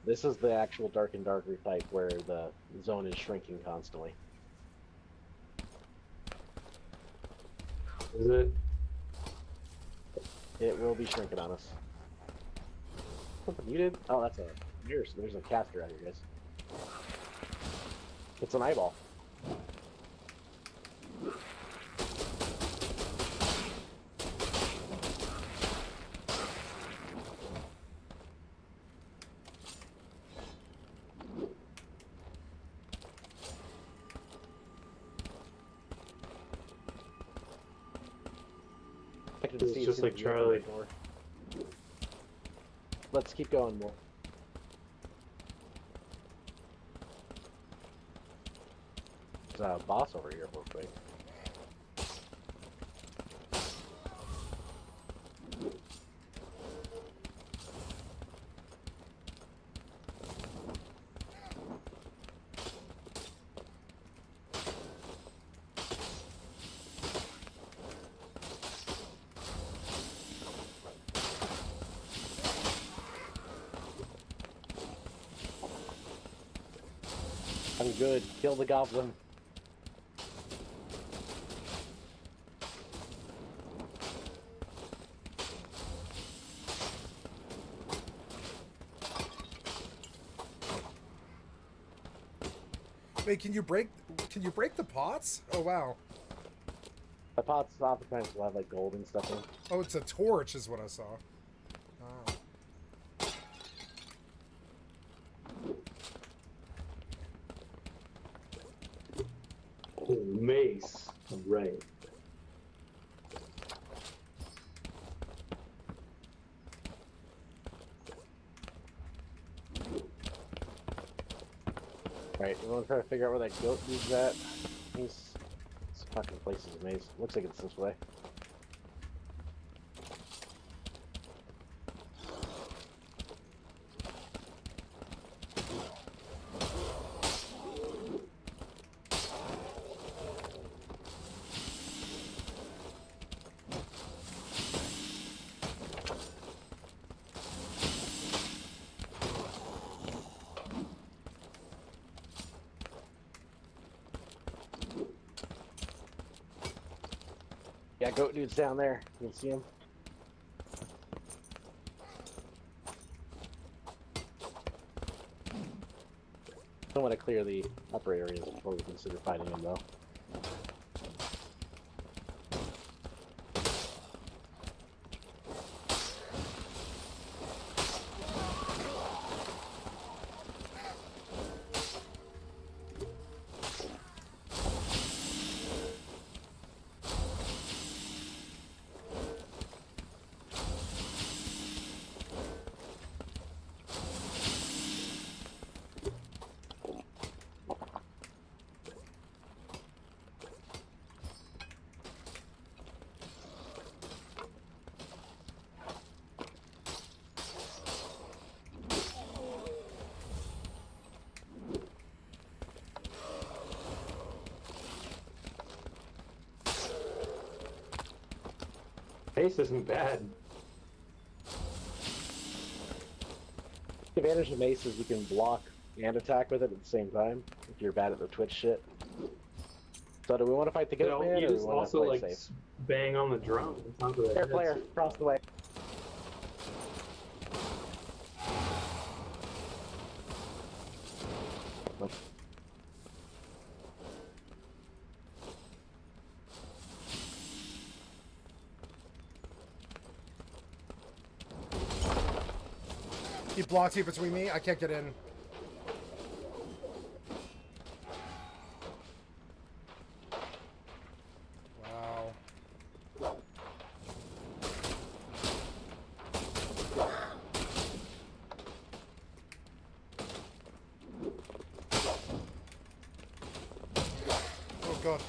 This is the actual dark and darker type where the zone is shrinking constantly. Is it? It will be shrinking on us. Something muted? Oh, that's a... There's a caster out here, guys. It's an eyeball. I can see It's just like Charlie. Let's keep going more. There's a boss over here real quick. I'm good. Kill the goblin. Wait, can you break the pots? Oh wow. The pots oftentimes will have like gold and stuff in them. Oh, it's a torch is what I saw. Oh. Oh, mace. Right. Alright, we want to try to figure out where that goat dude's at. This fucking place is amazing. Looks like it's this way. Yeah, goat dude's down there. You can see him. Don't want to clear the upper areas before we consider fighting him, though. Mace isn't bad. The advantage of mace is you can block and attack with it at the same time if you're bad at the twitch shit. So do we want to fight the goat man, You or we just want to also play like safe? bang on the drum on top of the Fair head. player, cross the way. He blocks you between me. I can't get in. Wow. Oh god.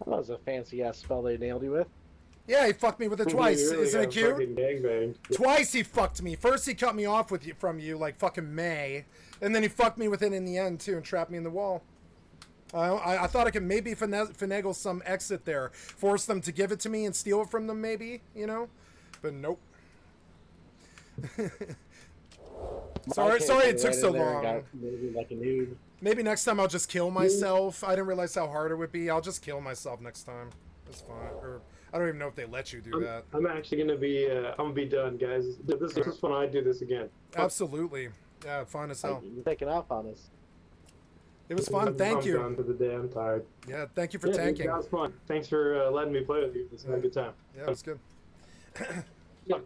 That was a fancy ass spell they nailed you with. Yeah, he fucked me with it twice. You really Isn't it got cute? fucking gangbanged. Twice he fucked me. First he cut me off with you, from you like fucking May, and then he fucked me with it in the end too and trapped me in the wall. I thought I could maybe finagle some exit there, force them to give it to me and steal it from them, maybe, you know, but nope. sorry, it took so long. Maybe like a noob. Maybe next time I'll just kill myself. I didn't realize how hard it would be. I'll just kill myself next time. That's fine. Or I don't even know if they let you do that. I'm actually gonna be. I'm gonna be done, guys. This is when I do this again. Absolutely. Yeah, fine as hell. You're taking off on us. It was fun. Thank I'm you. done for the day. I'm tired. Yeah, thank you for Dude, tanking. that was fun. Thanks for letting me play with you. It's been a good time. Yeah, it was good. Yeah.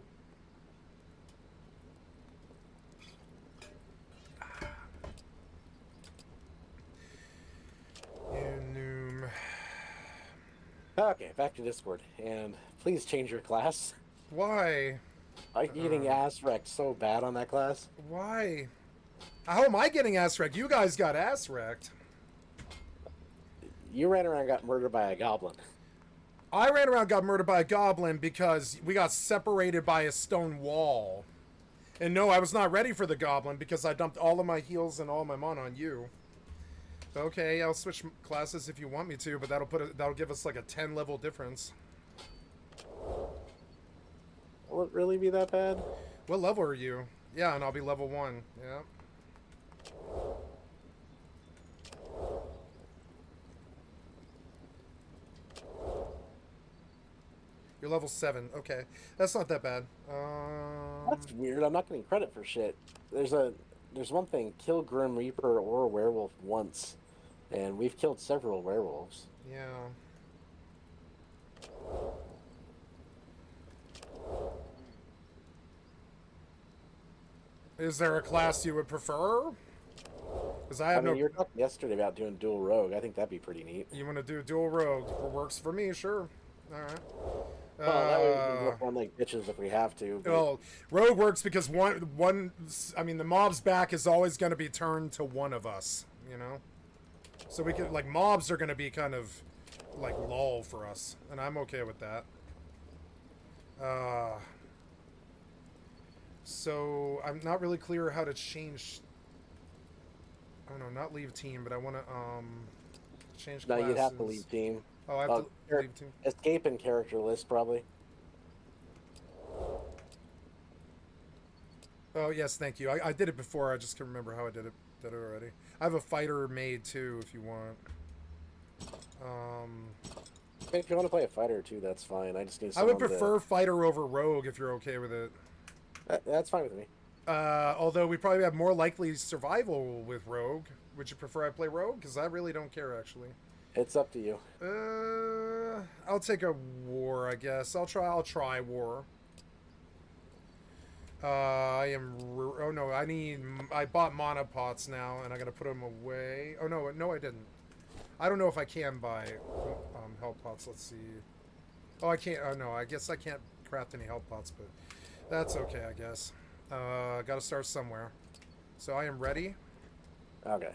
Noom. Okay, back to Discord, and please change your class. Why? I'm getting ass wrecked so bad on that class. Why? How am I getting ass wrecked? You guys got ass wrecked. You ran around and got murdered by a goblin. I ran around, got murdered by a goblin because we got separated by a stone wall. And no, I was not ready for the goblin because I dumped all of my heals and all my mana on you. Okay, I'll switch classes if you want me to, but that'll give us like a 10 level difference. Will it really be that bad? What level are you? Yeah, and I'll be level 1. Yeah. You're level 7. Okay. That's not that bad. That's weird. I'm not getting credit for shit. There's one thing. Kill Grim Reaper or a werewolf once. And we've killed several werewolves. Yeah. Is there a class you would prefer? Because I have mean, you were talking yesterday about doing dual rogue. I think that'd be pretty neat. You want to do dual rogue? Works for me, sure. All right. Well, that way we can run like bitches if we have to. But... Well, rogue works because I mean, the mob's back is always going to be turned to one of us, you know? So we can, like, mobs are going to be kind of, like, lull for us. And I'm okay with that. So I'm not really clear how to change... Oh, no, not leave team, but I want to, change classes. No, you'd have to leave team. Oh, I have to leave team. Escape and character list, probably. Oh, yes, thank you. I did it before. I just can't remember how I did it already. I have a fighter made, too, if you want. If you want to play a fighter, too, that's fine. I just need I someone would prefer fighter over rogue, if you're okay with it. That's fine with me. Although we probably have more likely survival with rogue. Would you prefer I play rogue? Because I really don't care, actually. It's up to you. I'll take a war, I guess. I'll try war. I bought mana pots now, and I gotta put them away. Oh no, I didn't. I don't know if I can buy health pots. Let's see. Oh, I can't. Oh no, I guess I can't craft any health pots, but that's okay, I guess. Gotta start somewhere. So I am ready. Okay.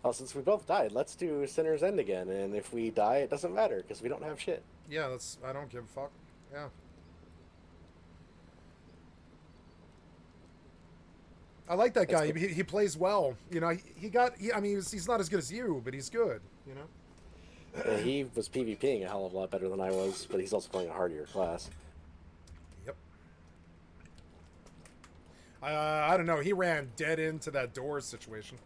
Well, since we both died, let's do Sinner's End again. And if we die, it doesn't matter, because we don't have shit. Yeah, I don't give a fuck. Yeah. I like that guy. He plays well. You know, I mean, he's not as good as you, but he's good, you know? Yeah, he was PvPing a hell of a lot better than I was, but he's also playing a hardier class. Yep. I don't know. He ran dead into that door situation.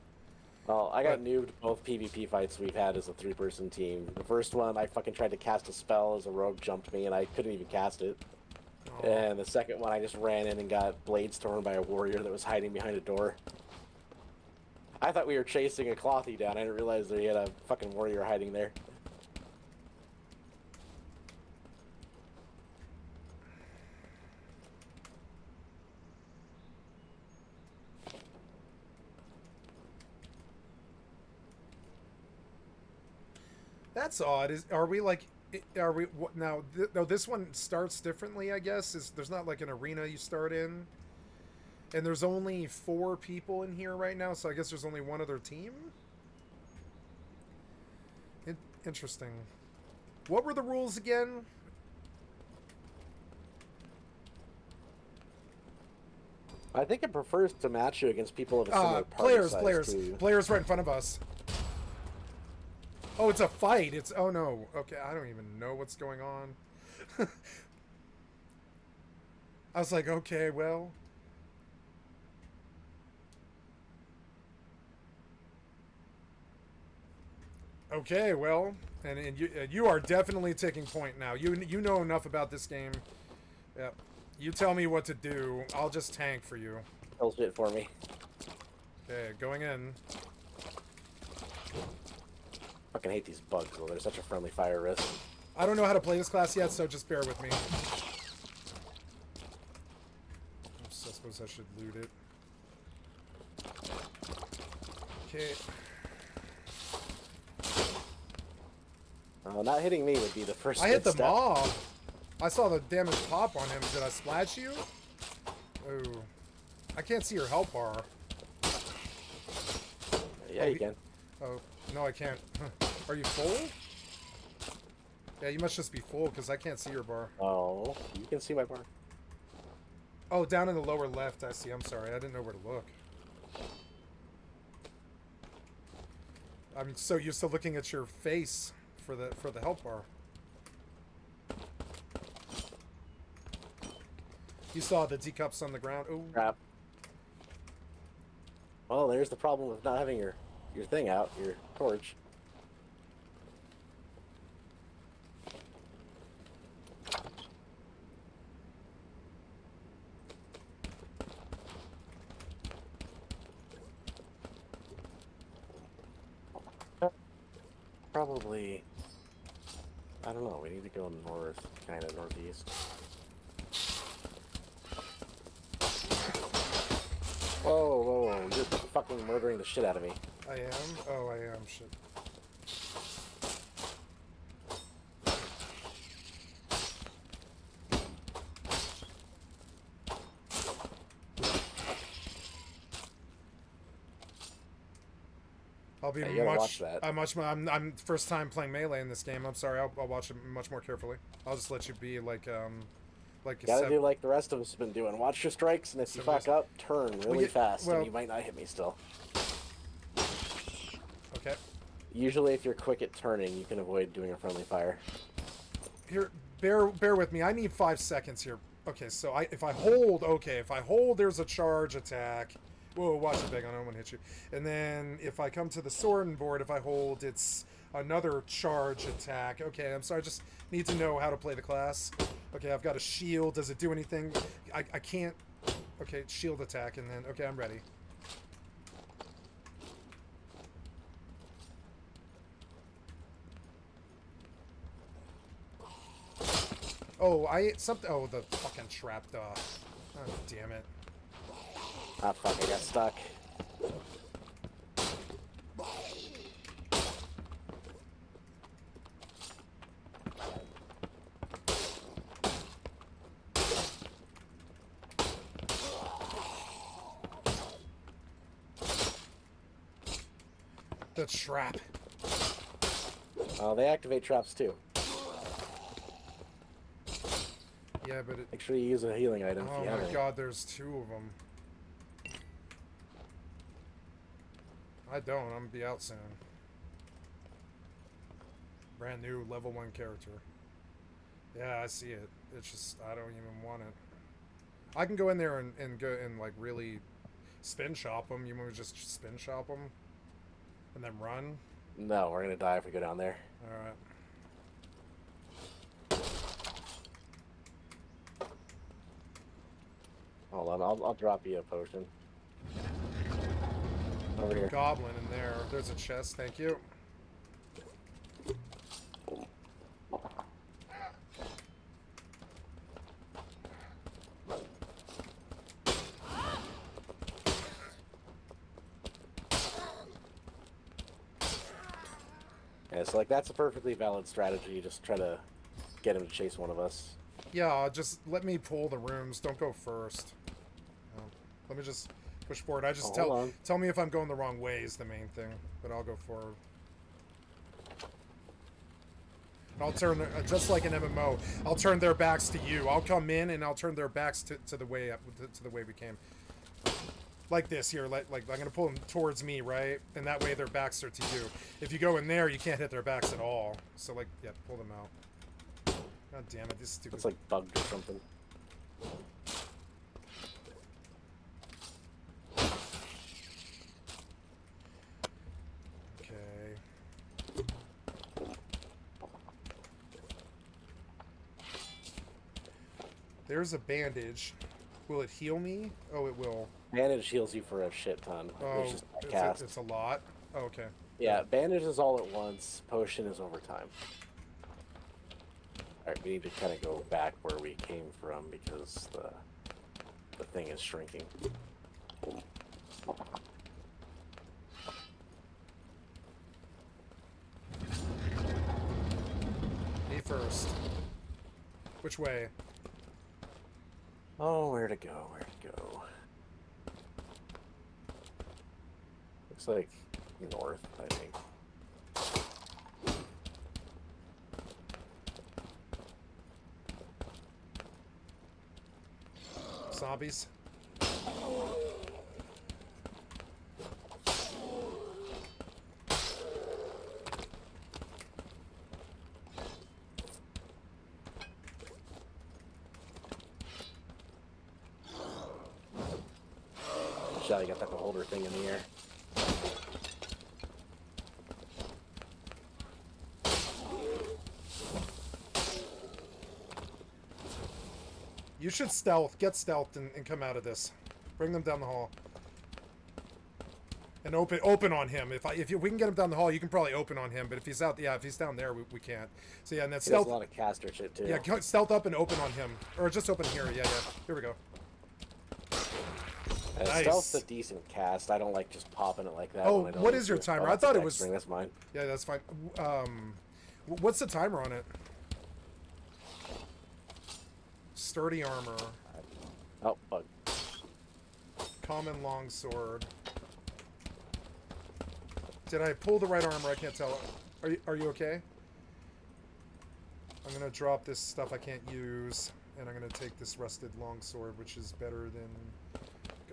Well, I got noobed both PvP fights we've had as a 3-person team. The first one, I fucking tried to cast a spell as a rogue jumped me, and I couldn't even cast it. Oh. And the second one, I just ran in and got blades torn by a warrior that was hiding behind a door. I thought we were chasing a clothy down. I didn't realize that he had a fucking warrior hiding there. That's odd. Are we now? No, this one starts differently. I guess there's not like an arena you start in, and there's only 4 people in here right now. So I guess there's only one other team. Interesting. What were the rules again? I think it prefers to match you against people of a similar party size to you. Players right in front of us. Oh, it's a fight. It's oh no. Okay, I don't even know what's going on. I was like, okay, well. Okay, well, and you are definitely taking point now. You know enough about this game. Yep. You tell me what to do. I'll just tank for you. Bullshit for me. Okay, going in. Fucking hate these bugs though. They're such a friendly fire risk. I don't know how to play this class yet, so just bear with me. I suppose I should loot it. Okay. Not hitting me would be the first I hit the step. mob. I saw the damage pop on him. Did I splash you? Oh. I can't see your health bar. Yeah, you can. Oh, no, I can't. Are you full? Yeah, you must just be full, because I can't see your bar. Oh, you can see my bar. Oh, down in the lower left, I see. I'm sorry. I didn't know where to look. I'm so used to looking at your face for the health bar. You saw the teacups on the ground. Oh, Crap. Well, there's the problem with not having your thing out, your torch. Probably, I don't know, we need to go north, kind of northeast. Whoa, whoa, whoa, you're fucking murdering the shit out of me. I am? Oh, I am. Shit. I'll be Yeah, you gotta watch that. I'm first time playing melee in this game. I'm sorry. I'll watch it much more carefully. I'll just let you be like a Gotta do like the rest of us have been doing. Watch your strikes, and if you fuck up, turn really fast, well- and you might not hit me still. Okay. Usually, if you're quick at turning, you can avoid doing a friendly fire. Here, bear with me. I need 5 seconds here. Okay, so if I hold, there's a charge attack. Whoa, watch it, big. I don't want to hit you. And then if I come to the sword board, if I hold, it's another charge attack. Okay, I'm sorry. I just need to know how to play the class. Okay, I've got a shield. Does it do anything? I can't. Okay, shield attack, and then okay, I'm ready. Oh, oh, the fucking trap duh. Oh, damn it. Ah, fuck, I got stuck. The trap. Oh, they activate traps too. Yeah, but it... Make sure you use a healing item if Oh you my have god, there's 2 of them. I don't. I'm gonna be out soon. Brand new level 1 character. Yeah, I see it. It's just, I don't even want it. I can go in there and go and like really spin shop them. You want to just spin shop them? And then run? No, we're gonna die if we go down there. Alright. Hold on, I'll drop you a potion. Over here. Goblin in there. There's a chest, thank you. Yeah, so like that's a perfectly valid strategy. Just try to get him to chase one of us. Yeah, just let me pull the rooms. Don't go first. Let me just push forward. I just tell me if I'm going the wrong way is the main thing. But I'll go forward. I'll turn just like an MMO. I'll turn their backs to you. I'll come in and I'll turn their backs to the way to the way we came. Like this here, like I'm gonna pull them towards me, right? And that way their backs are to you. If you go in there, you can't hit their backs at all. So like, yeah, pull them out. God damn it, this stupid. It's like bugged or something. Okay. There's a bandage. Will it heal me? Oh, it will. Bandage heals you for a shit ton. Oh, It's just a cast. it's a lot. Oh, okay. Yeah, bandage is all at once. Potion is over time. Alright, we need to kind of go back where we came from because the thing is shrinking. Me first. Which way? Oh, where to go? Where to go? Looks like north, I think. Zombies. Shot, you got that beholder thing in the air. You should stealth. Get stealthed and come out of this. Bring them down the hall. And open on him. If we can get him down the hall, you can probably open on him. But if he's out, yeah, if he's down there, we can't. So yeah, and then He does stealth. a lot of caster shit too. Yeah, stealth up and open on him, or just open here. Yeah. Here we go. Nice. Stealth's a decent cast. I don't like just popping it like that. Oh, when I don't what need is your to. timer? Oh, I that's thought a it was. Ring. That's mine. Yeah, that's fine. What's the timer on it? Sturdy armor. Oh, bug. Common longsword. Did I pull the right armor? I can't tell. Are you okay? I'm gonna drop this stuff I can't use, and I'm gonna take this rusted longsword, which is better than.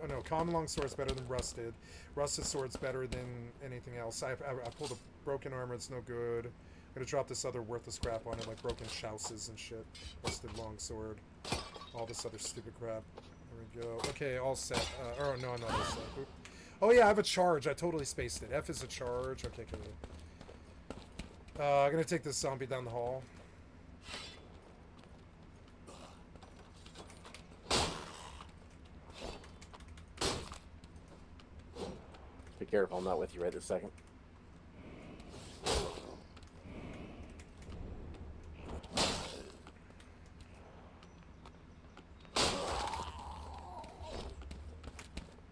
Oh no, common longsword's better than rusted. Rusted sword's better than anything else. I pulled a broken armor. It's no good. I'm gonna drop this other worthless crap on it, like broken chouses and shit. Rusted longsword. All this other stupid crap. There we go. Okay, all set. Oh no, I'm not all set. Oop. Oh yeah, I have a charge. I totally spaced it. F is a charge. Okay. I'm gonna take this zombie down the hall. Be careful, I'm not with you right this second.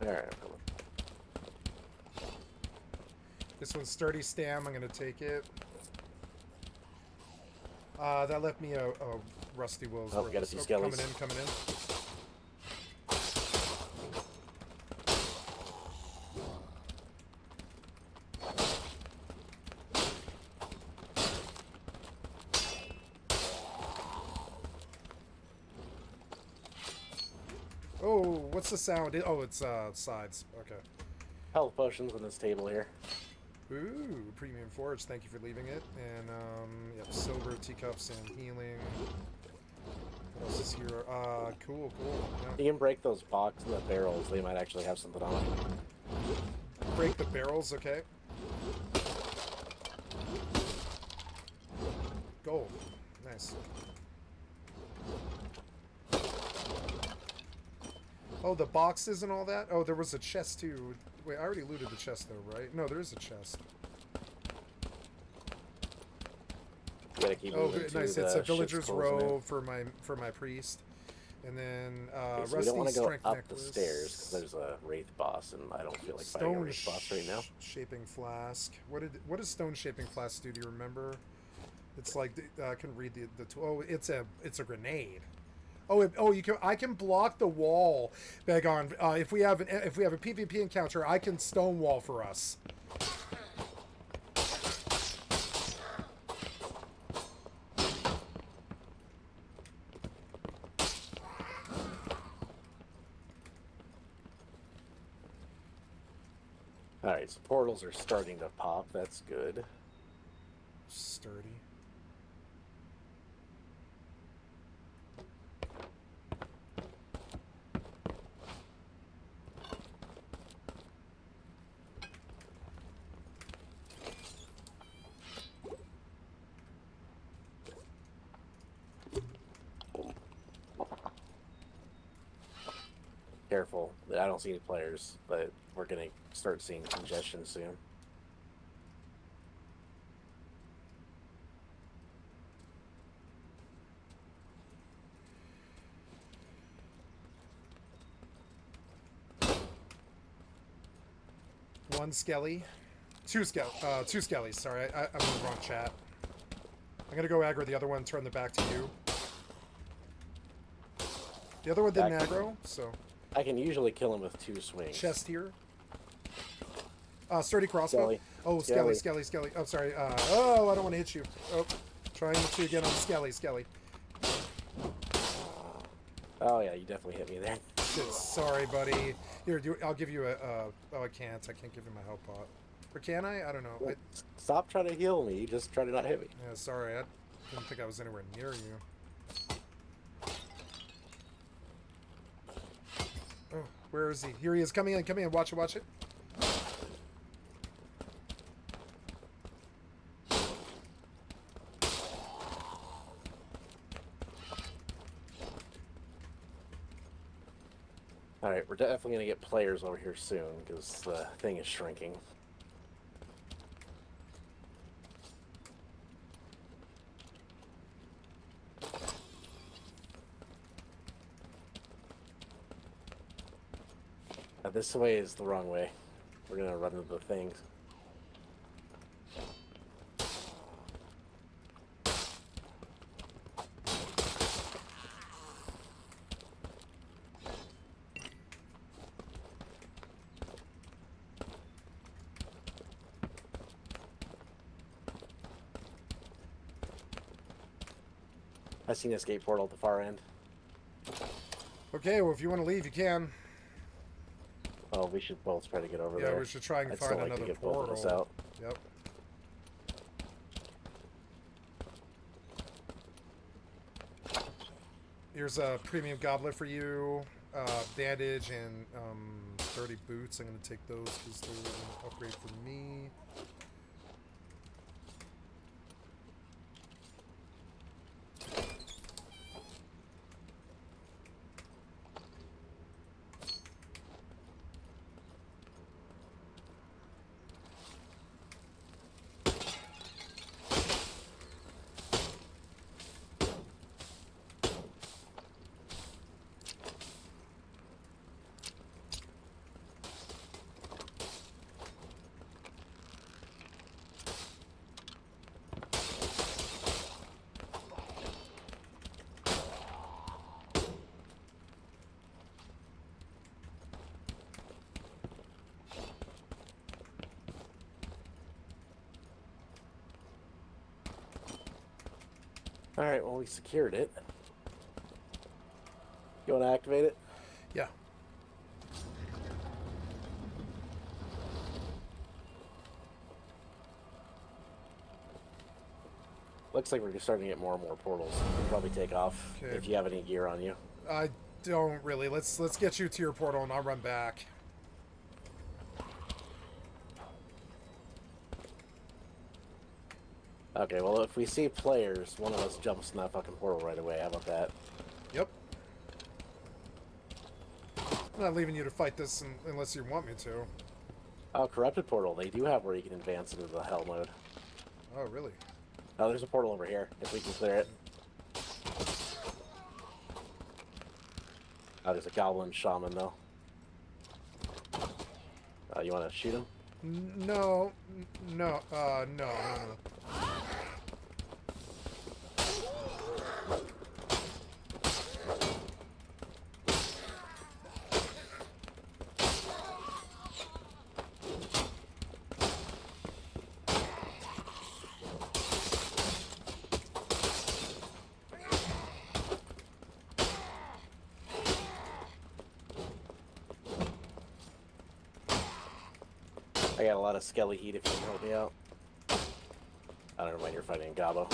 Alright. This one's sturdy stam. I'm gonna take it. That left me a rusty wills. Oh, we got a few skellies. Coming in. Oh, what's the sound? Oh, it's sides. Okay. Health potions on this table here. Ooh, premium forage. Thank you for leaving it. And yep, silver teacups and healing. What else is here? Cool. Yeah. You can break those boxes and the barrels. They might actually have something on them. Break the barrels. Okay. Gold. Nice. Oh, the boxes and all that? Oh, there was a chest too. Wait, I already looted the chest though, right? No, there is a chest. You gotta keep moving to nice. the It's a ship's villager's closing in. robe for my priest. And then Okay, so we rusty don't want to go strength up necklace. the stairs because there's a wraith boss, and I don't feel like fighting a Stone wraith boss right now. shaping flask. What does stone shaping flask do? Do you remember? It's like I can read the oh, it's a grenade. Oh, I can block the wall, Begon. If we have a PvP encounter, I can stonewall for us. Alright, so portals are starting to pop. That's good. Sturdy. Careful. I don't see any players, but we're going to start seeing congestion soon. One skelly. Two skellies, sorry. I'm in the wrong chat. I'm gonna go aggro the other one, turn the back to you. The other one didn't aggro, so... I can usually kill him with 2 swings. Chest here. Sturdy crossbow. Skelly. Oh, skelly. Oh, sorry. Oh, I don't want to hit you. Oh, trying to hit you again on skelly. Oh, yeah, you definitely hit me there. Shit, sorry, buddy. Here, I'll give you a... oh, I can't give you my health pot. Or can I? I don't know. Stop trying to heal me. Just try to not hit me. Yeah, sorry. I didn't think I was anywhere near you. Oh, where is he? Here he is. Come in. Watch it. Alright, we're definitely going to get players over here soon, because the thing is shrinking. This way is the wrong way. We're going to run into the things. I seen an escape portal at the far end. Okay, well, if you want to leave, you can. Oh, we should both try to get over there. Yeah, we should try and I'd find still like another to get portal. both of us out. Yep. Here's a premium goblet for you, bandage, and sturdy boots. I'm going to take those because they're an upgrade for me. Alright, well, we secured it. You want to activate it? Yeah. Looks like we're starting to get more and more portals. We'll probably take off Okay. if you have any gear on you. I don't really. Let's get you to your portal and I'll run back. Okay, well, if we see players, one of us jumps in that fucking portal right away. How about that? Yep. I'm not leaving you to fight this unless you want me to. Oh, corrupted portal. They do have where you can advance into the hell mode. Oh, really? Oh, there's a portal over here, if we can clear it. Oh, there's a goblin shaman, though. You want to shoot him? No. No. No. I got a lot of skelly heat if you can help me out. I don't know when you're fighting Gabo.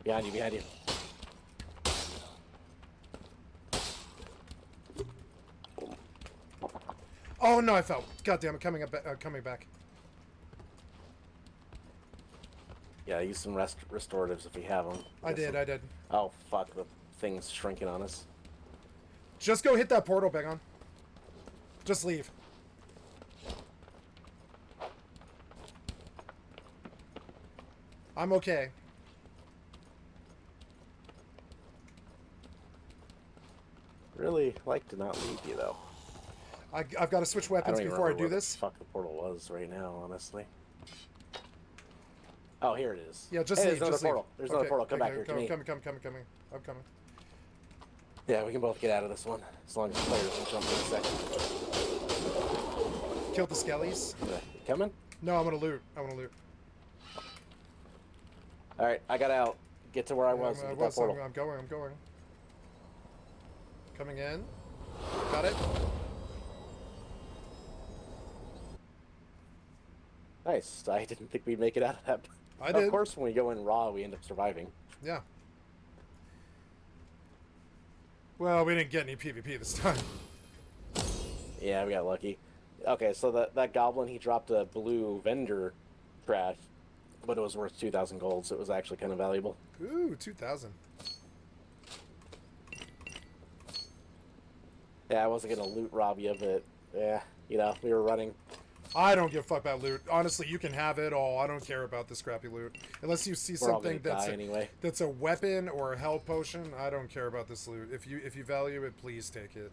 Behind you, behind you. Oh no, I fell. God damn it, coming back. Yeah, use some restoratives if we have them. I did. Oh fuck, the thing's shrinking on us. Just go hit that portal, Begon. Just leave. I'm okay. Really like to not leave you though. I've got to switch weapons before I do this. Fuck the portal was right now, honestly. Oh, here it is. Yeah, just hey, leave. There's Just another leave. portal. There's another portal. Come back here to me. Coming. I'm coming. Yeah, we can both get out of this one as long as the players can jump in a second. Killed the skellies. Coming? No, I want to loot. All right, I got out. Get to where I was. Get that portal. I'm going. Coming in. Got it. Nice. I didn't think we'd make it out of that. I did. Of course, when we go in raw, we end up surviving. Yeah. Well, we didn't get any PvP this time. Yeah, we got lucky. Okay, so that goblin, he dropped a blue vendor trash, but it was worth 2,000 gold, so it was actually kind of valuable. Ooh, 2,000. Yeah, I wasn't gonna loot rob you, but yeah, you know, we were running. I don't give a fuck about loot. Honestly, you can have it all. I don't care about this crappy loot. Unless you see something that's a weapon or a health potion, I don't care about this loot. If you value it, please take it.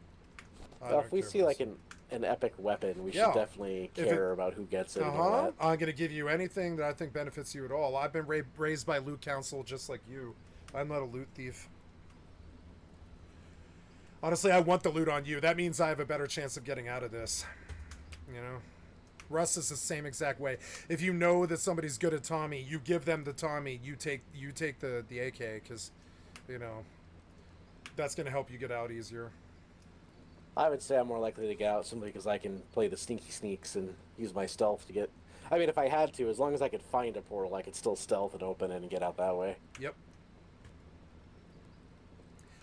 Well, if we see like an epic weapon, we should definitely care about who gets it. And all that. I'm gonna give you anything that I think benefits you at all. I've been raised by loot council just like you. I'm not a loot thief. Honestly, I want the loot on you. That means I have a better chance of getting out of this. You know? Russ is the same exact way. If you know that somebody's good at Tommy, you give them the Tommy. You take the AK because, you know, that's going to help you get out easier. I would say I'm more likely to get out simply because I can play the sneaky sneaks and use my stealth to get... I mean, if I had to, as long as I could find a portal, I could still stealth and open it and get out that way. Yep.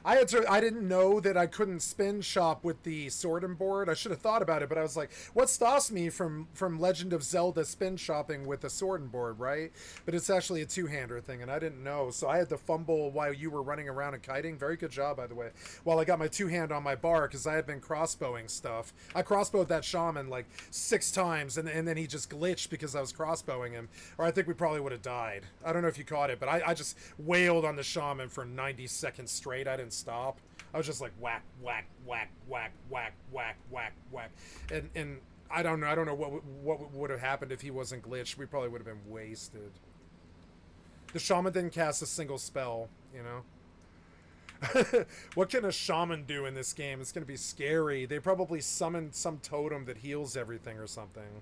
I didn't know that I couldn't spin shop with the sword and board. I should have thought about it, but I was like, what stops me from Legend of Zelda spin shopping with a sword and board, right? But it's actually a two-hander thing, and I didn't know. So I had to fumble while you were running around and kiting. Very good job, by the way. While I got my two-hand on my bar, because I had been crossbowing stuff. I crossbowed that shaman like 6 times, and then he just glitched because I was crossbowing him. Or I think we probably would have died. I don't know if you caught it, but I just wailed on the shaman for 90 seconds straight. I didn't stop. I was just like whack, whack, whack, whack, whack, whack, whack, whack, and I don't know what would have happened if he wasn't glitched. We probably would have been wasted. The shaman didn't cast a single spell, you know. What can a shaman do in this game? It's gonna be scary. They probably summoned some totem that heals everything or something.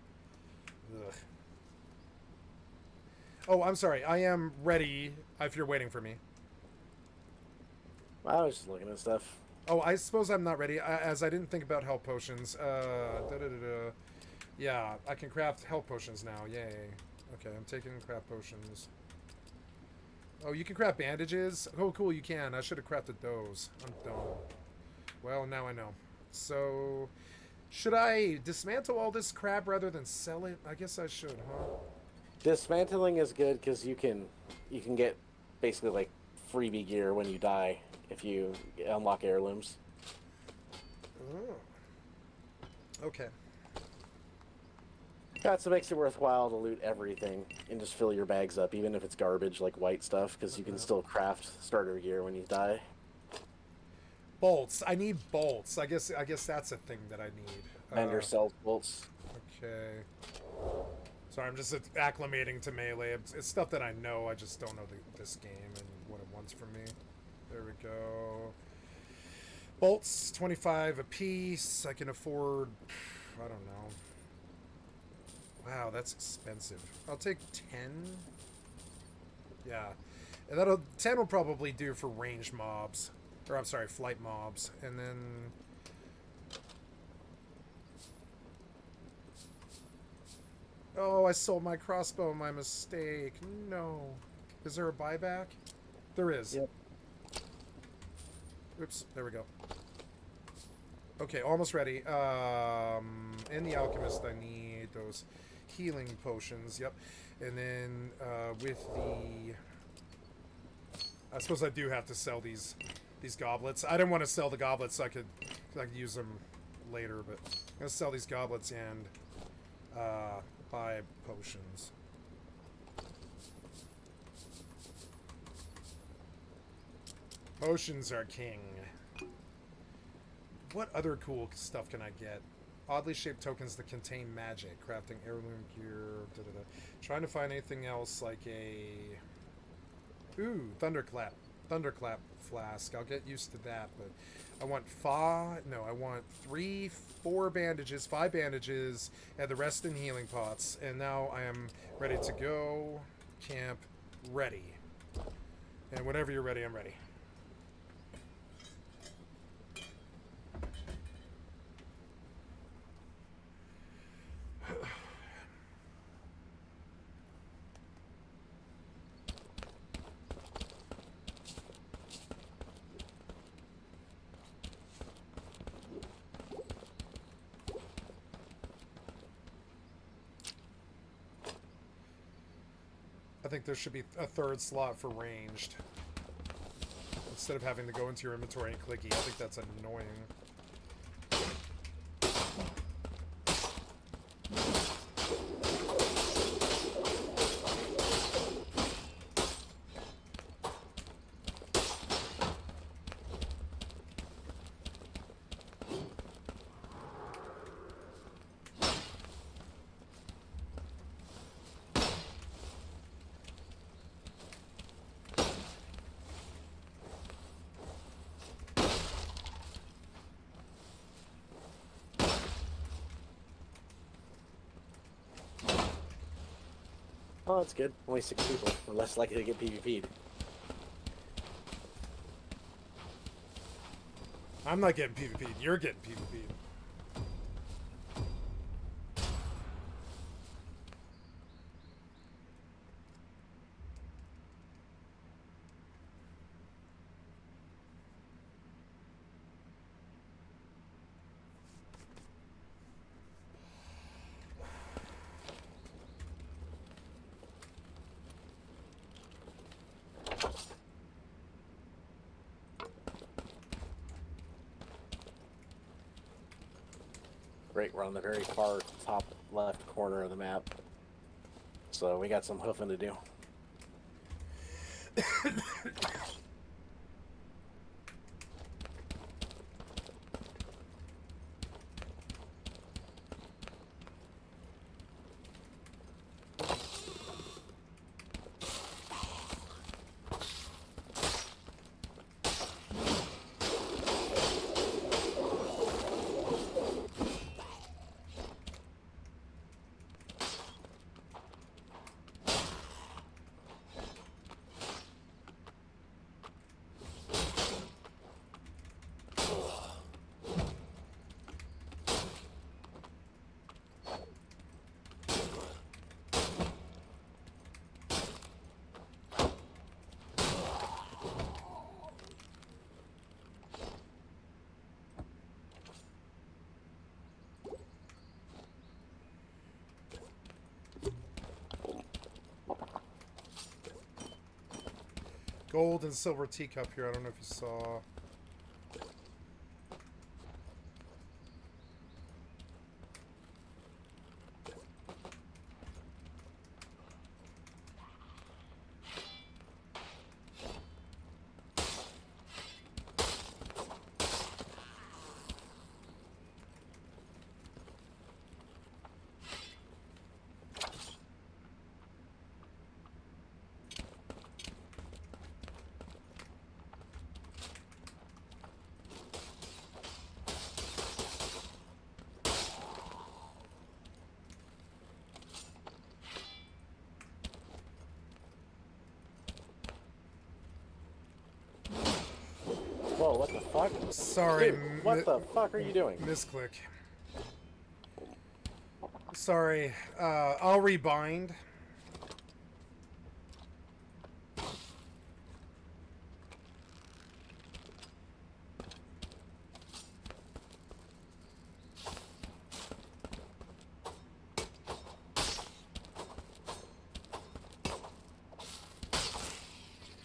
Ugh. Oh, I'm sorry. I am ready if you're waiting for me. I was just looking at stuff. Oh, I suppose I'm not ready, as I didn't think about health potions. Yeah, I can craft health potions now. Yay. Okay, I'm taking craft potions. Oh, you can craft bandages? Oh, cool, you can. I should have crafted those. I'm dumb. Well, now I know. So, should I dismantle all this crap rather than sell it? I guess I should, huh? Dismantling is good because you can get basically like freebie gear when you die if you unlock heirlooms. Oh. Okay. Yeah, so it makes it worthwhile to loot everything and just fill your bags up, even if it's garbage like white stuff, because you can still craft starter gear when you die. Bolts. I need bolts. I guess that's a thing that I need. Vendor sells bolts. Okay. Sorry, I'm just acclimating to melee. It's stuff that I know. I just don't know this game and what it wants from me. There we go. Bolts, 25 a piece. I can afford, I don't know. Wow, that's expensive. I'll take 10. Yeah. And 10 will probably do for range mobs. Or, I'm sorry, flight mobs. And then... Oh, I sold my crossbow. My mistake. No. Is there a buyback? There is. Yep. Oops. There we go. Okay, almost ready. In the alchemist, I need those healing potions. Yep. And then with the, I suppose I do have to sell these goblets. I didn't want to sell the goblets so I could use them later, but I'm gonna sell these goblets and buy potions. Potions are king. What other cool stuff can I get? Oddly shaped tokens that contain magic. Crafting heirloom gear. Da, da, da. Trying to find anything else like a... Ooh, thunderclap. Thunderclap flask. I'll get used to that, but I want I want 4 bandages, 5 bandages, and the rest in healing pots. And now I am ready to go. Camp ready. And whenever you're ready, I'm ready. I think there should be a 3rd slot for ranged. Instead of having to go into your inventory and click E. I think that's annoying. Oh, that's good. Only 6 people. We're less likely to get PvP'd. I'm not getting PvP'd. You're getting PvP'd. Great, we're on the very far top left corner of the map. So we got some hoofing to do. Gold and silver teacup here. I don't know if you saw. Whoa, what the fuck? Sorry. Dude, what the fuck are you doing? Misclick. Sorry. I'll rebind.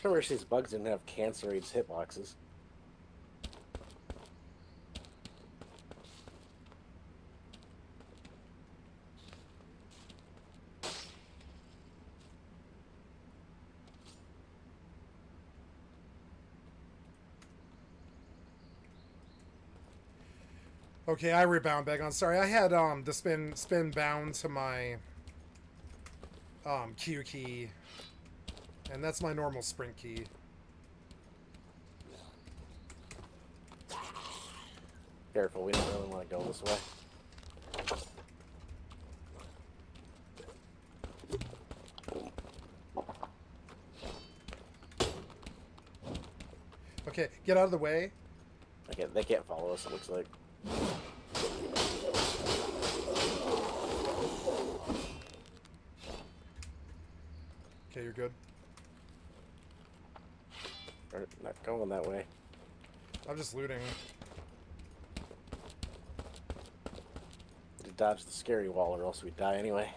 I wish these bugs didn't have cancer AIDS hitboxes. Okay, I rebound back on. Sorry, I had the spin bound to my Q key, and that's my normal sprint key. Careful, we don't really want to go this way. Okay, get out of the way. Okay, they can't follow us, it looks like. Okay, you're good. Or not going that way. I'm just looting. To dodge the scary wall or else we'd die anyway.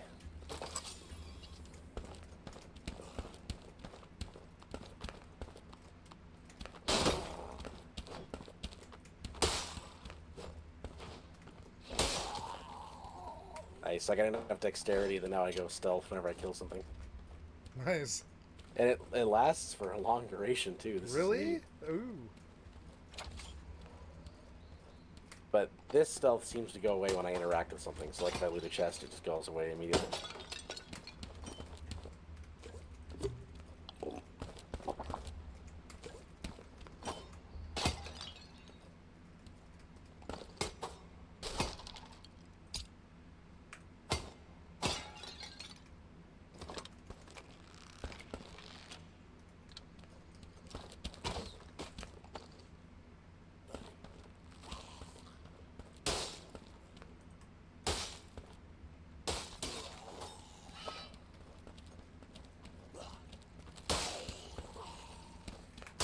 Nice, I got enough dexterity that now I go stealth whenever I kill something. Nice. And it lasts for a long duration too. This is Really? neat. Ooh. But this stealth seems to go away when I interact with something. So like if I loot a chest, it just goes away immediately.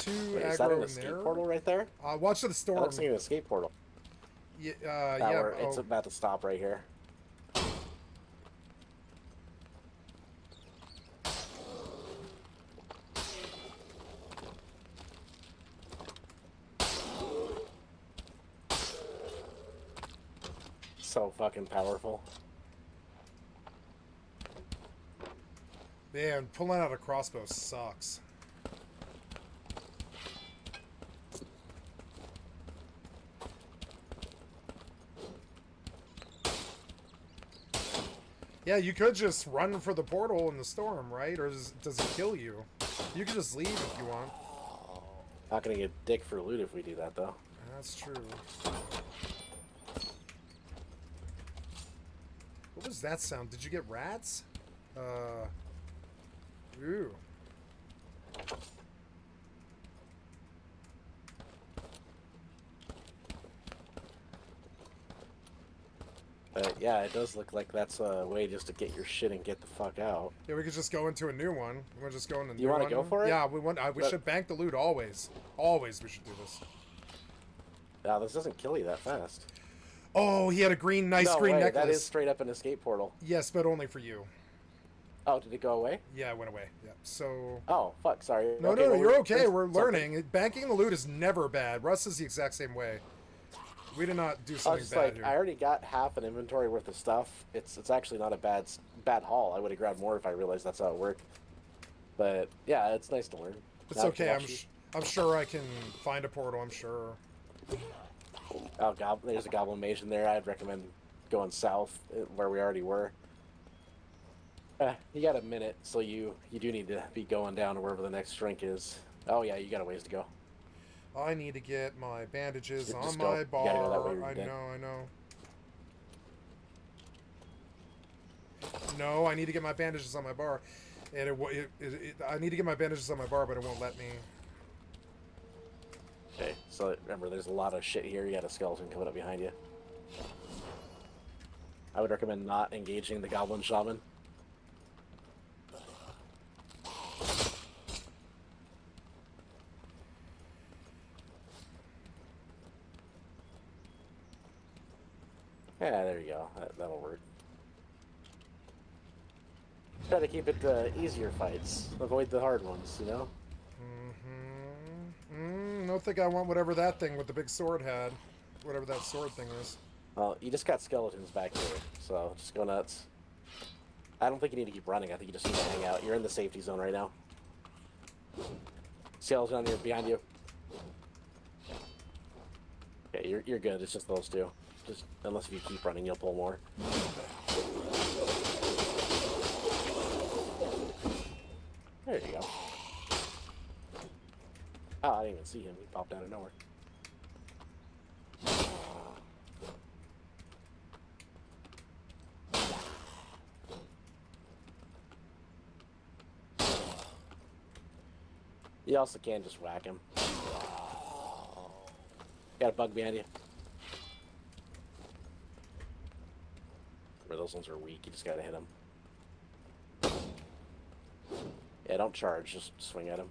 Wait, is that an Aggro in escape there. portal right there? Watch the That storm. looks like an escape portal. Yeah, That yeah. where it's about to stop right here. So fucking powerful. Man, pulling out a crossbow sucks. Yeah, you could just run for the portal in the storm, right? Or does it kill you? You could just leave if you want. Not gonna get dick for loot if we do that though. That's true. What was that sound? Did you get rats? Ooh. Yeah, it does look like that's a way just to get your shit and get the fuck out. Yeah, we could just go into a new one. We're just going into. You want to go for it? Yeah, we want. We should bank the loot always. Always, we should do this. Now this doesn't kill you that fast. Oh, he had a nice No green way, necklace. that is straight up an escape portal. Yes, but only for you. Oh, did it go away? Yeah, it went away. Yeah. So. Oh, fuck, sorry. No, okay, no, well, you're okay. We're something. learning. Banking the loot is never bad. Russ is the exact same way. We did not do I was something just bad like, here. I already got half an inventory worth of stuff. It's actually not a bad haul. I would have grabbed more if I realized that's how it worked. But yeah, it's nice to learn. It's Now I can okay. watch I'm sure I can find a portal. I'm sure. Oh, there's a goblin mage in there. I'd recommend going south where we already were. You got a minute, so you do need to be going down to wherever the next shrink is. Oh yeah, you got a ways to go. I need to get my bandages on Just go. my You bar. gotta go that way or you're I dead. know. No, I need to get my bandages on my bar, and I need to get my bandages on my bar, but it won't let me. Okay, so remember, there's a lot of shit here. You got a skeleton coming up behind you. I would recommend not engaging the Goblin Shaman. Yeah, there you go. That'll work. Try to keep it easier fights. Avoid the hard ones, you know? Don't think I want whatever that thing with the big sword had. Whatever that sword thing is. Well, you just got skeletons back here, so just go nuts. I don't think you need to keep running. I think you just need to hang out. You're in the safety zone right now. Skeleton on here behind you. Okay, you're good. It's just those two. Just unless if you keep running, you'll pull more. There you go. Oh, I didn't even see him. He popped out of nowhere. You also can just whack him. Got a bug behind you. Remember, those ones are weak. You just gotta hit them. Yeah, don't charge. Just swing at him.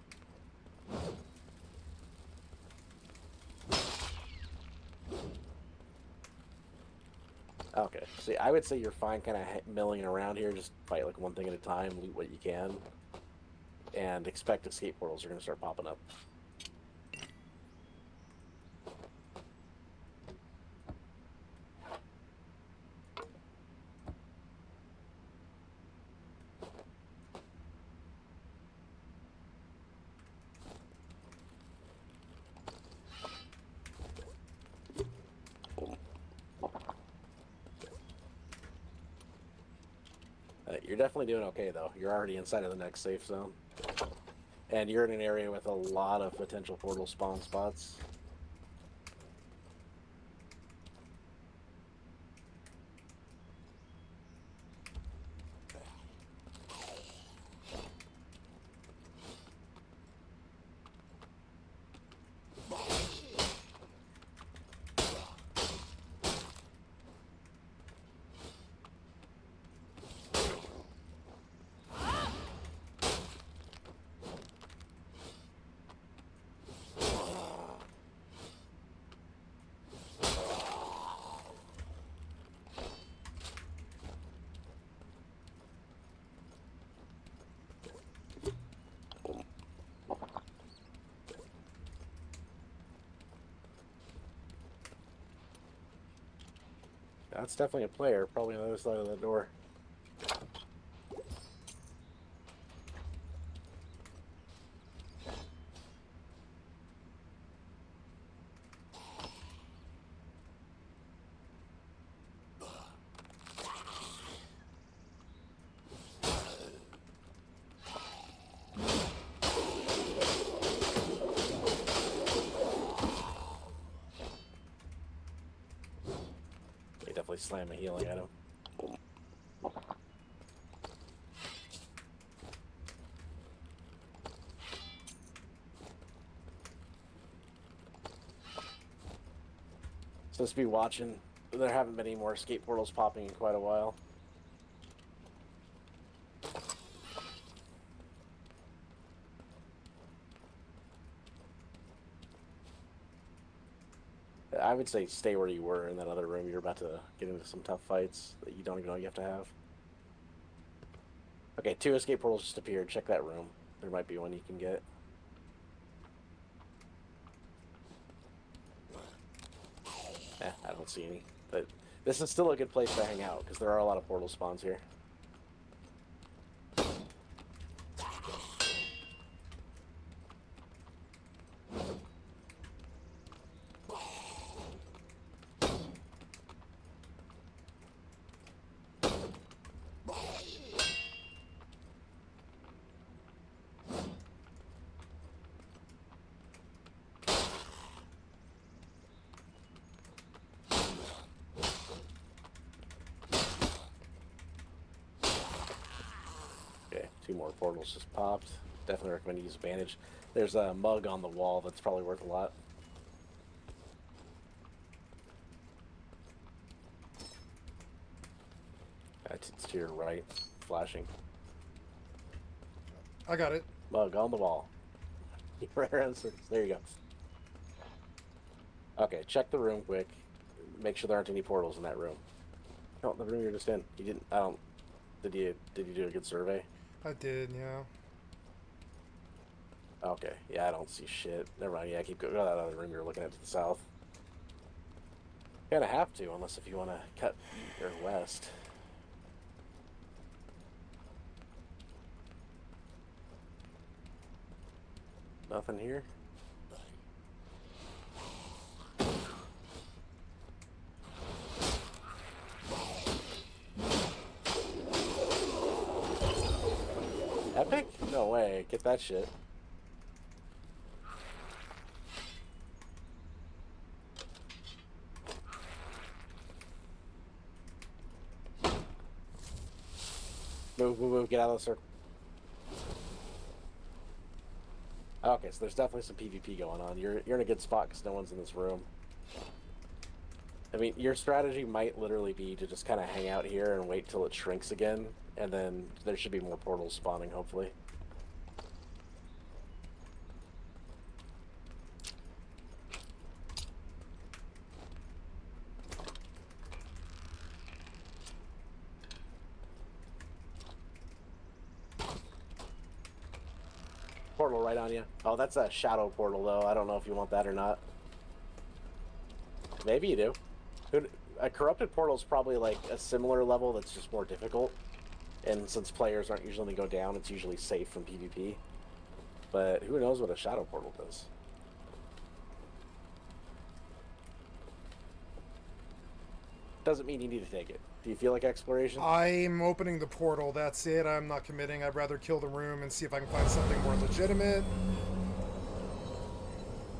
Okay. See, I would say you're fine kind of milling around here. Just fight like one thing at a time. Loot what you can. And expect escape portals are going to start popping up. You're definitely doing okay, though. You're already inside of the next safe zone. And you're in an area with a lot of potential portal spawn spots. That's definitely a player, probably on the other side of the door. They definitely slam a healing at him. So just be watching. There haven't been any more escape portals popping in quite a while. I would say stay where you were in that other room. You're about to get into some tough fights that you don't even know you have to have. Okay, 2 escape portals just appeared. Check that room. There might be one you can get. I don't see any. But this is still a good place to hang out, because there are a lot of portal spawns here. Okay, 2 more portals just popped. Definitely recommend you use Bandage. There's a mug on the wall that's probably worth a lot. It's to your right, flashing. I got it. Bug on the wall. Right around six. There you go. Okay, check the room quick. Make sure there aren't any portals in that room. Oh, the room you're just in. You didn't. I don't. Did you do a good survey? I did, yeah. Okay. Yeah, I don't see shit. Never mind. Yeah, keep going to that other room you're looking at to the south. You gotta have to, unless if you want to cut or west. Nothing here. Epic? No way. Get that shit. Move, move, move. Get out of the circle. Okay, so there's definitely some PvP going on. You're in a good spot because no one's in this room. I mean, your strategy might literally be to just kind of hang out here and wait till it shrinks again, and then there should be more portals spawning, hopefully. Portal right on you. Oh, that's a shadow portal, though. I don't know if you want that or not. Maybe you do. A corrupted portal is probably like a similar level that's just more difficult. And since players aren't usually going to go down, it's usually safe from PvP. But who knows what a shadow portal does? Doesn't mean you need to take it. Do you feel like exploration? I'm opening the portal, that's it. I'm not committing. I'd rather kill the room and see if I can find something more legitimate.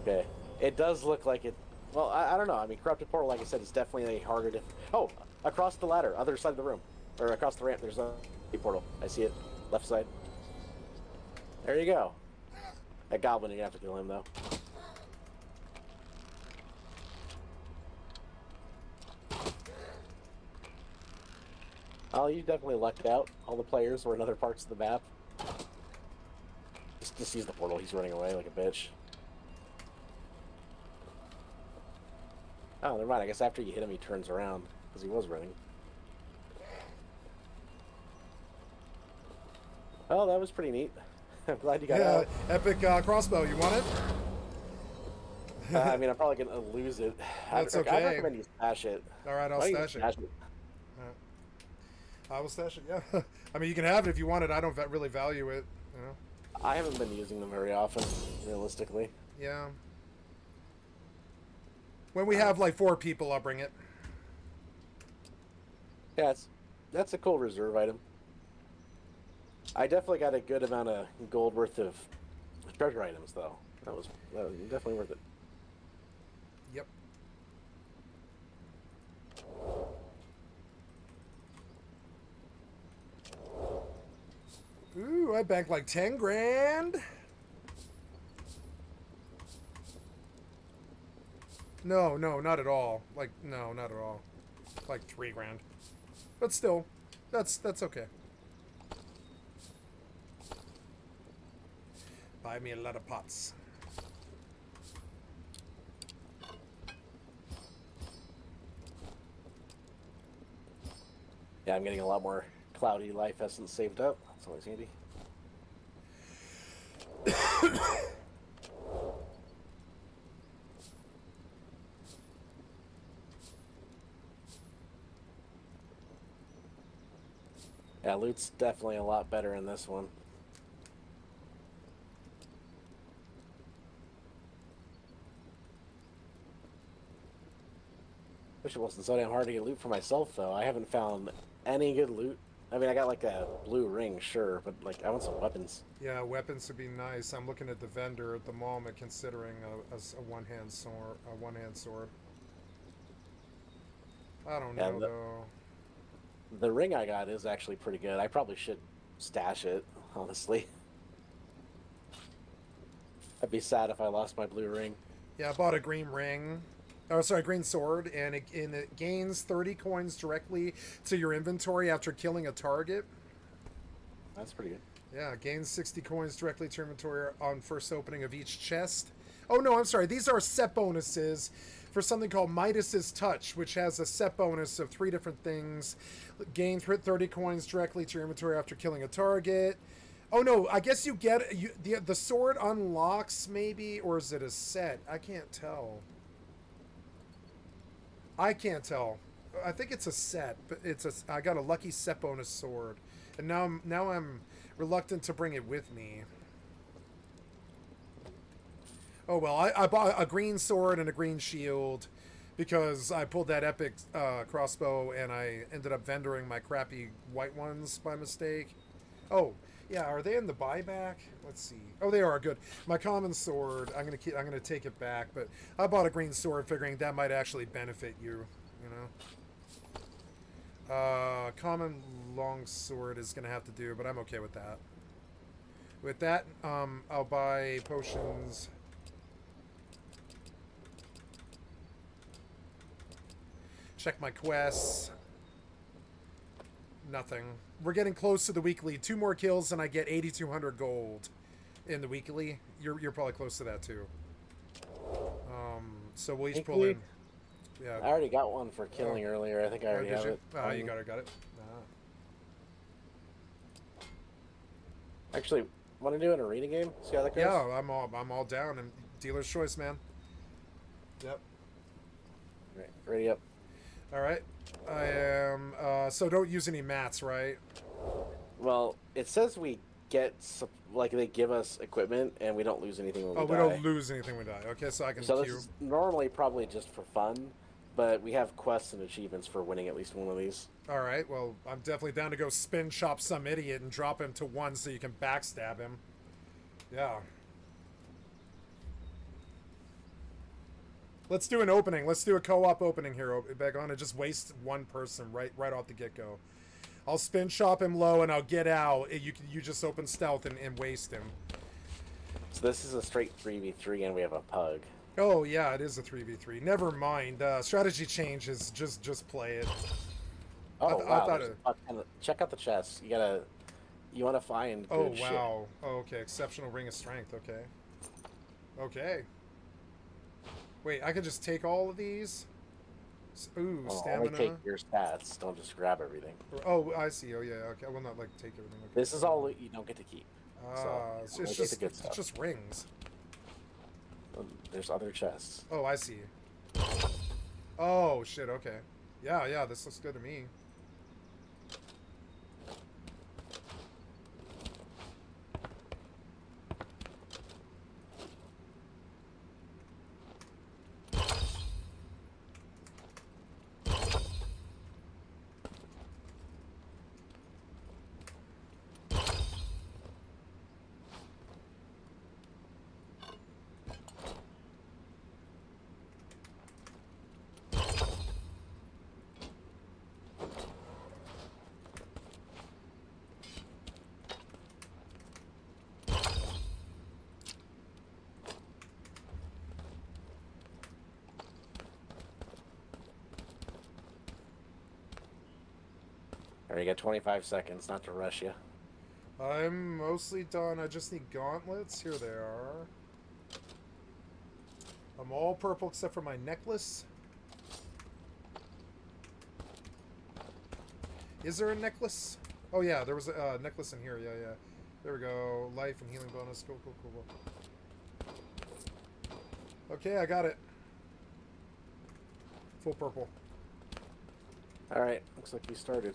Okay. It does look like it... Well, I don't know. I mean, corrupted portal, like I said, is definitely a harder to... Oh! Across the ladder, other side of the room. Or across the ramp, there's a portal. I see it. Left side. There you go. That goblin, you're gonna have to kill him, though. Oh, you definitely lucked out. All the players were in other parts of the map. Just use the portal. He's running away like a bitch. Oh, never mind. I guess after you hit him, he turns around. Because he was running. Oh, that was pretty neat. I'm glad you got out. Epic crossbow. You want it? I mean, I'm probably going to lose it. That's I'd okay. recommend you stash it. All right, I'll Why don't you stash it. I will stash it, yeah. I mean, you can have it if you want it. I don't really value it, you know? I haven't been using them very often, realistically. Yeah. When we have like 4 people, I'll bring it. Yeah, that's a cool reserve item. I definitely got a good amount of gold worth of treasure items, though. That was definitely worth it. Yep. Ooh, I banked like 10 grand. No, not at all. Like, no, not at all. Like 3 grand. But still, that's okay. Buy me a lot of pots. Yeah, I'm getting a lot more cloudy life essence saved up. That's always handy. Yeah, loot's definitely a lot better in this one. Wish it wasn't so damn hard to get loot for myself, though. I haven't found any good loot. I mean, I got like a blue ring, sure, but like I want some weapons. Yeah, weapons would be nice. I'm looking at the vendor at the moment, considering a one-hand sword. A one-hand sword. I don't know though. The ring I got is actually pretty good. I probably should stash it, honestly. I'd be sad if I lost my blue ring. Yeah, I bought a green ring. Oh, sorry, green sword, and it gains 30 coins directly to your inventory after killing a target. That's pretty good. Yeah, gains 60 coins directly to your inventory on first opening of each chest. Oh no, I'm sorry. These are set bonuses for something called Midas's Touch, which has a set bonus of 3 different things. Gain 30 coins directly to your inventory after killing a target. Oh no, I guess you get the sword unlocks maybe, or is it a set? I can't tell. I can't tell. I think it's a set, but I got a lucky set bonus sword, and now I'm reluctant to bring it with me. Oh well, I bought a green sword and a green shield because I pulled that epic crossbow and I ended up vendoring my crappy white ones by mistake. Oh yeah, are they in the buyback? Let's see. Oh, they are. Good. My common sword, I'm gonna take it back, but I bought a green sword figuring that might actually benefit you. You know. Common long sword is gonna have to do, but I'm okay with that. With that, I'll buy potions. Check my quests. Nothing. We're getting close to the weekly. 2 more kills and I get 8,200 gold in the weekly. You're probably close to that too. So we'll each pull in. Yeah. I already got one for killing earlier. I think I already have it. Oh, you got it. Actually, want to do an arena game? See how that goes? Yeah, I'm all down. And dealer's choice, man. Yep. Right, ready up. All right. I am. So don't use any mats, right? Well, it says we get like they give us equipment and we don't lose anything when we die. Oh, we don't lose anything when we die. Okay, so I can So queue. this is normally probably just for fun, but we have quests and achievements for winning at least one of these. All right. Well, I'm definitely down to go spin chop some idiot and drop him to 1 so you can backstab him. Yeah. Let's do an opening. Let's do a co-op opening here, Begon, and just waste 1 person right off the get-go. I'll spin chop him low and I'll get out. You just open stealth and waste him. So this is a straight 3v3 and we have a pug. Oh yeah, it is a 3v3. Never mind. Strategy change is just play it. Oh I wow! Check out the chest. You want to find. Oh good wow. Oh, okay. Exceptional ring of strength. Okay. Okay. Wait, I can just take all of these. Ooh, stamina. Only take your stats. Don't just grab everything. Oh, I see. Oh yeah. Okay. I will not like take everything. Okay. This is all loot you don't get to keep. It's just rings. There's other chests. Oh, I see. Oh shit. Okay. Yeah. This looks good to me. You got 25 seconds, not to rush you. I'm mostly done. I just need gauntlets. Here they are. I'm all purple except for my necklace. Is there a necklace? Oh yeah, there was a necklace in here. Yeah. There we go. Life and healing bonus. Cool. Okay, I got it. Full purple. Alright, looks like we started.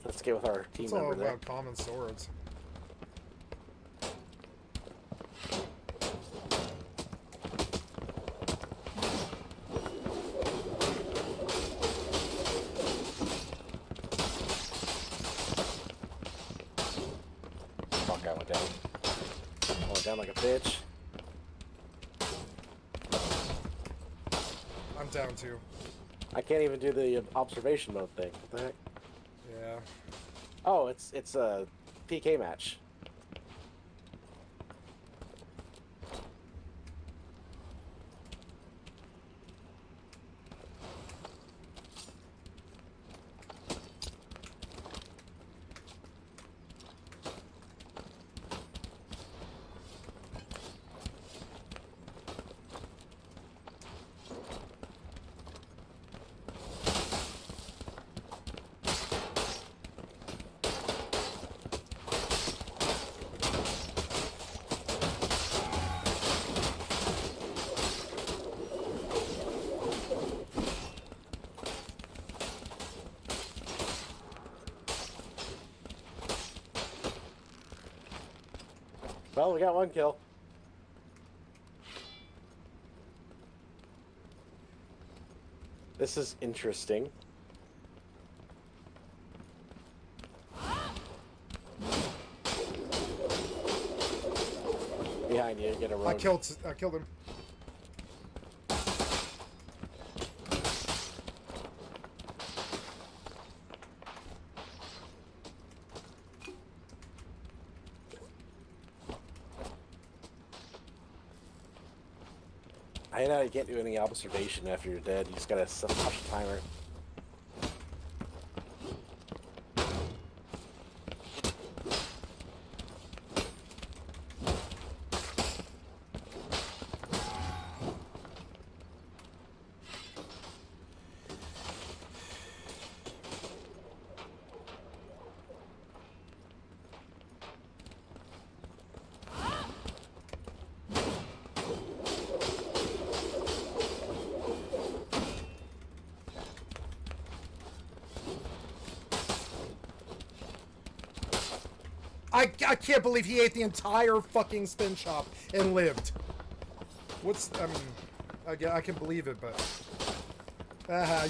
Let's get with our team it's all member there. about common swords. Fuck, I went down. I went down like a bitch. I'm down too. I can't even do the observation mode thing. What the heck? Yeah. Oh, it's a PK match. Well, we got one kill. This is interesting. Behind you, get a rogue. I killed him. I know you can't do any observation after you're dead. You just gotta set a timer. I can't believe he ate the entire fucking spin shop and lived. I mean, I can believe it, but...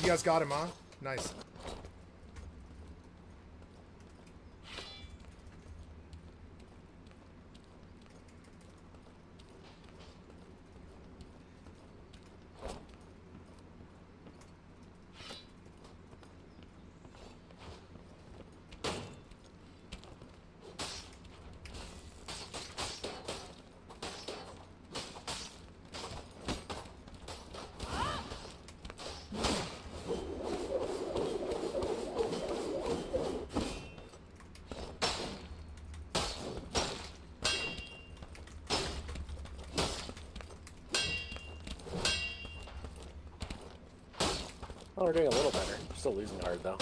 you guys got him, huh? Nice. Oh, we're doing a little better. Still losing hard, though.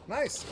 Nice.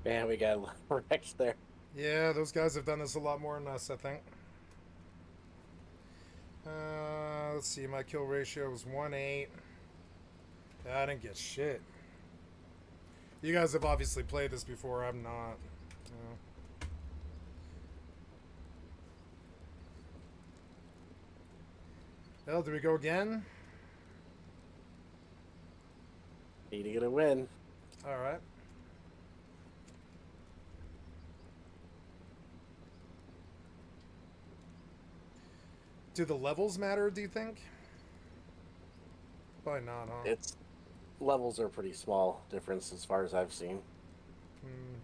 Man, we got wrecked there. Yeah, those guys have done this a lot more than us, I think. Let's see, my kill ratio was 1-8. I didn't get shit. You guys have obviously played this before, I'm not. Well, do we go again? Need to get a win. Alright. Do the levels matter, do you think? Probably not, huh? Its levels are pretty small difference as far as I've seen. Hmm.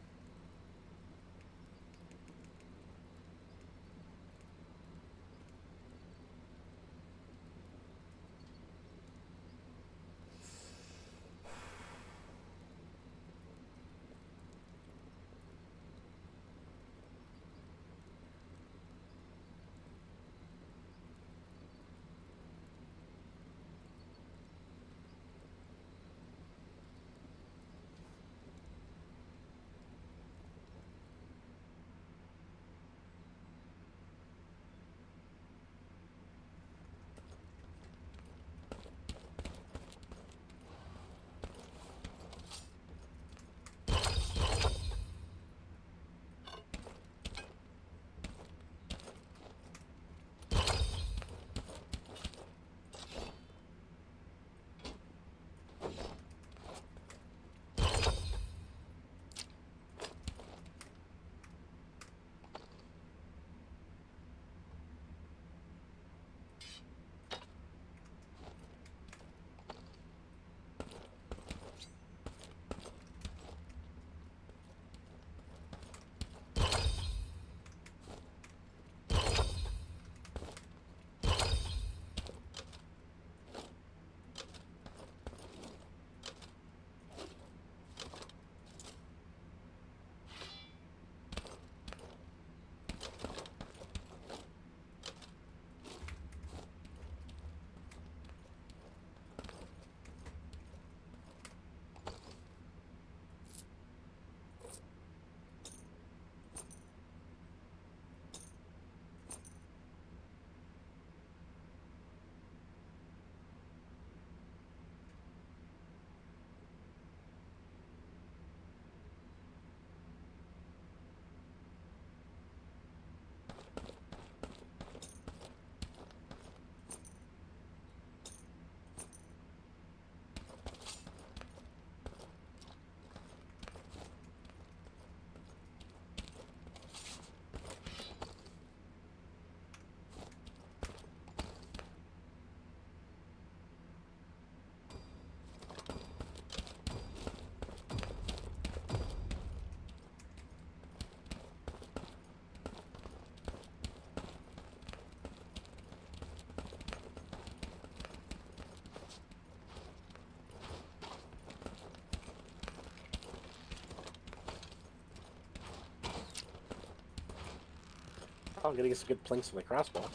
Oh, I'm gonna get some good plinks from the crossbow.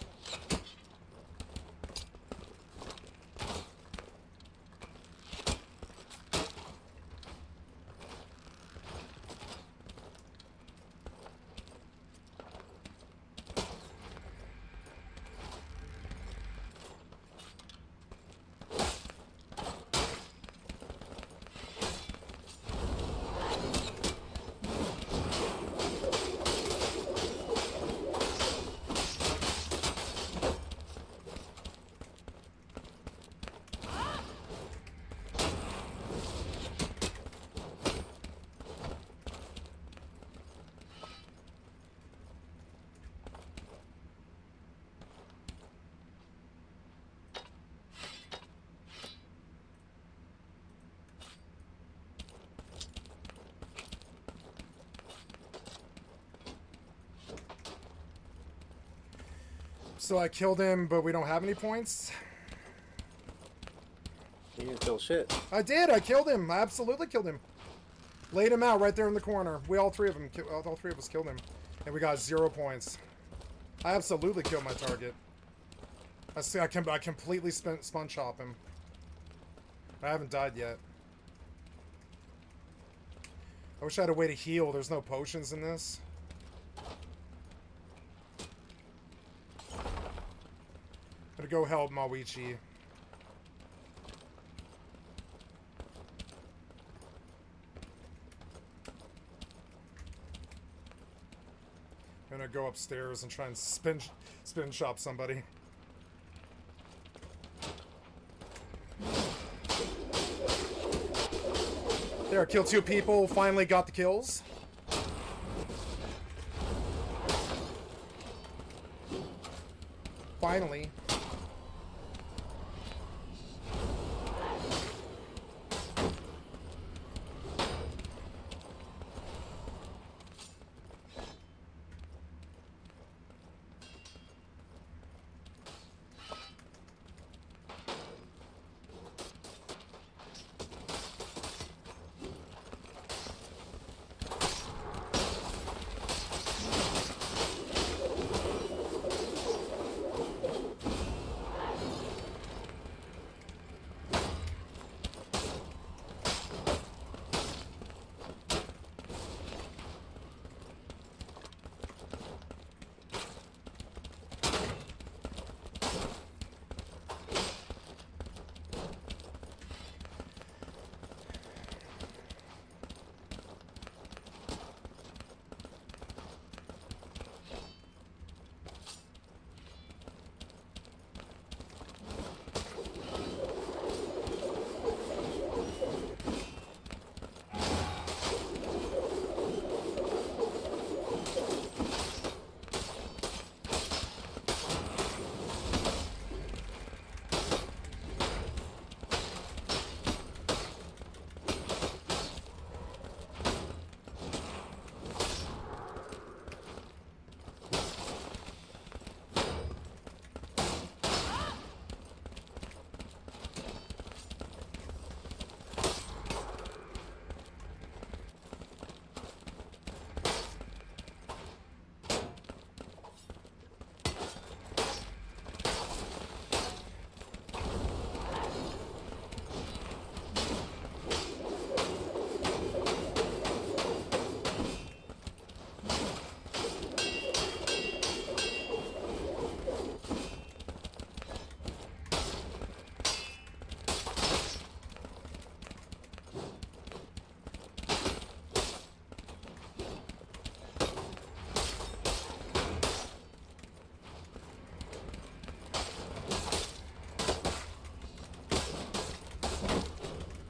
So I killed him, but we don't have any points? You didn't kill shit. I did! I killed him! I absolutely killed him! Laid him out right there in the corner. All three of us killed him. And we got 0 points. I absolutely killed my target. I completely spun chop him. I haven't died yet. I wish I had a way to heal. There's no potions in this. I'm gonna go help Mawichi. I'm gonna go upstairs and try and spin shop somebody. There, killed 2 people, finally got the kills. Finally.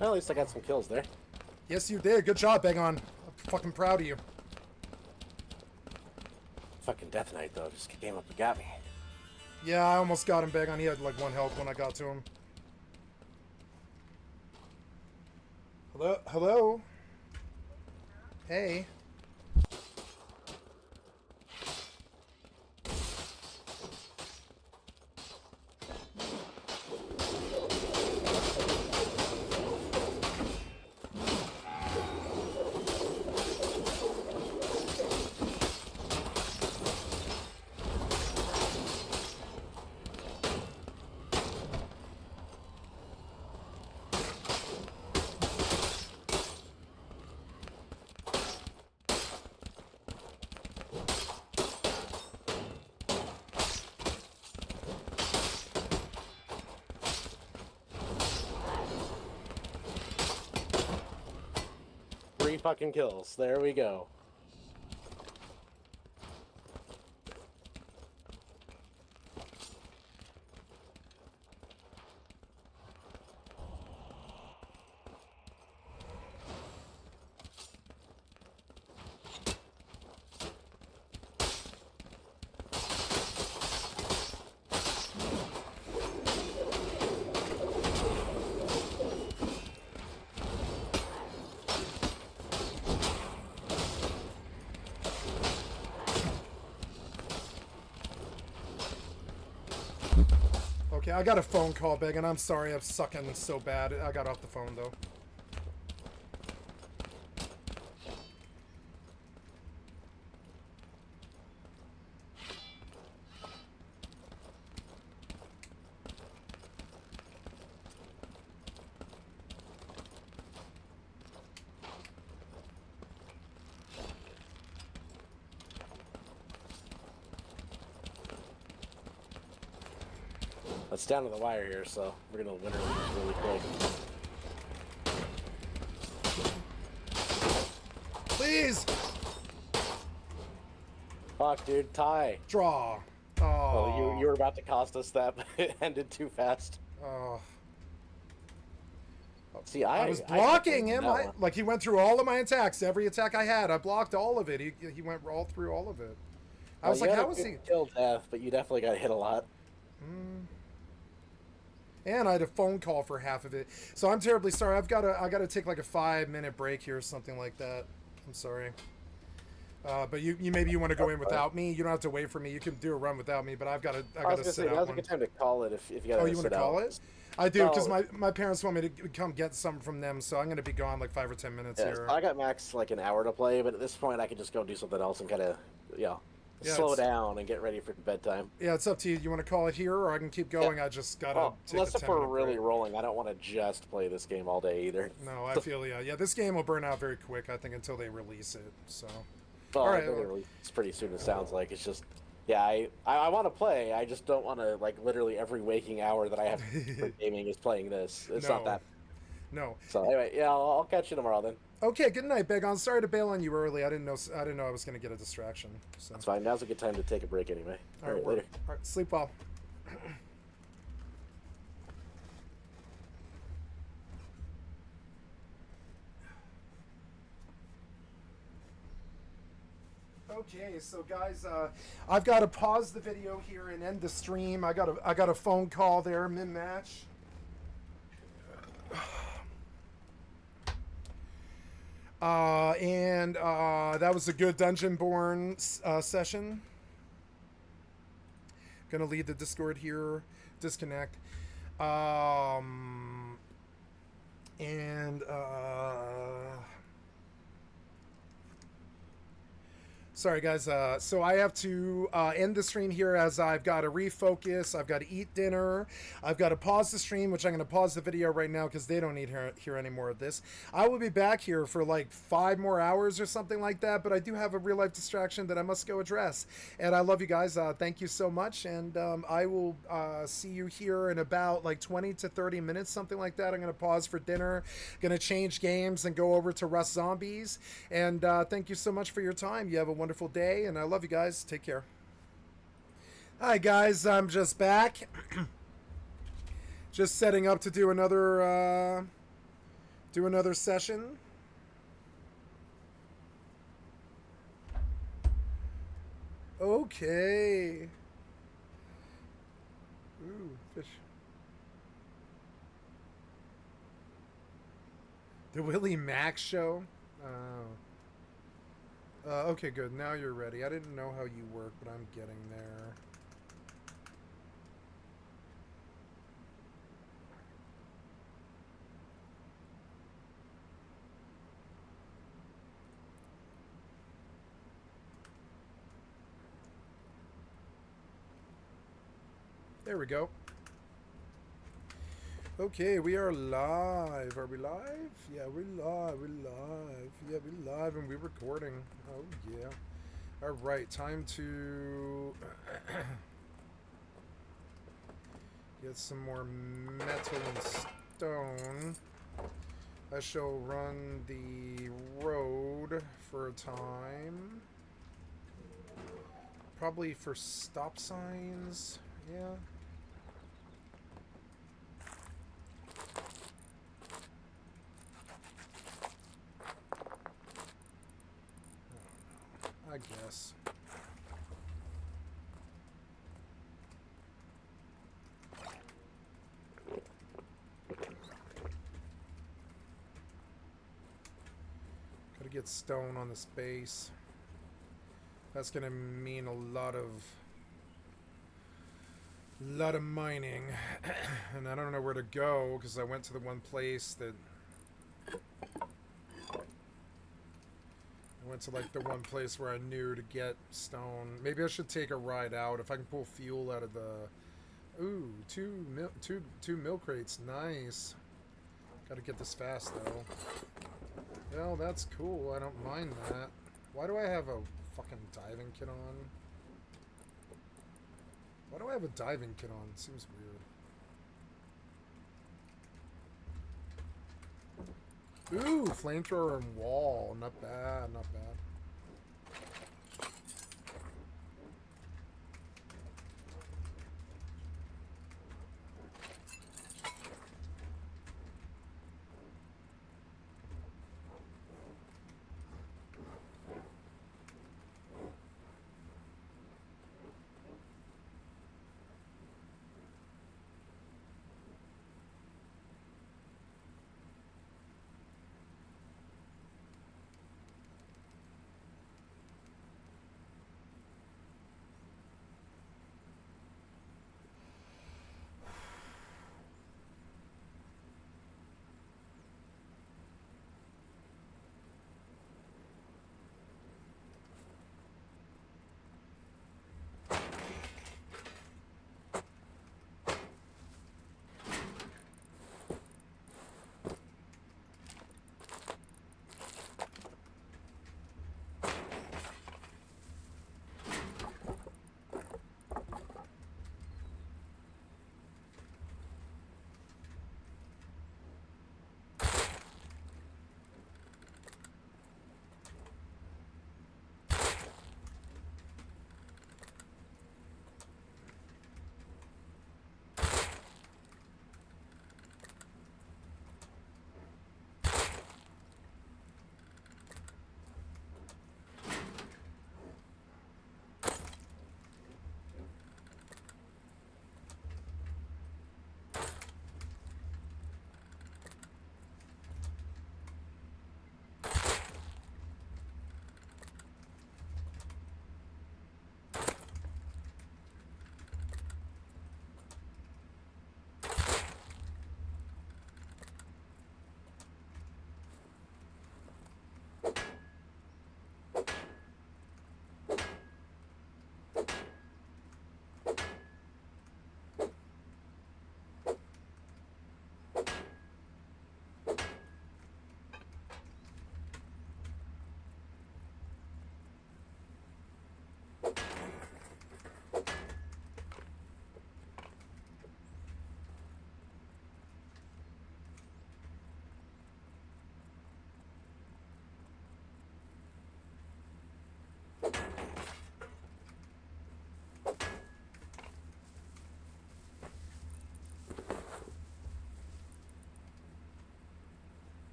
Well, at least I got some kills there. Yes, you did. Good job, Begon. I'm fucking proud of you. Fucking Death Knight, though, just came up and got me. Yeah, I almost got him, Begon. He had like 1 health when I got to him. Hello? Hello? Hey. Fucking kills. There we go. Okay, I got a phone call, Begon. I'm sorry, I'm sucking so bad. I got off the phone, though. It's down to the wire here, so we're gonna win it really quick. Please! Fuck, dude, tie. Draw. Oh, Oh, you were about to cost us that, but it ended too fast. oh. See, I was blocking him. No. Like, he went through all of my attacks. Every attack I had, I blocked all of it. He went all through all of it. I was like, how was he? Killed death, but you definitely got hit a lot. And I had a phone call for half of it. So I'm terribly sorry. I gotta take like a 5-minute break here or something like that. I'm sorry. But you maybe you want to go in without me. You don't have to wait for me. You can do a run without me. But I gotta sit out. Now's a good time to call it if you gotta. Oh, you want to call it? I do, because No. my parents want me to come get some from them, so I'm going to be gone like 5 or 10 minutes Yeah, here. I got max like an hour to play, but at this point I can just go do something else and kind of, Yeah, slow down and get ready for bedtime. Yeah, it's up to you. You want to call it here, or I can keep going? I just got to take unless a if 10-minute we're really break. rolling, I don't want to just play this game all day either. No, I feel you. Yeah, this game will burn out very quick, I think, until they release it, so... Well, All right, they're gonna release it pretty soon, it sounds like. It's just, yeah, I want to play. I just don't want to, like, literally every waking hour that I have for gaming is playing this. It's not that. No. So anyway, yeah, I'll catch you tomorrow then. Okay, good night, Beg. I'm sorry to bail on you early. I didn't know I was going to get a distraction. So. That's fine. Now's a good time to take a break anyway. All right, later. All right, sleep well. Okay, so guys, I've got to pause the video here and end the stream. I got a phone call there mid-match. That was a good Dungeon-born session. Gonna leave the Discord here. Disconnect. Sorry, guys. So I have to end the stream here as I've got to refocus. I've got to eat dinner. I've got to pause the stream, which I'm going to pause the video right now because they don't need to hear any more of this. I will be back here for like 5 more hours or something like that, but I do have a real-life distraction that I must go address. And I love you guys. Thank you so much. And I will see you here in about like 20 to 30 minutes, something like that. I'm going to pause for dinner, going to change games and go over to Rust Zombies. And thank you so much for your time. You have a wonderful day, and I love you guys. Take care. Hi guys, I'm just back. Just setting up to do another session. Okay. Ooh, fish. The Willie Max show? Oh. Okay, good. Now you're ready. I didn't know how you work, but I'm getting there. There we go. Okay, we are live. Are we live? Yeah, we're live. We're live. Yeah, we're live and we're recording. Oh, yeah. All right, time to get some more metal and stone. I shall run the road for a time. Probably for stop signs. Yeah. I guess. Gotta get stone on this base. That's gonna mean a lot of mining. And I don't know where to go because I went to the one place that went to like the one place where I knew to get stone. Maybe I should take a ride out if I can pull fuel out of the. Ooh, two milk crates, nice. Gotta get this fast though. Well, that's cool. I don't mind that. Why do I have a fucking diving kit on? Why do I have a diving kit on? It seems weird. Ooh, flamethrower and wall. Not bad, not bad.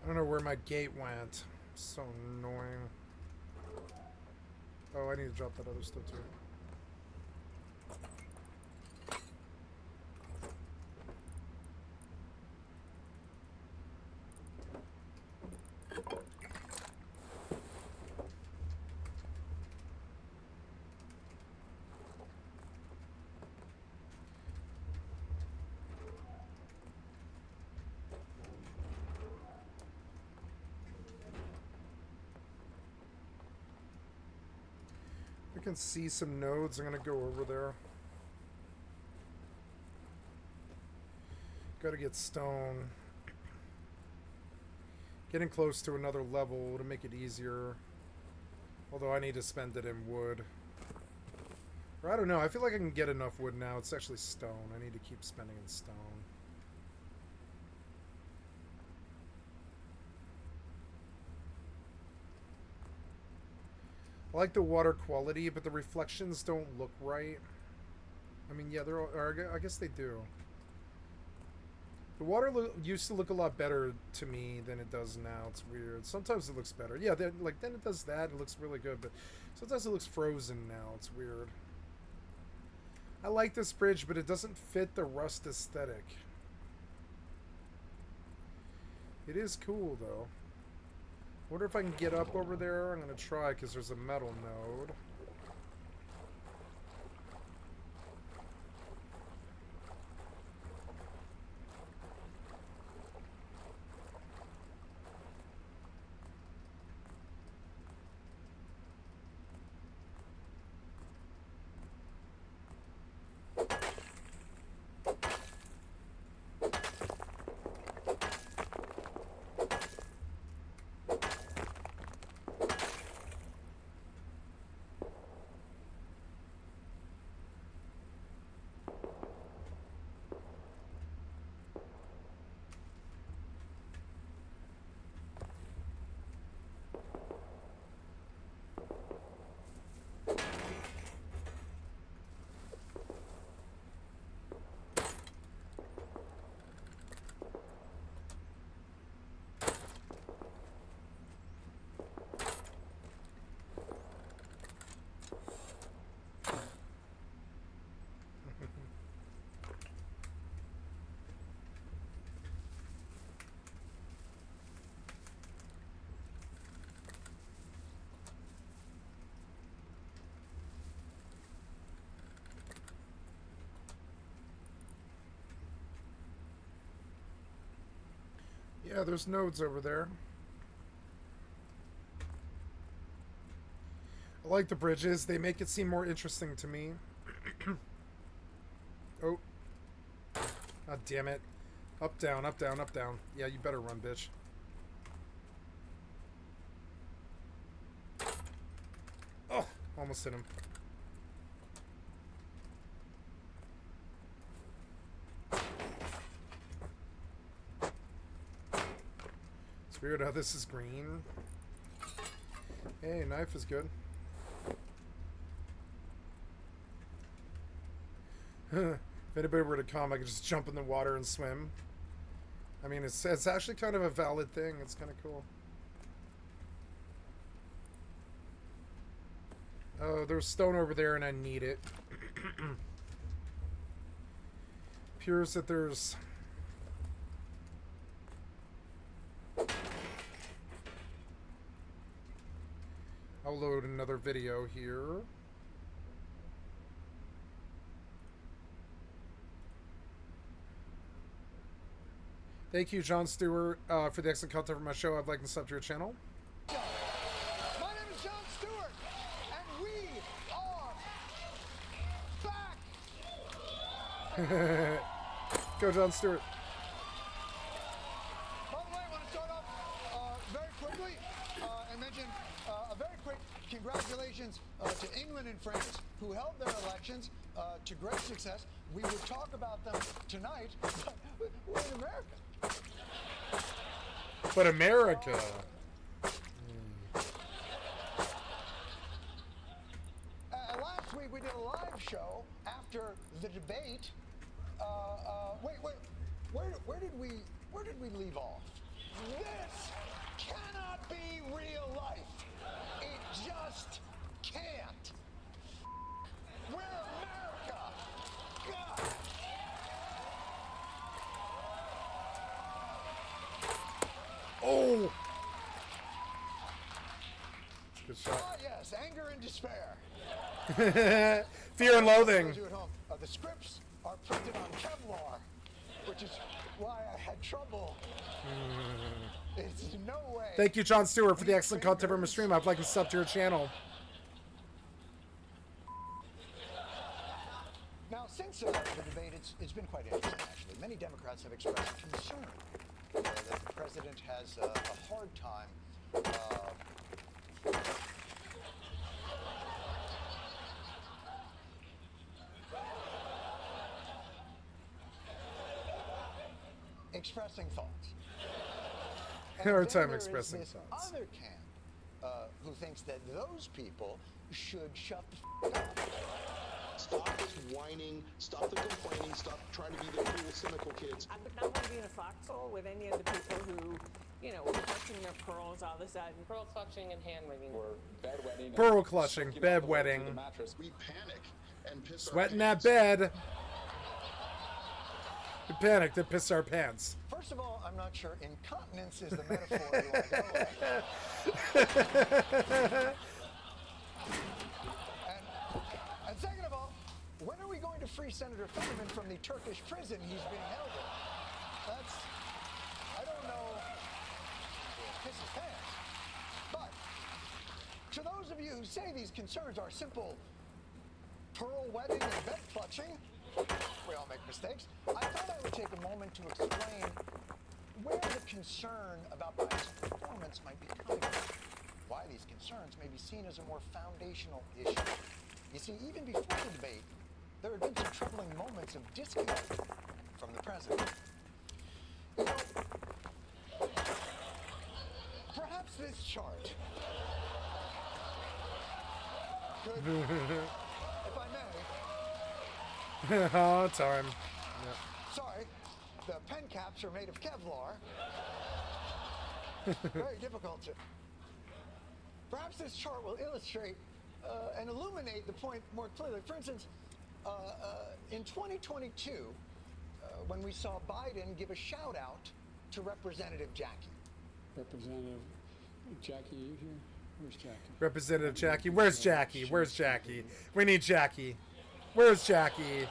I don't know where my gate went. So annoying. Oh, I need to drop that other stuff too. I can see some nodes. I'm gonna go over there. Gotta get stone. Getting close to another level to make it easier. Although I need to spend it in wood. Or I don't know. I feel like I can get enough wood now. It's actually stone. I need to keep spending in stone. I like the water quality, but the reflections don't look right. I mean, yeah, I guess they do. The water used to look a lot better to me than it does now. It's weird. Sometimes it looks better. Yeah, then it does that. It looks really good, but sometimes it looks frozen now. It's weird. I like this bridge, but it doesn't fit the Rust aesthetic. It is cool, though. Wonder if I can get up over there. I'm going to try, because there's a metal node. Yeah, there's nodes over there. I like the bridges. They make it seem more interesting to me. Oh. God damn it. Up, down, up, down, up, down. Yeah, you better run, bitch. Oh, almost hit him. It's weird how this is green. Hey, knife is good. If anybody were to come, I could just jump in the water and swim. I mean, it's actually kind of a valid thing. It's kind of cool. Oh, there's stone over there, and I need it. Appears that there's... I'll load another video here. Thank you, John Stewart, for the excellent content for my show. I'd like to sub to your channel. My name is John Stewart, and we are back. Go, John Stewart. By the way, I want to start off very quickly and mention a very quick congratulations to England and France, who held their elections to great success. We would talk about them tonight, but we're in America. But America. Last week we did a live show after the debate. Wait, where did we leave off? This cannot be real life. It just can't. We're America. God. Oh! Good shot. Ah, yes, anger and despair. Fear and loathing. Those of you at home, the scripts are printed on Kevlar, which is why I had trouble. It's no way. Thank you, John Stewart, for the excellent content from my stream. I'd like to sub to your channel. Now, since the debate, it's been quite interesting, actually. Many Democrats have expressed concern that the president has a hard time expressing thoughts. Hard time there is expressing this thoughts. other camp who thinks that those people should shut the up. Stop this whining, stop the complaining, stop trying to be the cool, cynical kids. I would not want to be in a foxhole with any of the people who, you know, were clutching their pearls all of a sudden. Pearl clutching and hand wringing. Or bedwetting. Pearl clutching, bedwetting. We panic and piss Sweating our that pants. bed. We panicked and pissed our pants. First of all, I'm not sure incontinence is the metaphor you want to go with. And second of all, when are we going to free Senator Fetterman from the Turkish prison he's being held in? That's, I don't know, piss his pants. But to those of you who say these concerns are simple pearl wedding and bed clutching, we all make mistakes. I thought I would take a moment to explain where the concern about Biden's performance might be coming from. Why these concerns may be seen as a more foundational issue. You see, even before the debate, there had been some troubling moments of disconnect from the president. You know, perhaps this chart could, if I may. Oh, time. Sorry, the pen caps are made of Kevlar. Very difficult to. Perhaps this chart will illustrate and illuminate the point more clearly. For instance, in 2022, when we saw Biden give a shout out to Representative Jackie. Representative Jackie, you here? Where's Jackie? Representative Jackie. Where's Jackie? Where's Jackie? We need Jackie. Where's Jackie?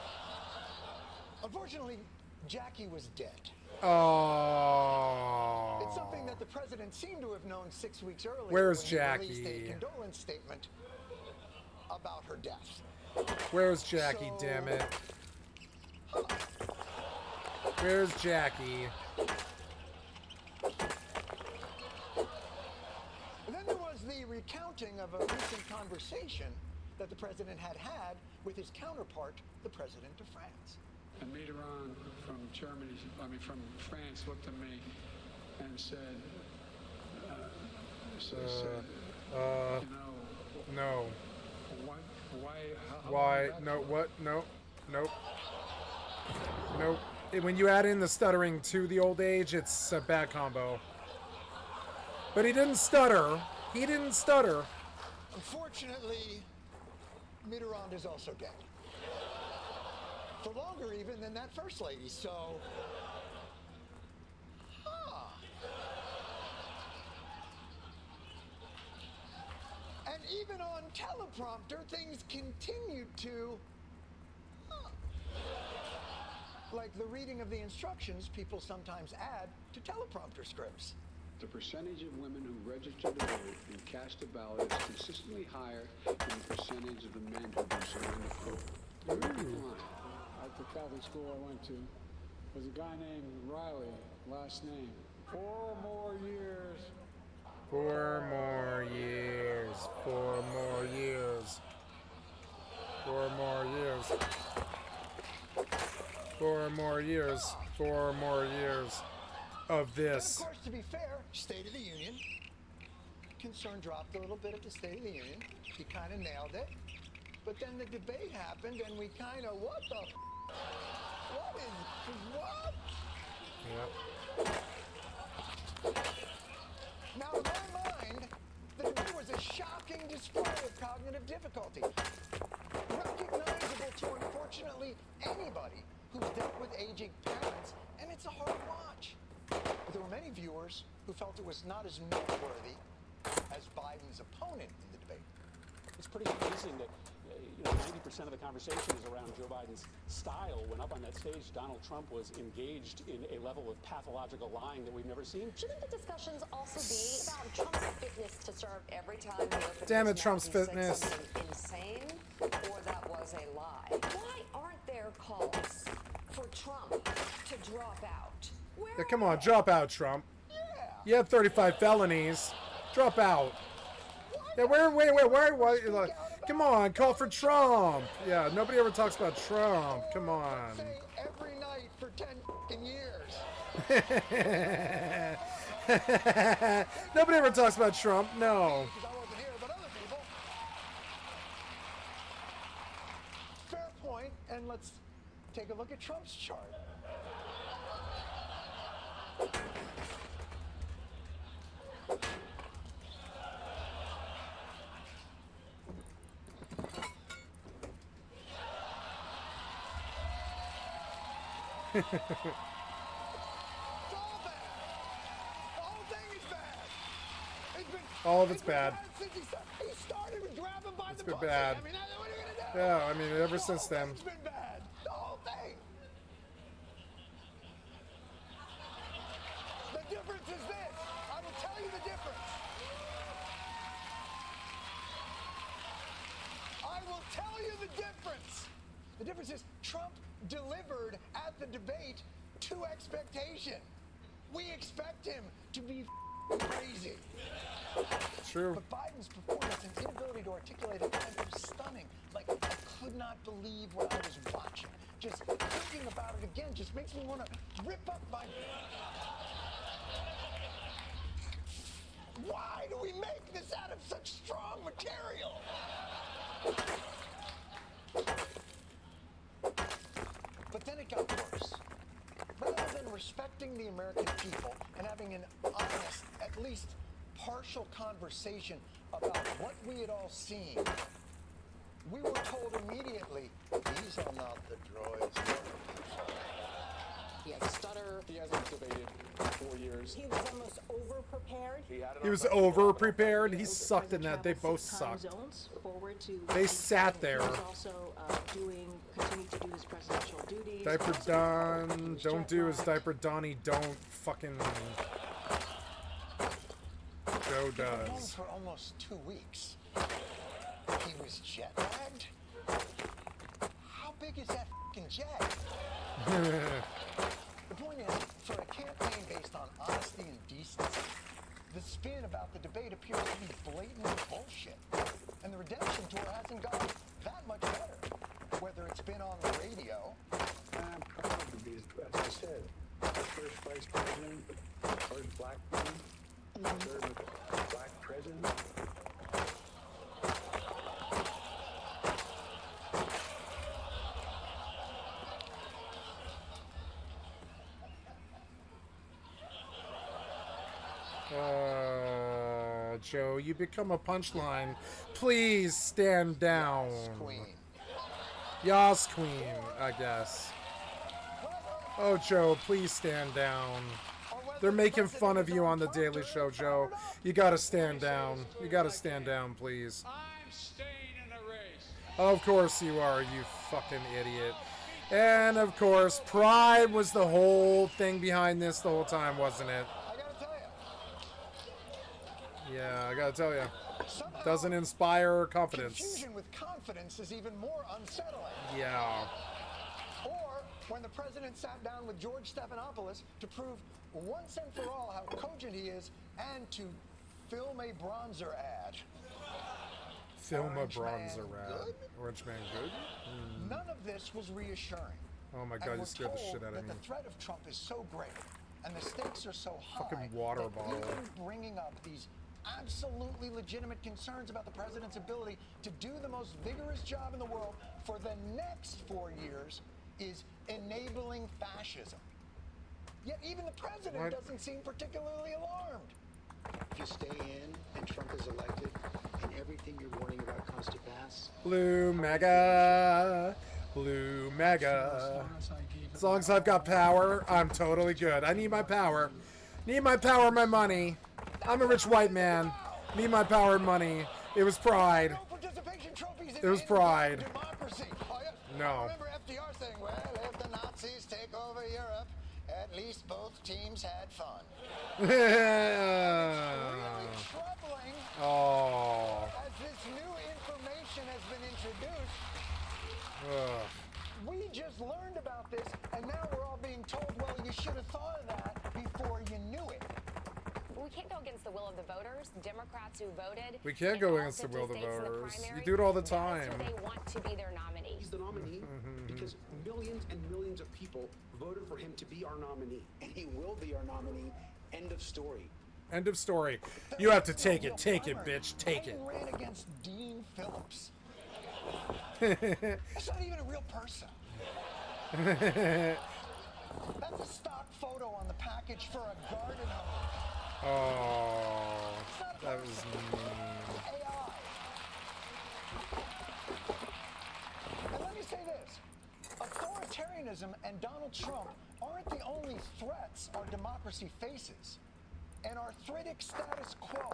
Unfortunately, Jackie was dead. Oh. It's something that the president seemed to have known 6 weeks earlier. Where's when Jackie? He released a condolence statement about her death. Where's Jackie, So- damn it? Where's Jackie? And then there was the recounting of a recent conversation that the president had with his counterpart, the president of France. And Mitterrand from Germany, from France, looked at me and said, No. what, why, how Why? long No, that what? No. Nope. Nope. When you add in the stuttering to the old age, it's a bad combo. But he didn't stutter. He didn't stutter. Unfortunately, Mitterrand is also dead. For longer even than that first lady, so... And even on teleprompter, things continued to... Like the reading of the instructions people sometimes add to teleprompter scripts. The percentage of women who register to vote and cast a ballot is consistently higher than the percentage of the men who do so. End of quote. At the Catholic school I went to, was a guy named Riley, last name. 4 more years. 4 more years. 4 more years. 4 more years. 4 more years. 4 more years of And this. of course, to be fair, State of the Union, concern dropped a little bit at the State of the Union. He kind of nailed it. But then the debate happened, and we kind of, what the what? Yep. Now, in my mind, the debate was a shocking display of cognitive difficulty. Recognizable to, unfortunately, anybody who's dealt with aging parents, and it's a hard watch. But there were many viewers who felt it was not as noteworthy as Biden's opponent in the debate. It's pretty amazing that 90% of the conversation is around Joe Biden's style. When up on that stage, Donald Trump was engaged in a level of pathological lying that we've never seen. Shouldn't the discussions also be about Trump's fitness to serve every time he opens Damn it, his mouth Trump's and says fitness. something insane, or that was a lie? Why aren't there calls for Trump to drop out? Where Yeah, come are on, they? drop out, Trump. You have 35 felonies. Drop out. Yeah, where, come on, call for Trump. Yeah, nobody ever talks about Trump. Come on. Say every night for 10 fucking years. Nobody ever talks about Trump. No. Because I wasn't here, but other people. Fair point, and let's take a look at Trump's chart. It's all bad. The whole thing is bad. All of it's been bad. Since he started with grabbing by It's the been pussy. bad. I mean, what are you gonna do? Yeah, I mean, ever since then. It's been bad. The whole thing. The difference is this. I will tell you the difference. I will tell you the difference. The difference is Trump delivered at the debate to expectation. We expect him to be crazy. True. But Biden's performance and inability to articulate it was stunning. Like, I could not believe what I was watching. Just thinking about it again just makes me want to rip up my... Why do we make this out of such strong material? But then it got worse. Rather than respecting the American people and having an honest, at least partial conversation about what we had all seen, we were told immediately, these are not the droids. He has a stutter. He hasn't debated in 4 years. He was almost over-prepared. He was over-prepared. He sucked in that. They both sucked. They sat there. Continued to do his presidential duties. Diaper Don. Don't do his Diaper Donnie. Don't fucking... Joe He was home does. for almost 2 weeks. He was jet-lagged. How big is that fucking jet? The point is, for a campaign based on honesty and decency, the spin about the debate appears to be blatant bullshit. And the redemption tour hasn't gone that much better. Whether it's been on the radio... I'm proud to be, as I said, the first vice president, first black man, third black president. Joe, you become a punchline. Please stand down. Queen. Yas, Queen, I guess. Oh, Joe, please stand down. They're making fun of you on the Daily Show, Joe. You gotta stand down. You gotta stand down, please. I'm staying in the race. Of course you are, you fucking idiot. And of course, pride was the whole thing behind this the whole time, wasn't it? I gotta tell you. Yeah, I gotta tell you. Somehow, Doesn't inspire confidence. confusion with confidence is even more unsettling. Yeah. Or when the president sat down with George Stephanopoulos to prove once and for all how cogent he is and to film a bronzer ad. Film a Orange Man bronzer ad. good? Orange Man good? None of this was reassuring. Oh my And god, you we're scared the told shit out of that me. the threat of Trump is so great and the stakes are so high Fucking water that bottle. even bringing up these absolutely legitimate concerns about the president's ability to do the most vigorous job in the world for the next 4 years is enabling fascism. Yet even the president What? doesn't seem particularly alarmed. If you stay in and Trump is elected and everything you're warning about comes to pass, Blue mega. Blue mega. As long as I've got power, I'm totally good. I need my power. Need my power, my money. I'm a rich white man. Need my power and money. It was pride. No participation trophies in It was pride. democracy. Oh, yes. No. I remember FDR saying, well, if the Nazis take over Europe, at least both teams had fun. Really troubling Oh. as this new information has been introduced. Ugh. We just learned about this, and now we're all being told, well, you should have thought of that before you knew it. We can't go against the will of the voters. Democrats who voted. We can't in go all against the 50 will of the states in voters. primary, You do it all the that's time. who they want to be their nominee. he's the nominee because millions and millions of people voted for him to be our nominee. And he will be our nominee. End of story. End of story. You have to take it. Take it, bitch. Take it. Biden ran against Dean Phillips. That's not even a real person. That's a stock photo on the package for a garden hose. Oh. That was mean. AI. And let me say this. Authoritarianism fascism and Donald Trump aren't the only threats our democracy faces. An arthritic status quo,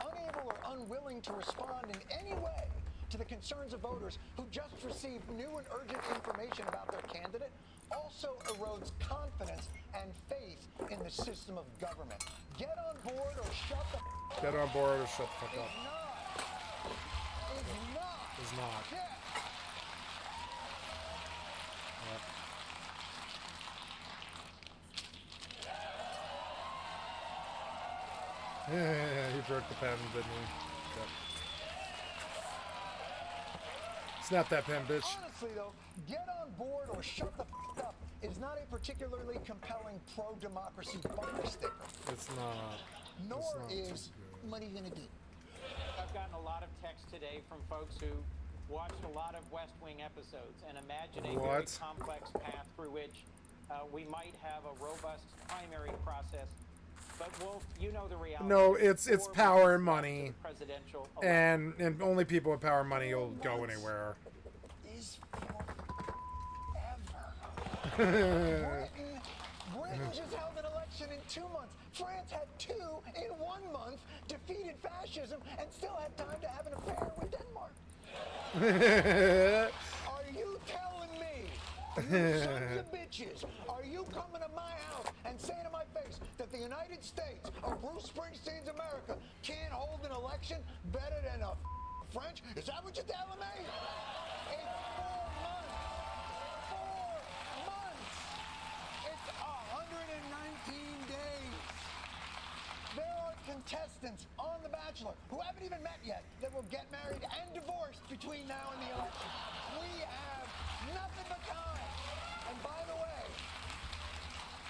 unable or unwilling to respond in any way to the concerns of voters who just received new and urgent information about their candidate, also erodes confidence and faith in the system of government. Get on board or shut the f Get on board or shut the fuck up. Is Is not. Yeah. Yeah, he broke the pen, didn't he? Yep. Snap that pen, bitch. Honestly, though, get on board or shut the f up is not a particularly compelling pro-democracy bumper sticker. It's not. Nor it's not is too good. money gonna do. I've gotten a lot of text today from folks who watched a lot of West Wing episodes and imagine a very What? complex path through which we might have a robust primary process. But Wolf, you know the reality. No, it's 4 power and months money, to the presidential election. and only people with power and money will go anywhere. Is forever. Britain just held an election in 2 months. France had 2 in 1 month, defeated fascism, and still had time to have an affair with Denmark. Are you telling me, you sons of bitches, are you coming to my house and saying to my face that the United States of Bruce Springsteen's America can't hold an election better than a French? Is that what you're telling me? It's 4 months. 4 months. It's 119 days. There are contestants on The Bachelor who haven't even met yet that will get married and divorced between now and the election. We have nothing but time. And by the way,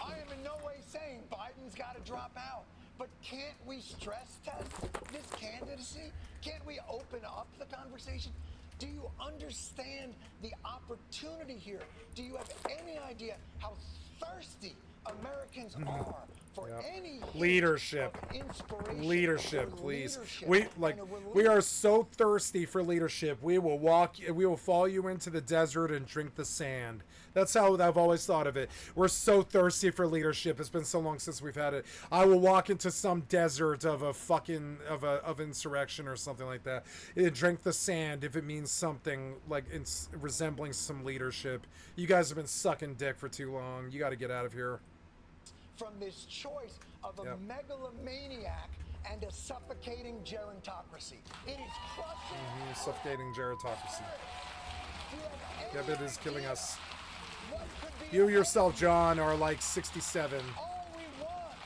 I am in no way saying Biden's got to drop out. But can't we stress test this candidacy? Can't we open up the conversation? Do you understand the opportunity here? Do you have any idea how thirsty Americans are for any leadership? Leadership, please. We are so thirsty for leadership. We will follow you into the desert and drink the sand. That's how I've always thought of it. We're so thirsty for leadership. It's been so long since we've had it. I will walk into some desert of a fucking of insurrection or something like that. Drink the sand if it means something like resembling some leadership. You guys have been sucking dick for too long. You got to get out of here. From this choice of a megalomaniac and a suffocating gerontocracy. It is crushing. Suffocating gerontocracy. Yep, it is killing us. You yourself, John, are like 67. All we want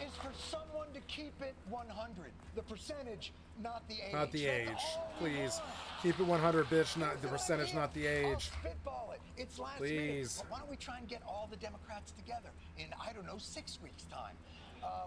is for someone to keep it 100. The percentage, not the age. Not the age. Please. Keep it 100, bitch. Not the percentage, not the age. Spitball it. It's last Please. minute. Why don't we try and get all the Democrats together in, I don't know, 6 weeks' time?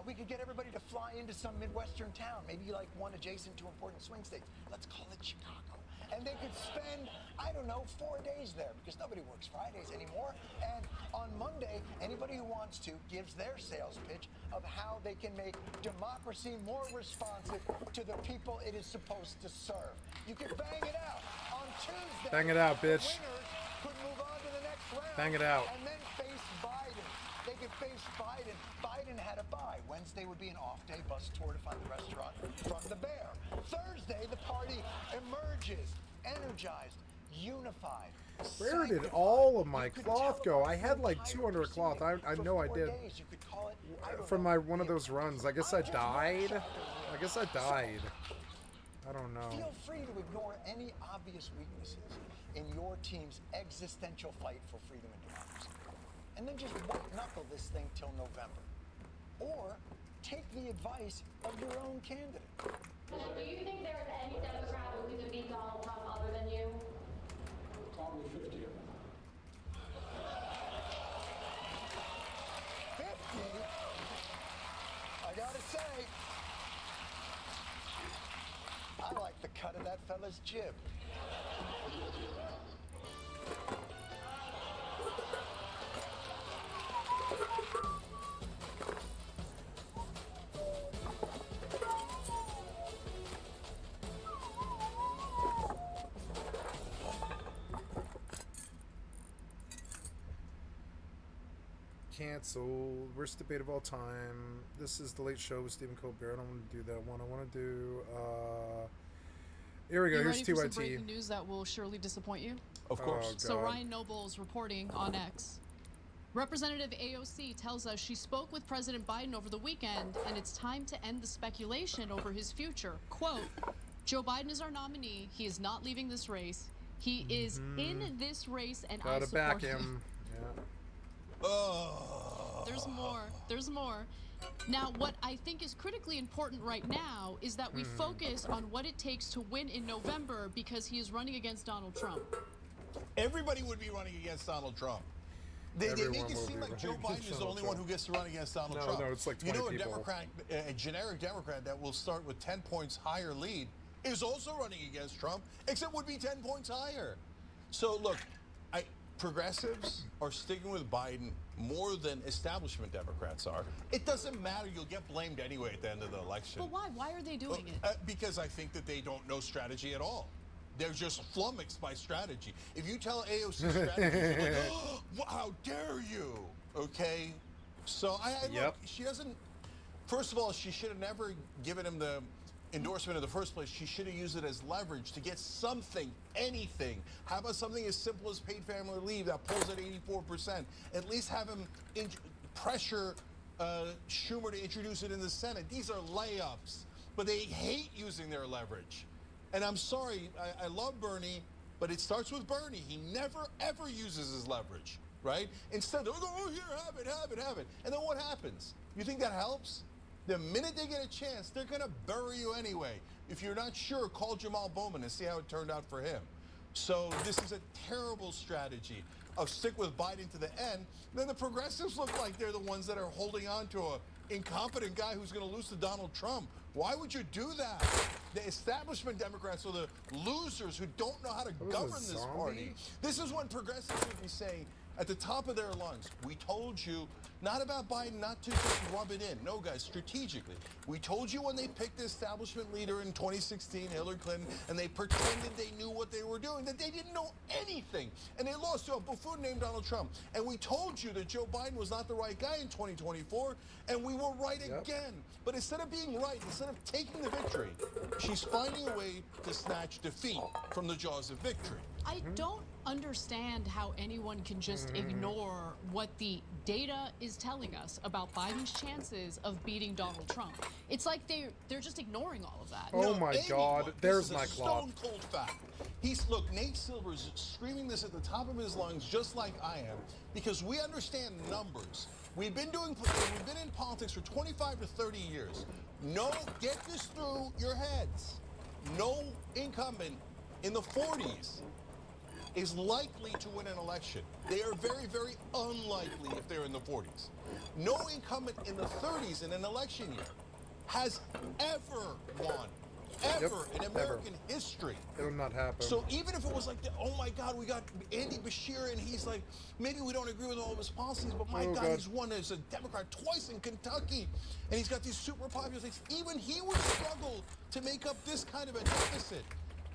We could get everybody to fly into some Midwestern town, maybe like one adjacent to important swing states. Let's call it Chicago. And they could spend, I don't know, 4 days there because nobody works Fridays anymore. And on Monday, anybody who wants to gives their sales pitch of how they can make democracy more responsive to the people it is supposed to serve. You can bang it out on Tuesday. Bang it out, bitch. The winners could move on to the next round. Bang it out. And then face Biden. They could face Biden. Biden had a bye. Wednesday would be an off day, bus tour to find the restaurant from the Bear. Thursday, the party emerges, energized, unified. Where did all of my cloth go? I had like 200 cloth. I know I did. From one of those runs. I guess I died. I don't know. Feel free to ignore any obvious weaknesses in your team's existential fight for freedom and democracy. And then just white knuckle this thing till November. Or take the advice of your own candidate. Do you think there's any Democrat who could beat Donald Trump other than you? Probably 50 of them. 50? I gotta say, I like the cut of that fella's jib. canceled. Worst debate of all time. This is the Late Show with Stephen Colbert. I don't want to do that one. I want to do. Here we go. Here's ready for some TYT. breaking news that will surely disappoint you? Of course. Oh, So God. Ryan Noble's reporting on X. Representative AOC tells us she spoke with President Biden over the weekend, and it's time to end the speculation over his future. Quote, Joe Biden is our nominee. He is not leaving this race. He is in this race, and I Gotta support back him. Yeah. Oh. There's more. There's more. Now, what I think is critically important right now is that we focus on what it takes to win in November because he is running against Donald Trump. Everybody would be running against Donald Trump. They make it seem like Joe Biden is the only one who gets to run against Donald Trump. No, it's like 20 a people. Democrat, a generic Democrat that will start with 10 points higher lead is also running against Trump, except would be 10 points higher. So look, progressives are sticking with Biden more than establishment Democrats are. It doesn't matter. You'll get blamed anyway at the end of the election. But why? Why are they doing it? Because I think that they don't know strategy at all. They're just flummoxed by strategy. If you tell AOC strategy, they're like, oh, how dare you? Okay? So look, she doesn't, first of all, she should have never given him the endorsement in the first place. She should have used it as leverage to get something, anything. How about something as simple as paid family leave that pulls at 84%? At least have him pressure Schumer to introduce it in the Senate. These are layups, but they hate using their leverage. And I'm sorry, I love Bernie, but it starts with Bernie. He never, ever uses his leverage, right? Instead, they'll go, oh, here, have it. And then what happens? You think that helps? The minute they get a chance, they're going to bury you anyway. If you're not sure, call Jamal Bowman and see how it turned out for him. So this is a terrible strategy of stick with Biden to the end. Then the progressives look like they're the ones that are holding on to an incompetent guy who's going to lose to Donald Trump. Why would you do that? The establishment Democrats are the losers who don't know how to govern this party. This is when progressives would be saying at the top of their lungs, we told you not about Biden, not to just rub it in. No, guys, strategically. We told you when they picked the establishment leader in 2016, Hillary Clinton, and they pretended they knew what they were doing, that they didn't know anything. And they lost to a buffoon named Donald Trump. And we told you that Joe Biden was not the right guy in 2024, and we were right again. But instead of being right, instead of taking the victory, she's finding a way to snatch defeat from the jaws of victory. I don't understand how anyone can just ignore what the data is telling us about Biden's chances of beating Donald Trump. It's like they're just ignoring all of that. Oh my God, look, there's this is my a clock. stone cold fact. Look, Nate Silver's screaming this at the top of his lungs, just like I am, because we understand numbers. We've been in politics for 25 to 30 years. Get this through your heads. No incumbent in the 40s is likely to win an election. They are very, very unlikely if they're in the 40s. No incumbent in the 30s in an election year has ever won. Ever in American history. It'll not happen. So even if it was like, oh my God, we got Andy Bashir, and he's like, maybe we don't agree with all of his policies, but my God, he's won as a Democrat twice in Kentucky, and he's got these super popular things. Even he would struggle to make up this kind of a deficit.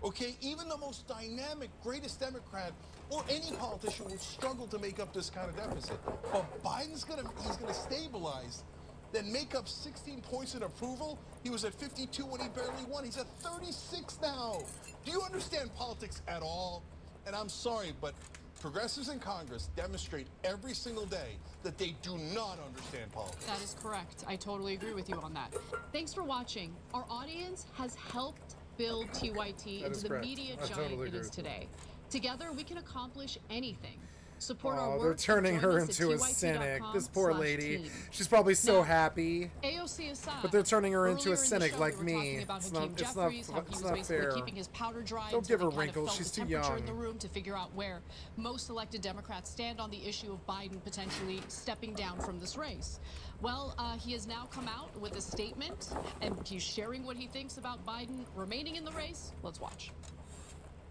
Okay, even the most dynamic, greatest Democrat or any politician would struggle to make up this kind of deficit. But Biden's he's gonna stabilize, then make up 16 points in approval. He was at 52 when he barely won. He's at 36 now. Do you understand politics at all? And I'm sorry, but progressives in Congress demonstrate every single day that they do not understand politics. That is correct. I totally agree with you on that. Thanks for watching. Our audience has helped build TYT into the media giant it is today. Together, we can accomplish anything. Support our work. They're turning her into a cynic. This poor lady. She's probably so happy. AOC aside, but they're turning her into a earlier in the cynic show, like we were me. talking about It's Hakeem Jeffries, how he was not basically fair. keeping his powder dry Don't until give her they kind of wrinkles. felt She's the too temperature young. in the room to figure out where most elected Democrats stand on the issue of Biden potentially stepping down from this race. Well, he has now come out with a statement, and he's sharing what he thinks about Biden remaining in the race. Let's watch.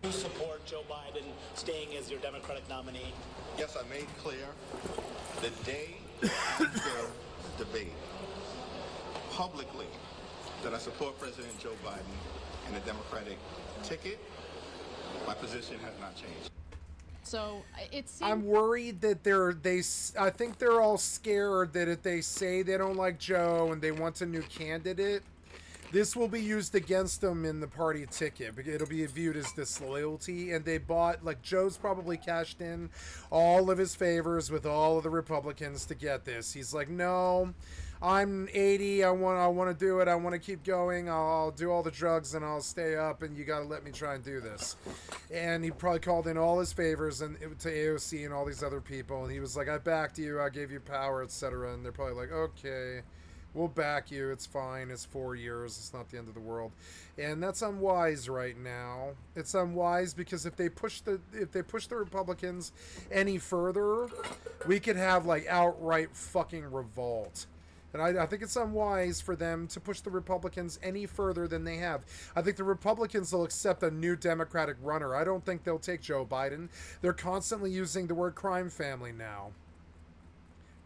You support Joe Biden staying as your Democratic nominee? Yes, I made clear the day after the debate publicly that I support President Joe Biden and the Democratic ticket. My position has not changed. So it seems. I'm worried that I think they're all scared that if they say they don't like Joe and they want a new candidate, this will be used against them in the party ticket. It'll be viewed as disloyalty, and they bought, like, Joe's probably cashed in all of his favors with all of the Republicans to get this. He's like, no, I'm 80. I want to do it. I want to keep going. I'll do all the drugs and I'll stay up, and you got to let me try and do this. And he probably called in all his favors and to AOC and all these other people, and he was like, I backed you. I gave you power, etc. And they're probably like, okay, we'll back you. It's fine. It's 4 years. It's not the end of the world. And that's unwise right now. It's unwise because if they push the Republicans any further, we could have, like, outright fucking revolt. And I think it's unwise for them to push the Republicans any further than they have. I think the Republicans will accept a new Democratic runner. I don't think they'll take Joe Biden. They're constantly using the word crime family now.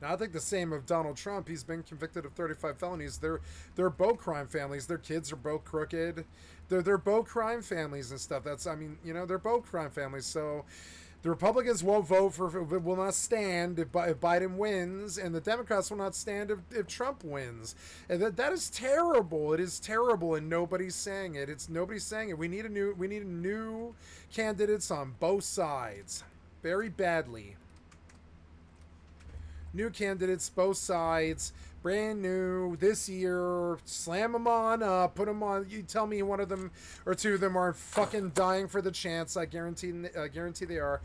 Now, I think the same of Donald Trump. He's been convicted of 35 felonies. They're both crime families. Their kids are both crooked. They're both crime families and stuff. They're both crime families. So the Republicans won't vote will not stand if Biden wins, and the Democrats will not stand if Trump wins. And that is terrible. It is terrible, and nobody's saying it. Nobody's saying it. We need new candidates on both sides, very badly. New candidates, both sides, brand new, this year, slam them on up, put them on. You tell me one of them or two of them aren't fucking dying for the chance. I guarantee they are.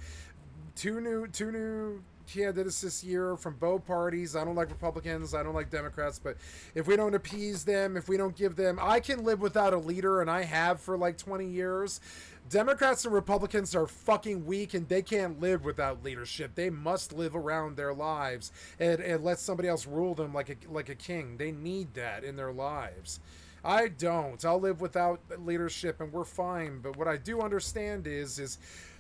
Two new candidates this year from both parties. I don't like Republicans, I don't like Democrats, but if we don't appease them, if we don't give them, I can live without a leader, and I have for like 20 years. Democrats and Republicans are fucking weak, and they can't live without leadership. They must live around their lives and let somebody else rule them like a king. They need that in their lives. I don't. I'll live without leadership, and we're fine. But what I do understand is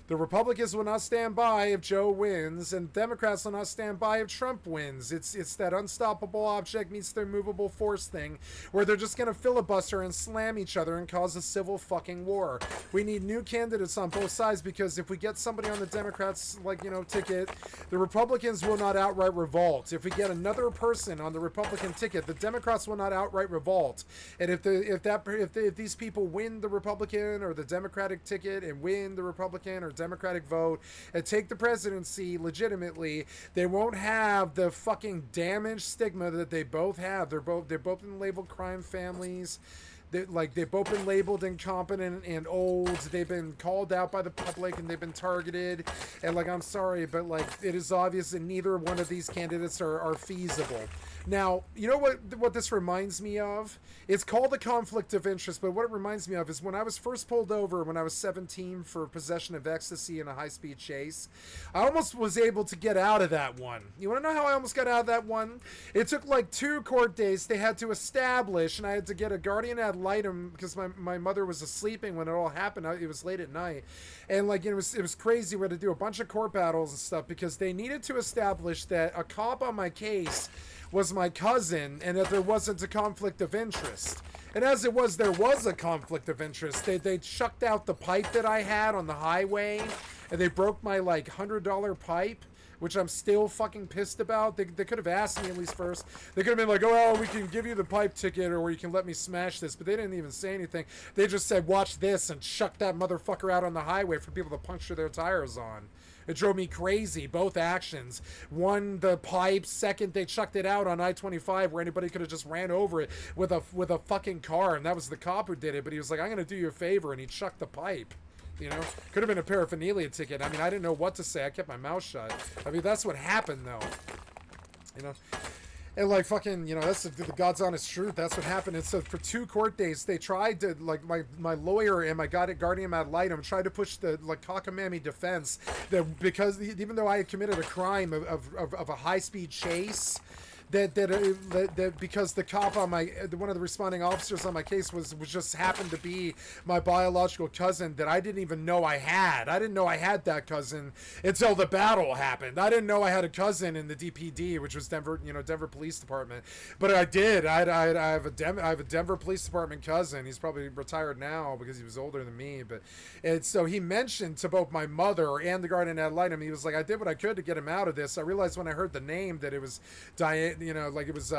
the Republicans will not stand by if Joe wins, and Democrats will not stand by if Trump wins. It's that unstoppable object meets their movable force thing, where they're just going to filibuster and slam each other and cause a civil fucking war. We need new candidates on both sides, because if we get somebody on the Democrats, ticket, the Republicans will not outright revolt. If we get another person on the Republican ticket, the Democrats will not outright revolt. And if these people win the Republican or the Democratic ticket and win the Republican or Democratic vote and take the presidency legitimately, they won't have the fucking damaged stigma that they both have. They've both been labeled crime families. They've both been labeled incompetent and old. They've been called out by the public and they've been targeted. And I'm sorry, but it is obvious that neither one of these candidates are feasible. Now, you know what this reminds me of? It's called a conflict of interest, but what it reminds me of is when I was first pulled over when I was 17 for possession of ecstasy in a high-speed chase. I almost was able to get out of that one. You want to know how I almost got out of that one? It took 2 court days. They had to establish, and I had to get a guardian ad litem because my mother was sleeping when it all happened. It was late at night. And it was crazy. We had to do a bunch of court battles and stuff because they needed to establish that a cop on my case was my cousin and that there wasn't a conflict of interest. And as it was, there was a conflict of interest. They chucked out the pipe that I had on the highway, and they broke my $100 pipe, which I'm still fucking pissed about. They could have asked me at least first. They could have been like, oh, well, we can give you the pipe ticket or you can let me smash this. But they didn't even say anything. They just said, watch this, and chucked that motherfucker out on the highway for people to puncture their tires on. It drove me crazy, both actions. One, the pipe. Second, they chucked it out on I-25 where anybody could have just ran over it with a fucking car. And that was the cop who did it. But he was like, I'm going to do you a favor. And he chucked the pipe. Could have been a paraphernalia ticket. I didn't know what to say. I kept my mouth shut. that's what happened, though. And that's the God's honest truth. That's what happened. And so for 2 court days, they tried to, my lawyer and my guardian ad litem tried to push the cockamamie defense that because even though I had committed a crime of a high-speed chase, that because the cop on my one of the responding officers on my case was just happened to be my biological cousin that I didn't even know I had. I didn't know I had that cousin until the battle happened. I didn't know I had a cousin in the DPD, which was Denver, Denver Police Department. But I did. I have a Denver Police Department cousin. He's probably retired now because he was older than me. And so he mentioned to both my mother and the guardian ad litem, he was like, I did what I could to get him out of this. I realized when I heard the name that it was Diane. Like it was,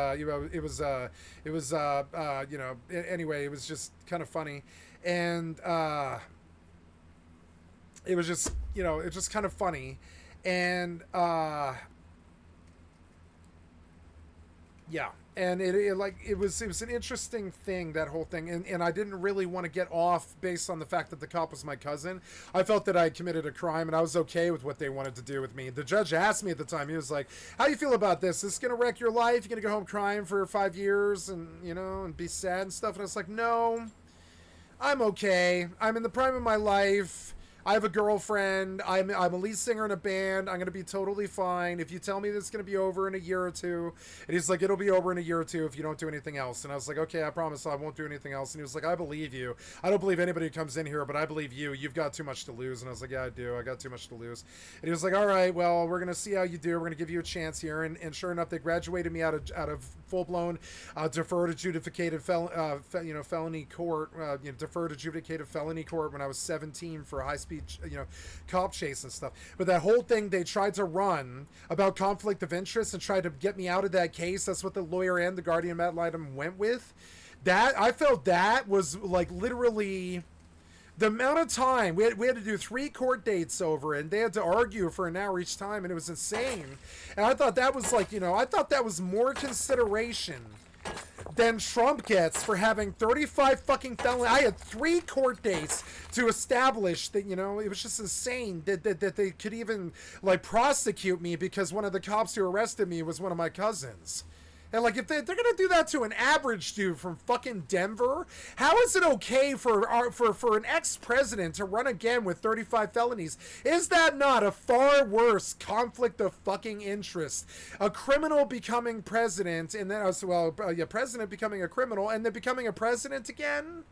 anyway, it was just kind of funny. And, it was just, it's just kind of funny. And, yeah. And it was an interesting thing, that whole thing. And I didn't really want to get off based on the fact that the cop was my cousin. I felt that I had committed a crime and I was okay with what they wanted to do with me. The judge asked me at the time, he was like, how do you feel about this? Is this going to wreck your life? You're going to go home crying for 5 years and, and be sad and stuff. And I was like, no, I'm okay. I'm in the prime of my life. I have a girlfriend. I'm a lead singer in a band. I'm going to be totally fine. If you tell me this is going to be over in a year or two. And he's like, it'll be over in a year or two if you don't do anything else. And I was like, okay, I promise I won't do anything else. And he was like, I believe you. I don't believe anybody who comes in here, but I believe you. You've got too much to lose. And I was like, yeah, I do. I got too much to lose. And he was like, all right, well, we're going to see how you do. We're going to give you a chance here. And sure enough, they graduated me out of full-blown deferred adjudicated felony court, deferred adjudicated felony court when I was 17 for a high-speed cop chase and stuff. But that whole thing they tried to run about conflict of interest and tried to get me out of that case, that's what the lawyer and the guardian ad litem went with. That I felt that was like literally the amount of time we had to do 3 court dates over it, and they had to argue for an hour each time, and it was insane. And I thought that was like, I thought that was more consideration than Trump gets for having 35 fucking felonies. I had 3 court dates to establish that, it was just insane that they could even, like, prosecute me because one of the cops who arrested me was one of my cousins. And, like, if they're going to do that to an average dude from fucking Denver, how is it okay for an ex-president to run again with 35 felonies? Is that not a far worse conflict of fucking interest? A criminal becoming president, and then, president becoming a criminal, and then becoming a president again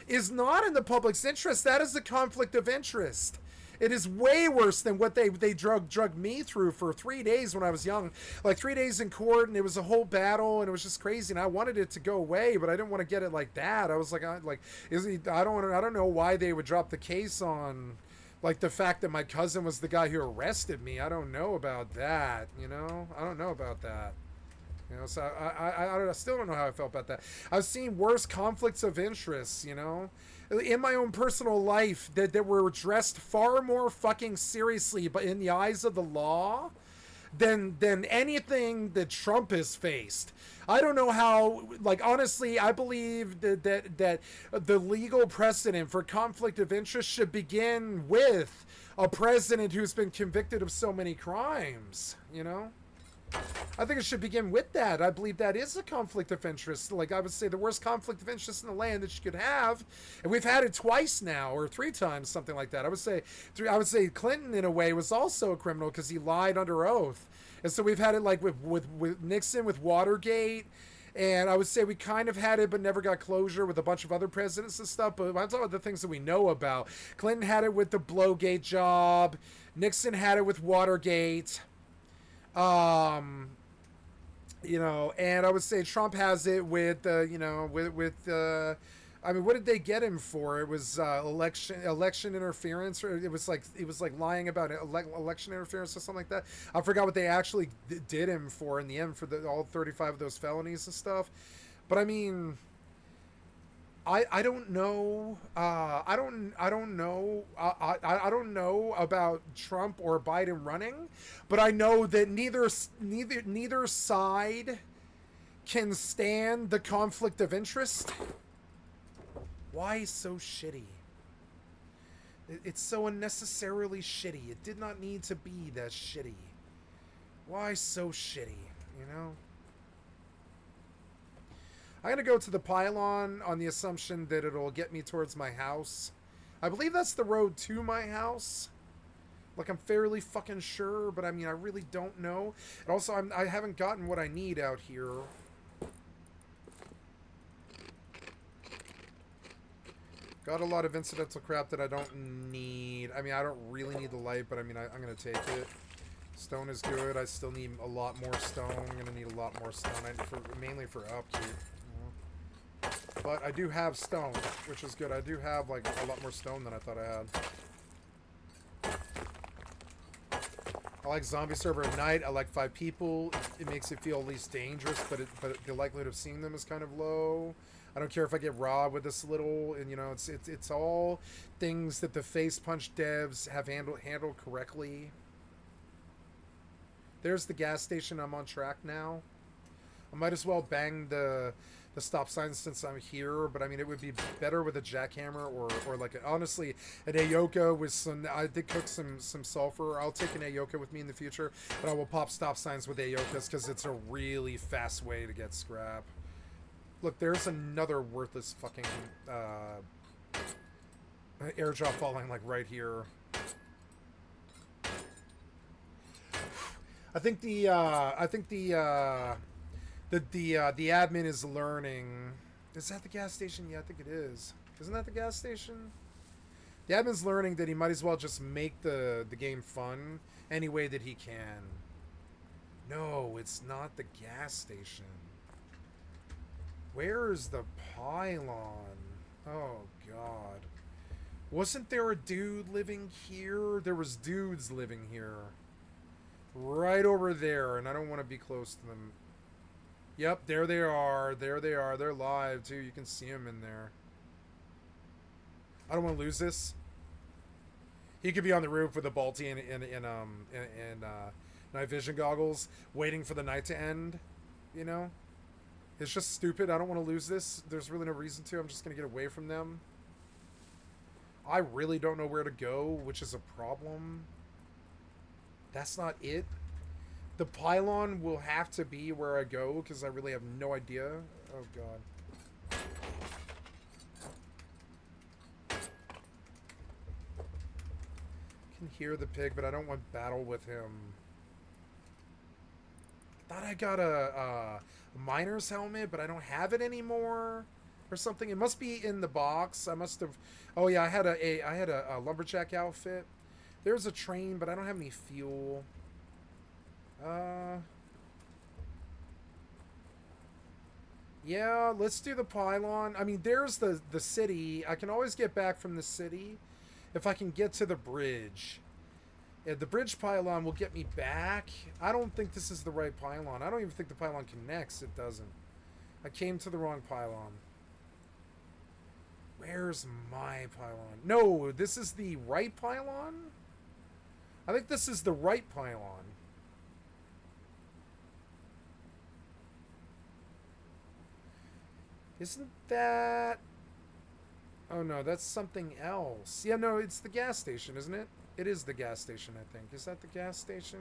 is not in the public's interest. That is a conflict of interest. It is way worse than what they drug me through for 3 days when I was young. Like 3 days in court, and it was a whole battle, and it was just crazy. And I wanted it to go away, but I didn't want to get it like that. I was like, I don't know why they would drop the case on, like, the fact that my cousin was the guy who arrested me. I don't know about that. I don't know about that. So I still don't know how I felt about that. I've seen worse conflicts of interest, in my own personal life that were addressed far more fucking seriously, but in the eyes of the law, than anything that Trump has faced. I don't know how, like, honestly, I believe that the legal precedent for conflict of interest should begin with a president who's been convicted of so many crimes, I think it should begin with that. I believe that is a conflict of interest. Like, I would say the worst conflict of interest in the land that you could have. And we've had it twice now, or 3 times, something like that. I would say Clinton, in a way, was also a criminal because he lied under oath. And so we've had it, like, with Nixon, with Watergate. And I would say we kind of had it, but never got closure with a bunch of other presidents and stuff. But I'm talking about the things that we know about. Clinton had it with the Blowgate job. Nixon had it with Watergate. And I would say Trump has it with, what did they get him for? It was election interference, or it was like lying about election interference or something like that. I forgot what they actually did him for in the end for all 35 of those felonies and stuff. But I mean, I don't know. I don't know about Trump or Biden running, but I know that neither side can stand the conflict of interest. Why so shitty? It's so unnecessarily shitty. It did not need to be that shitty. Why so shitty? I'm going to go to the pylon on the assumption that it'll get me towards my house. I believe that's the road to my house. Like, I'm fairly fucking sure, but I mean, I really don't know. And also, I haven't gotten what I need out here. Got a lot of incidental crap that I don't need. I mean, I don't really need the light, but I mean, I'm going to take it. Stone is good. I still need a lot more stone. I'm going to need a lot more stone, mainly for upkeep. But I do have stone, which is good. I do have, like, a lot more stone than I thought I had. I like zombie server at night. I like 5 people. It makes it feel least dangerous, but the likelihood of seeing them is kind of low. I don't care if I get robbed with this little, and you know, it's all things that the Face Punch devs have handled correctly. There's the gas station. I'm on track now. I might as well bang the stop signs since I'm here, but I mean, it would be better with a jackhammer or like honestly an Ayoka with some. I did cook some sulfur. I'll take an Ayoka with me in the future, but I will pop stop signs with Ayokas because it's a really fast way to get scrap. Look, there's another worthless fucking airdrop falling like right here. I think the admin is learning. Is that the gas station? Yeah, I think it is. Isn't that the gas station? The admin's learning that he might as well just make the game fun any way that he can. No, it's not the gas station. Where is the pylon? Oh, God. Wasn't there a dude living here? There was dudes living here. Right over there, and I don't want to be close to them. Yep, there they are. There they are. They're live, too. You can see them in there. I don't want to lose this. He could be on the roof with a Balti and night vision goggles, waiting for the night to end, you know? It's just stupid. I don't want to lose this. There's really no reason to. I'm just going to get away from them. I really don't know where to go, which is a problem. That's not it. The pylon will have to be where I go because I really have no idea. Oh, God. I can hear the pig, but I don't want battle with him. I thought I got a miner's helmet, but I don't have it anymore or something. It must be in the box. I must have. Oh yeah, I had a lumberjack outfit. There's a train, but I don't have any fuel. Yeah, let's do the pylon. I mean, there's the city. I can always get back from the city if I can get to the bridge. Yeah, the bridge pylon will get me back. I don't think this is the right pylon. I don't even think the pylon connects. It doesn't. I came to the wrong pylon. Where's my pylon? No, this is the right pylon? I think this is the right pylon. Isn't that... Oh no, that's something else. Yeah, no, it's the gas station, isn't it? It is the gas station, I think. Is that the gas station?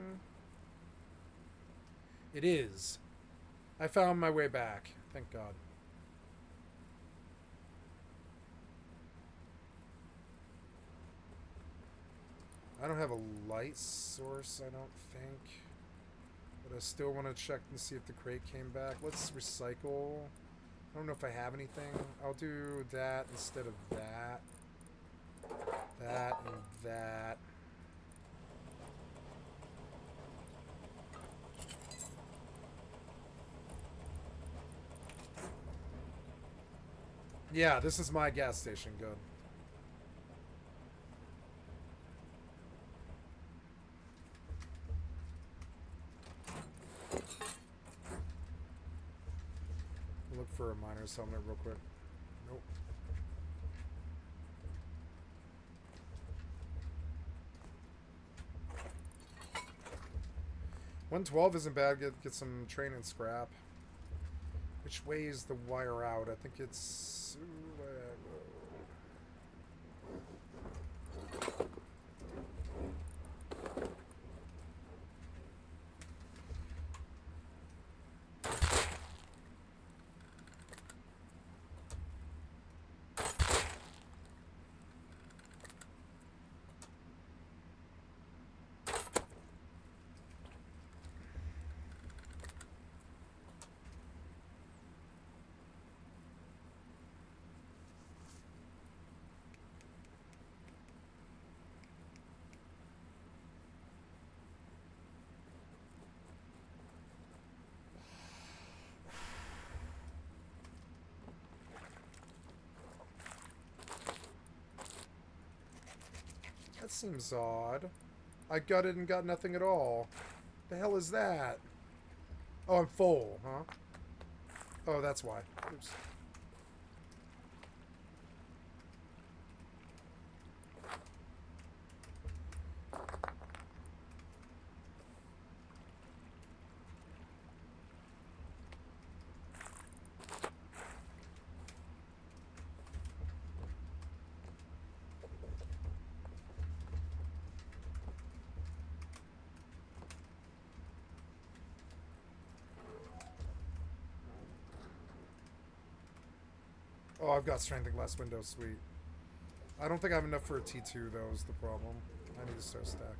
It is. I found my way back. Thank God. I don't have a light source, I don't think. But I still want to check and see if the crate came back. Let's recycle. I don't know if I have anything. I'll do that instead of that. That and that. Yeah, this is my gas station. Good. Look for a miner's helmet real quick. Nope. $112 isn't bad. Get some train and scrap. Which way is the wire out? I think it's... seems odd. I gutted and got nothing at all. The hell is that? Oh, I'm full, huh? Oh, that's why. Oops. Oh, I've got strength in glass window, sweet. I don't think I have enough for a T2, though, is the problem. I need to start stacking.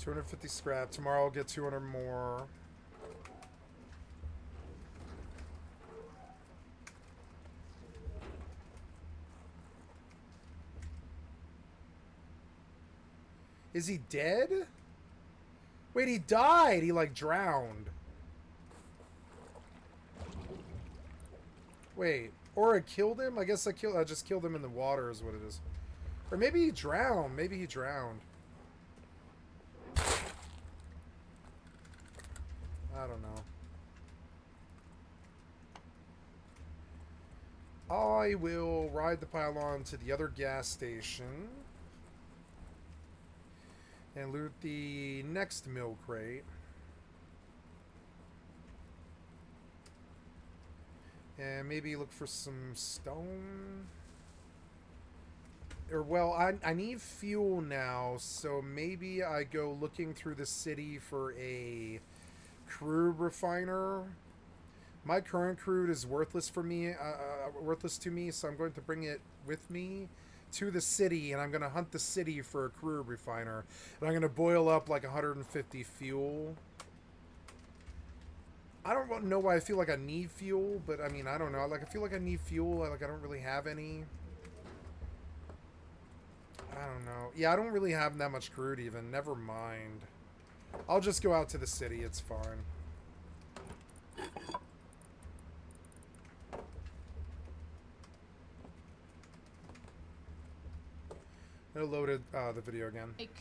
$250 scrap. Tomorrow I'll get 200 more. Is he dead? Wait, he died. He like drowned. Wait, or it killed him? I guess I just killed him in the water is what it is. Or maybe he drowned. Maybe he drowned. I don't know. I will ride the pylon to the other gas station and loot the next mill crate. And maybe look for some stone. Or, well, I need fuel now, so maybe I go looking through the city for a crude refiner. My current crude is worthless for me, worthless to me, so I'm going to bring it with me to the city, and I'm going to hunt the city for a crude refiner. And I'm going to boil up like 150 fuel. I don't know why I feel like I need fuel, but I mean, I don't know. Like, I feel like I need fuel. Like, I don't really have any. I don't know. Yeah, I don't really have that much crude even. Never mind. I'll just go out to the city. It's fine. I loaded the video again. Like,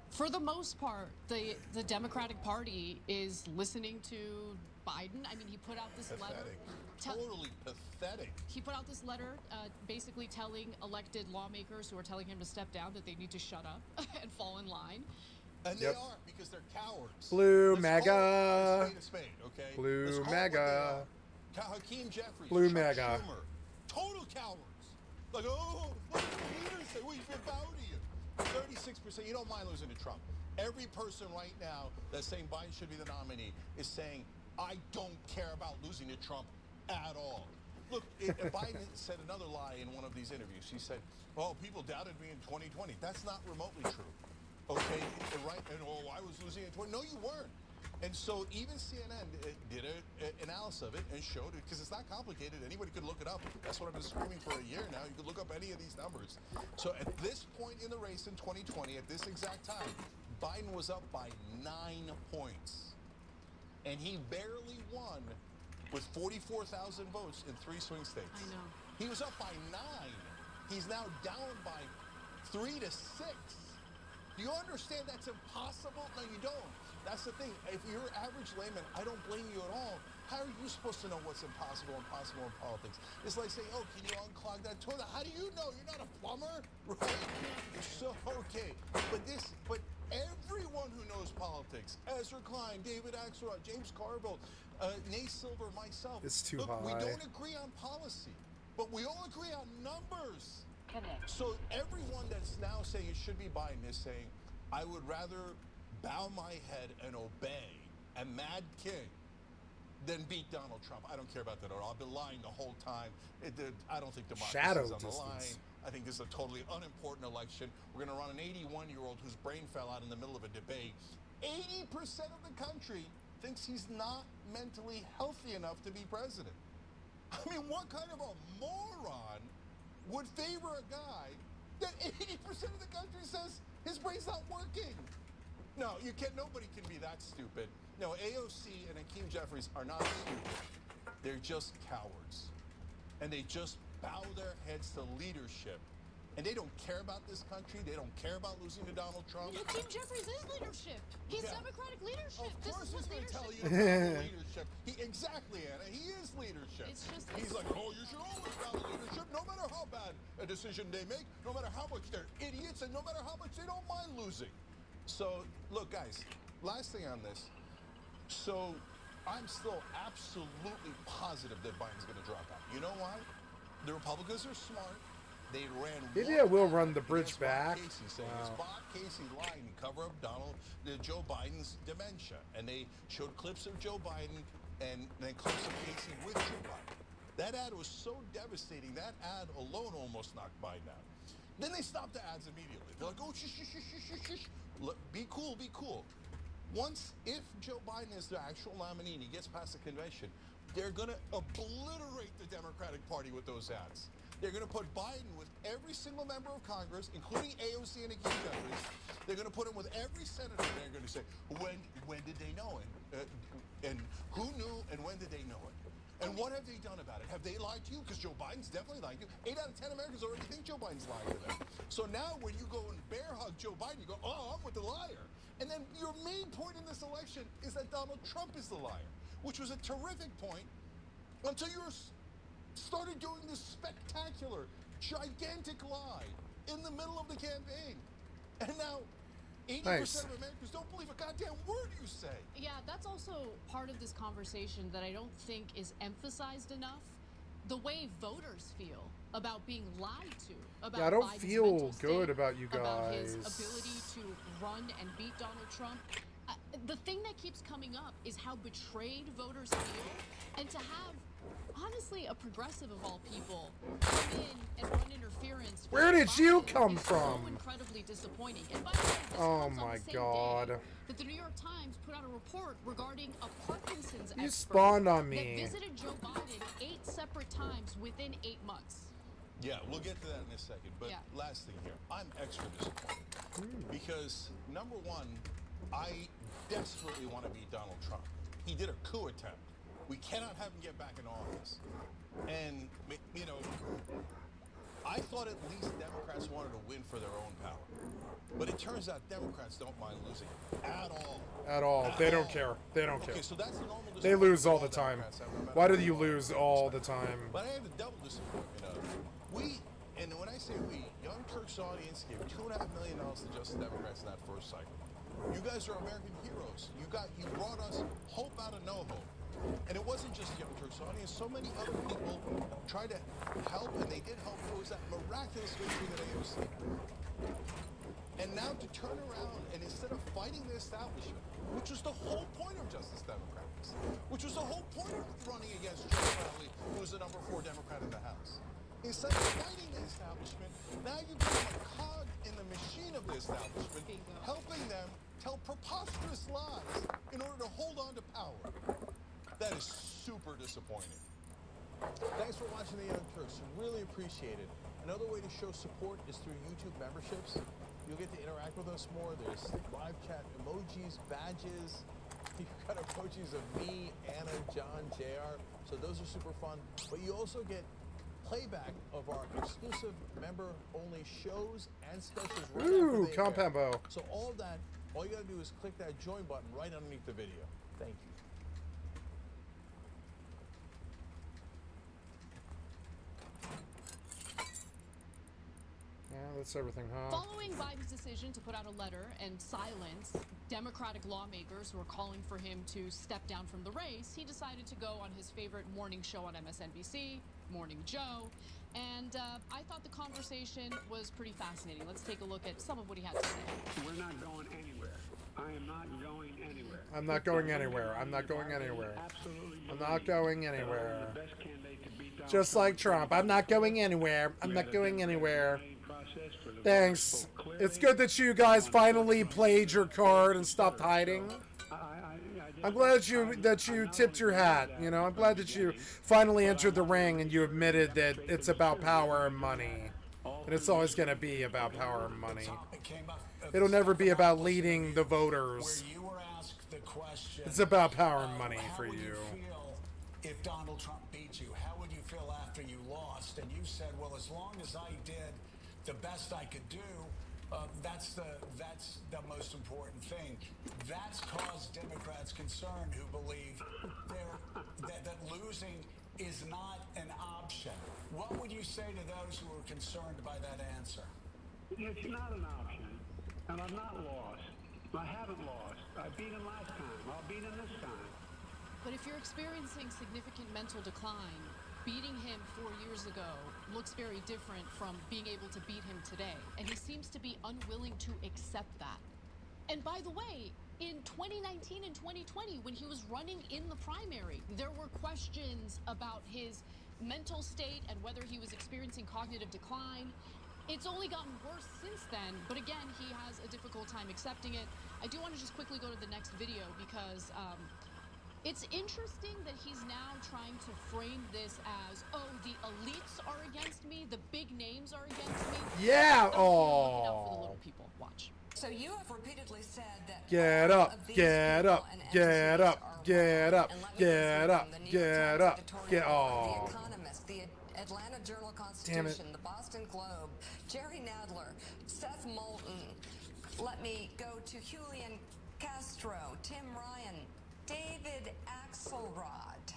for the most part, the Democratic Party is listening to Biden. I mean, he put out this letter. Totally pathetic. He put out this letter basically telling elected lawmakers who are telling him to step down that they need to shut up and fall in line. And they are, because they're cowards. Blue Let's MAGA. call it a spade, okay? Blue Let's call MAGA. it what they are. Hakeem Jeffries. Blue Chuck MAGA. Schumer. Total cowards. Like, oh, what did Peter say? We've been bow to you. 36%. You don't mind losing to Trump. Every person right now that's saying Biden should be the nominee is saying, I don't care about losing to Trump at all. Look, Biden said another lie in one of these interviews. He said, oh, people doubted me in 2020. That's not remotely true. Okay, right? And oh, I was losing in 20. No, you weren't. And so even CNN did an analysis of it and showed it, because it's not complicated. Anybody could look it up. That's what I've been screaming for a year now. You could look up any of these numbers. So at this point in the race in 2020, at this exact time, Biden was up by 9 points. And he barely won with 44,000 votes in 3 swing states. I know. He was up by 9. He's now down by 3 to 6. Do you understand that's impossible? No, you don't. That's the thing. If you're an average layman, I don't blame you at all. How are you supposed to know what's impossible in politics? It's like saying, oh, can you unclog that toilet? How do you know? You're not a plumber, right? So, okay. But everyone who knows politics, Ezra Klein, David Axelrod, James Carville, Nate Silver, myself. It's too Look, we high. don't agree on policy, but we all agree on numbers. So everyone that's now saying it should be Biden is saying, I would rather bow my head and obey and Mad King than beat Donald Trump. I don't care about that at all. I've been lying the whole time. I don't think democracy is on the line. I think this is a totally unimportant election. We're going to run an 81-year-old whose brain fell out in the middle of a debate. 80% of the country thinks he's not mentally healthy enough to be president. I mean, what kind of a moron would favor a guy that 80% of the country says his brain's not working? No, you can't. Nobody can be that stupid. No, AOC and Hakeem Jeffries are not stupid. They're just cowards. And they just bow their heads to leadership. And they don't care about this country. They don't care about losing to Donald Trump. Hakeem Jeffries is leadership. He's Democratic leadership. Of course he's going to tell you about leadership. Exactly, Anna. He is leadership. He's like, oh, you should always value leadership, no matter how bad a decision they make, no matter how much they're idiots, and no matter how much they don't mind losing. So, look, guys, last thing on this. So, I'm still absolutely positive that Biden's going to drop out. You know why? The Republicans are smart. They ran. Maybe I will run the bridge back. Casey saying it's Bob Casey lying to cover up Joe Biden's dementia, and they showed clips of Joe Biden and then clips of Casey with Joe Biden. That ad was so devastating. That ad alone almost knocked Biden out. Then they stopped the ads immediately. They're like, oh, shh, shh, shh, shh, shh, shh. Look, be cool, be cool. Once, if Joe Biden is the actual nominee and he gets past the convention, they're going to obliterate the Democratic Party with those ads. They're going to put Biden with every single member of Congress, including AOC and Hakeem Jeffries. They're going to put him with every senator. And they're going to say, when did they know it? And who knew and when did they know it? And what have they done about it? Have they lied to you? Because Joe Biden's definitely lying to you. 8 out of 10 Americans already think Joe Biden's lying to them. So now when you go and bear hug Joe Biden, you go, oh, I'm with the liar. And then your main point in this election is that Donald Trump is the liar, which was a terrific point until you started doing this spectacular, gigantic lie in the middle of the campaign. And now 80% of Americans don't believe a goddamn word you say. Yeah, that's also part of this conversation that I don't think is emphasized enough. The way voters feel about being lied to, about I don't Biden's feel mental good state, about you guys. about his ability to run and beat Donald Trump. The thing that keeps coming up is how betrayed voters feel, and to have, honestly, a progressive of all people come in and run interference. Where did you Biden come is from? So incredibly disappointing. And by the way, this Oh comes on my the same God. day that the New York Times put out a report regarding a Parkinson's You expert spawned on me. that visited Joe Biden 8 separate times within 8 months. Yeah, we'll get to that in a second. But last thing here, I'm extra disappointed. Because, number one, I desperately want to beat Donald Trump. He did a coup attempt. We cannot have him get back in office. And, you know, I thought at least Democrats wanted to win for their own power. But it turns out Democrats don't mind losing at all. At all. They don't care. They don't care. Okay, so that's the normal They lose all the time. Why do you lose all the time? But I have the double disappointment of and when I say we, Young Turk's audience gave $2.5 million to Justice Democrats in that first cycle. You guys are American heroes. You brought us hope out of no hope. And it wasn't just Young Turk's audience. So many other people tried to help, and they did help. It was that miraculous victory that AOC. And now to turn around and instead of fighting the establishment, which was the whole point of Justice Democrats, which was the whole point of running against Joe Crowley, who was the number 4 Democrat in the House. Instead of fighting the establishment, now you become a cog in the machine of the establishment, helping them tell preposterous lies in order to hold on to power. That is super disappointing. Thanks for watching the Young Turks. Really appreciate it. Another way to show support is through YouTube memberships. You'll get to interact with us more. There's live chat emojis, badges. You've got emojis of me, Anna, John, JR. So those are super fun. But you also get playback of our exclusive member-only shows and specials right Ooh, after they air. Compambo. So all that, all you gotta do is click that join button right underneath the video. Thank you. Yeah, that's everything, huh? Following Biden's decision to put out a letter and silence Democratic lawmakers who are calling for him to step down from the race, he decided to go on his favorite morning show on MSNBC, Morning Joe. And I thought the conversation was pretty fascinating. Let's take a look at some of what he had to say. We're not going anywhere. I am not going anywhere. I'm not going anywhere. I'm not going anywhere. I'm not going anywhere. Just like Trump. I'm not going anywhere. I'm not going anywhere. Thanks. It's good that you guys finally played your card and stopped hiding. I'm glad that you tipped your hat. You know, I'm glad that you finally entered the ring and you admitted that it's about power and money. And it's always going to be about power and money. It'll never be about leading the voters. Where you were asked the question, it's about power and money for you. How would you feel if Donald Trump beat you? How would you feel after you lost? And you said, well, as long as I did the best I could do, that's the most important thing. That's caused Democrats concern who believe that losing is not an option. What would you say to those who are concerned by that answer? It's not an option, and I'm not lost. I haven't lost. I beat him last time. I'll beat him this time. But if you're experiencing significant mental decline, beating him 4 years ago looks very different from being able to beat him today. And he seems to be unwilling to accept that. And by the way, in 2019 and 2020, when he was running in the primary, there were questions about his mental state and whether he was experiencing cognitive decline. It's only gotten worse since then, but again, he has a difficult time accepting it. I do want to just quickly go to the next video because it's interesting that he's now trying to frame this as, oh, the elites are against me, the big names are against me. Yeah, looking out for the little people. Watch. So you have repeatedly said that get up, get up, get up, get up, get up, get up, get up. The Economist, the Atlanta Journal-Constitution, the Boston Globe, Jerry Nadler, Seth Moulton. Let me go to Julian Castro, Tim Ryan, David Axelrod,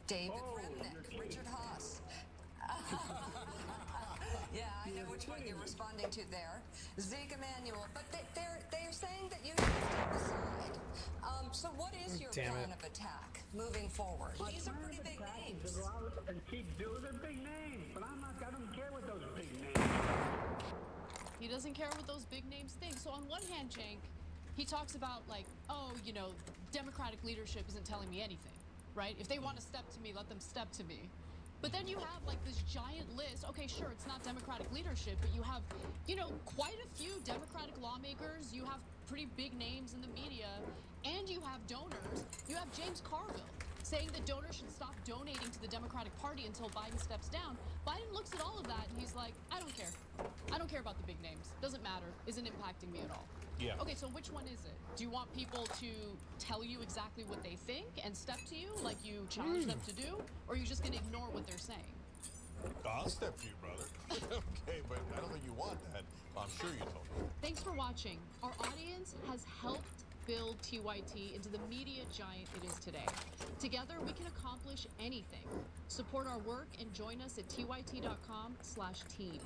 David Remnick, Richard Haas. Yeah, I know which one you're responding to there. Zeke Emanuel, but they're saying that you need to step aside. So what is your plan of attack moving forward? These are pretty big names. And keep doing the big names, but I don't care what those big names. He doesn't care what those big names think. So on one hand, Cenk, he talks about like, oh, you know, Democratic leadership isn't telling me anything, right? If they want to step to me, let them step to me. But then you have like this giant list. Okay, sure, it's not Democratic leadership, but you have, you know, quite a few Democratic lawmakers. You have pretty big names in the media, and you have donors. You have James Carville saying that donors should stop donating to the Democratic Party until Biden steps down. Biden looks at all of that and he's like, I don't care. I don't care about the big names. Doesn't matter. Isn't impacting me at all. Yeah. Okay, so which one is it? Do you want people to tell you exactly what they think and step to you like you challenge them to do? Or are you just going to ignore what they're saying? I'll step to you, brother. Okay, but I don't think you want that. I'm sure you told me. Thanks for watching. Our audience has helped build TYT into the media giant it is today. Together, we can accomplish anything. Support our work and join us at tyt.com/team.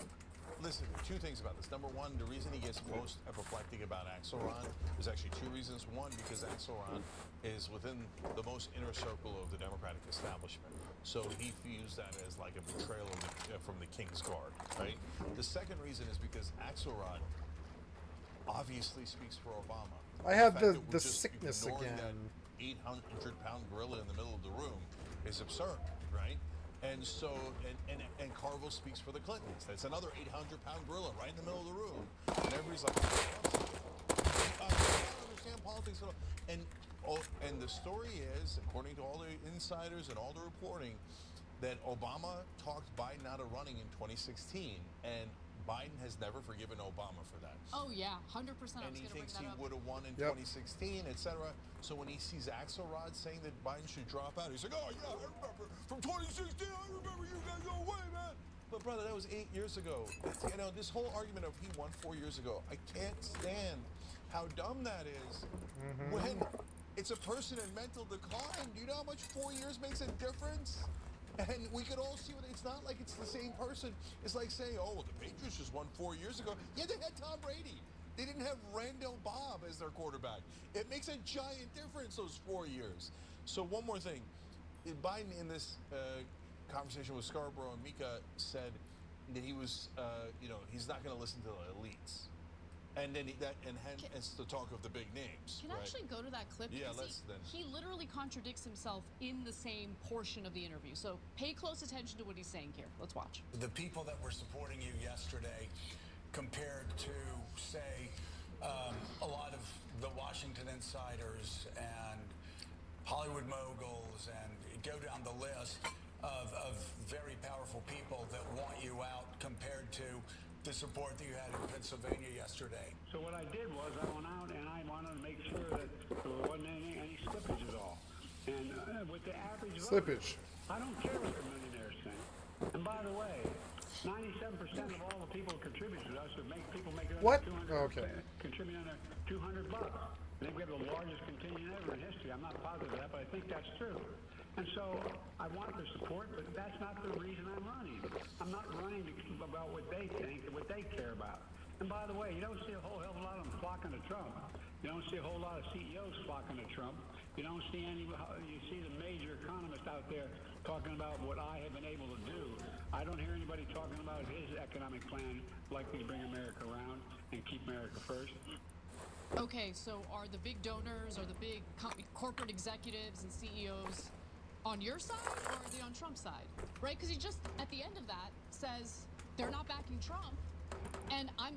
Listen, two things about this. Number one, the reason he gets most apoplectic about Axelrod is actually two reasons. One, because Axelrod is within the most inner circle of the Democratic establishment. So he views that as like a betrayal from the King's Guard, right? The second reason is because Axelrod obviously speaks for Obama. I have the just sickness ignoring again. That 800-pound gorilla in the middle of the room is absurd, right? And so, and Carville speaks for the Clintons. That's another 800-pound gorilla right in the middle of the room. And everybody's like, I don't understand politics at all. And the story is, according to all the insiders and all the reporting, that Obama talked Biden out of running in 2016, and Biden has never forgiven Obama for that. Oh yeah, 100%. And he thinks he would have won in 2016, etc. So when he sees Axelrod saying that Biden should drop out, he's like, oh yeah, I remember from 2016, I remember you guys go away, man. But brother, that was 8 years ago. You know, this whole argument of he won 4 years ago, I can't stand how dumb that is. When it's a person in mental decline, do you know how much 4 years makes a difference? And we could all see what it's not like it's the same person. It's like saying, oh, well, the Patriots just won 4 years ago. Yeah, they had Tom Brady. They didn't have Randall Bob as their quarterback. It makes a giant difference, those 4 years. So one more thing. Biden, in this conversation with Scarborough and Mika, said that he was, you know, he's not going to listen to the elites. And then hence the talk of the big names. Can I actually go to that clip? Yeah, Because let's then. He literally contradicts himself in the same portion of the interview. So pay close attention to what he's saying here. Let's watch. The people that were supporting you yesterday compared to, say, a lot of the Washington insiders and Hollywood moguls, and go down the list of very powerful people that want you out compared to the support that you had in Pennsylvania yesterday. So what I did was I went out and I wanted to make sure that there wasn't any slippage at all. And with the average Slippage. voter, I don't care what the millionaires think. And by the way, 97% of all the people who contribute to us would make people make it What? under 200, Okay. contribute under $200. I think we have the largest contingent ever in history. I'm not positive of that, but I think that's true. And so I want their support, but that's not the reason I'm running. I'm not running about what they think and what they care about. And by the way, you don't see a whole hell of a lot of them flocking to Trump. You don't see a whole lot of CEOs flocking to Trump. You don't see any. You see the major economists out there talking about what I have been able to do. I don't hear anybody talking about his economic plan likely to bring America around and keep America first. Okay, so are the big donors or the big corporate executives and CEOs on your side, or are they on Trump's side? Right? Because he just, at the end of that, says they're not backing Trump. And I'm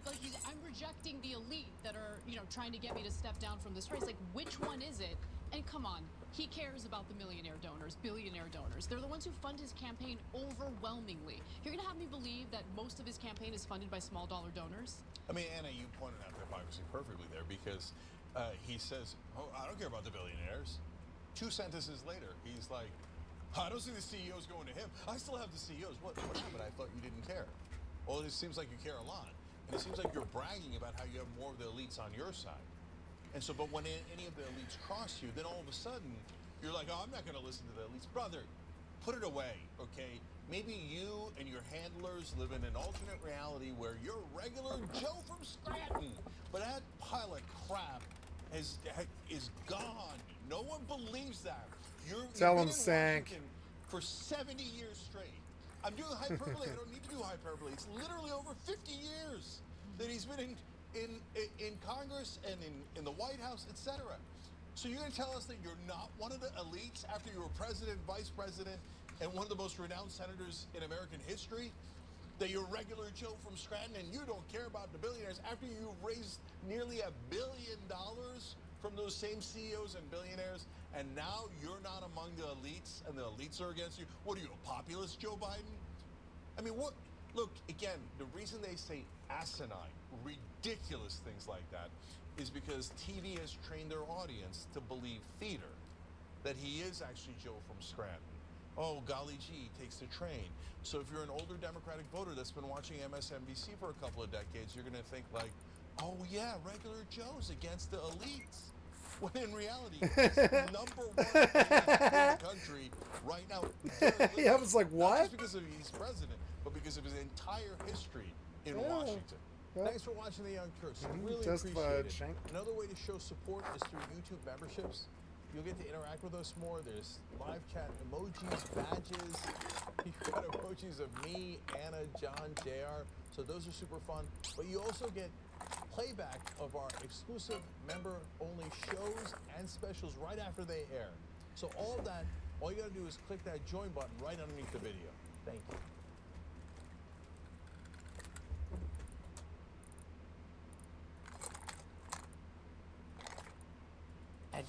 rejecting the elite that are, trying to get me to step down from this race. Like, which one is it? And come on, he cares about the millionaire donors, billionaire donors. They're the ones who fund his campaign overwhelmingly. You're gonna have me believe that most of his campaign is funded by small dollar donors? I mean, Anna, you pointed out the hypocrisy perfectly there, because he says, "Oh, I don't care about the billionaires." 2 sentences later, he's like, "I don't see the CEOs going to him. I still have the CEOs." What happened? I thought you didn't care. Well, it seems like you care a lot. And it seems like you're bragging about how you have more of the elites on your side. And so, but when any of the elites cross you, then all of a sudden, you're like, "Oh, I'm not going to listen to the elites." Brother, put it away, okay? Maybe you and your handlers live in an alternate reality where you're regular Joe from Scranton. But that pile of crap is gone. No one believes that. Tell you've him, been in Sank. Washington for 70 years straight. I'm doing hyperbole. I don't need to do hyperbole. It's literally over 50 years that he's been in Congress and in the White House, etc. So you're going to tell us that you're not one of the elites after you were president, vice president, and one of the most renowned senators in American history? That you're regular Joe from Scranton and you don't care about the billionaires after you raised nearly $1 billion from those same CEOs and billionaires, and now you're not among the elites and the elites are against you? What are you, a populist, Joe Biden? I mean, what? Look, again, the reason they say asinine, ridiculous things like that is because TV has trained their audience to believe theater, that he is actually Joe from Scranton. Oh, golly gee, he takes the train. So if you're an older Democratic voter that's been watching MSNBC for a couple of decades, you're going to think like, "Oh yeah, regular Joe's against the elites." When in reality, he's the number one in the country right now. Yeah, I was like, what? Not just because he's president, but because of his entire history in Washington. Thanks for watching The Young Turks. I really appreciate it. Another way to show support is through YouTube memberships. You'll get to interact with us more. There's live chat emojis, badges. You've got emojis of me, Anna, John, JR. So those are super fun. But you also get playback of our exclusive member-only shows and specials right after they air. So all that, all you got to do is click that join button right underneath the video. Thank you.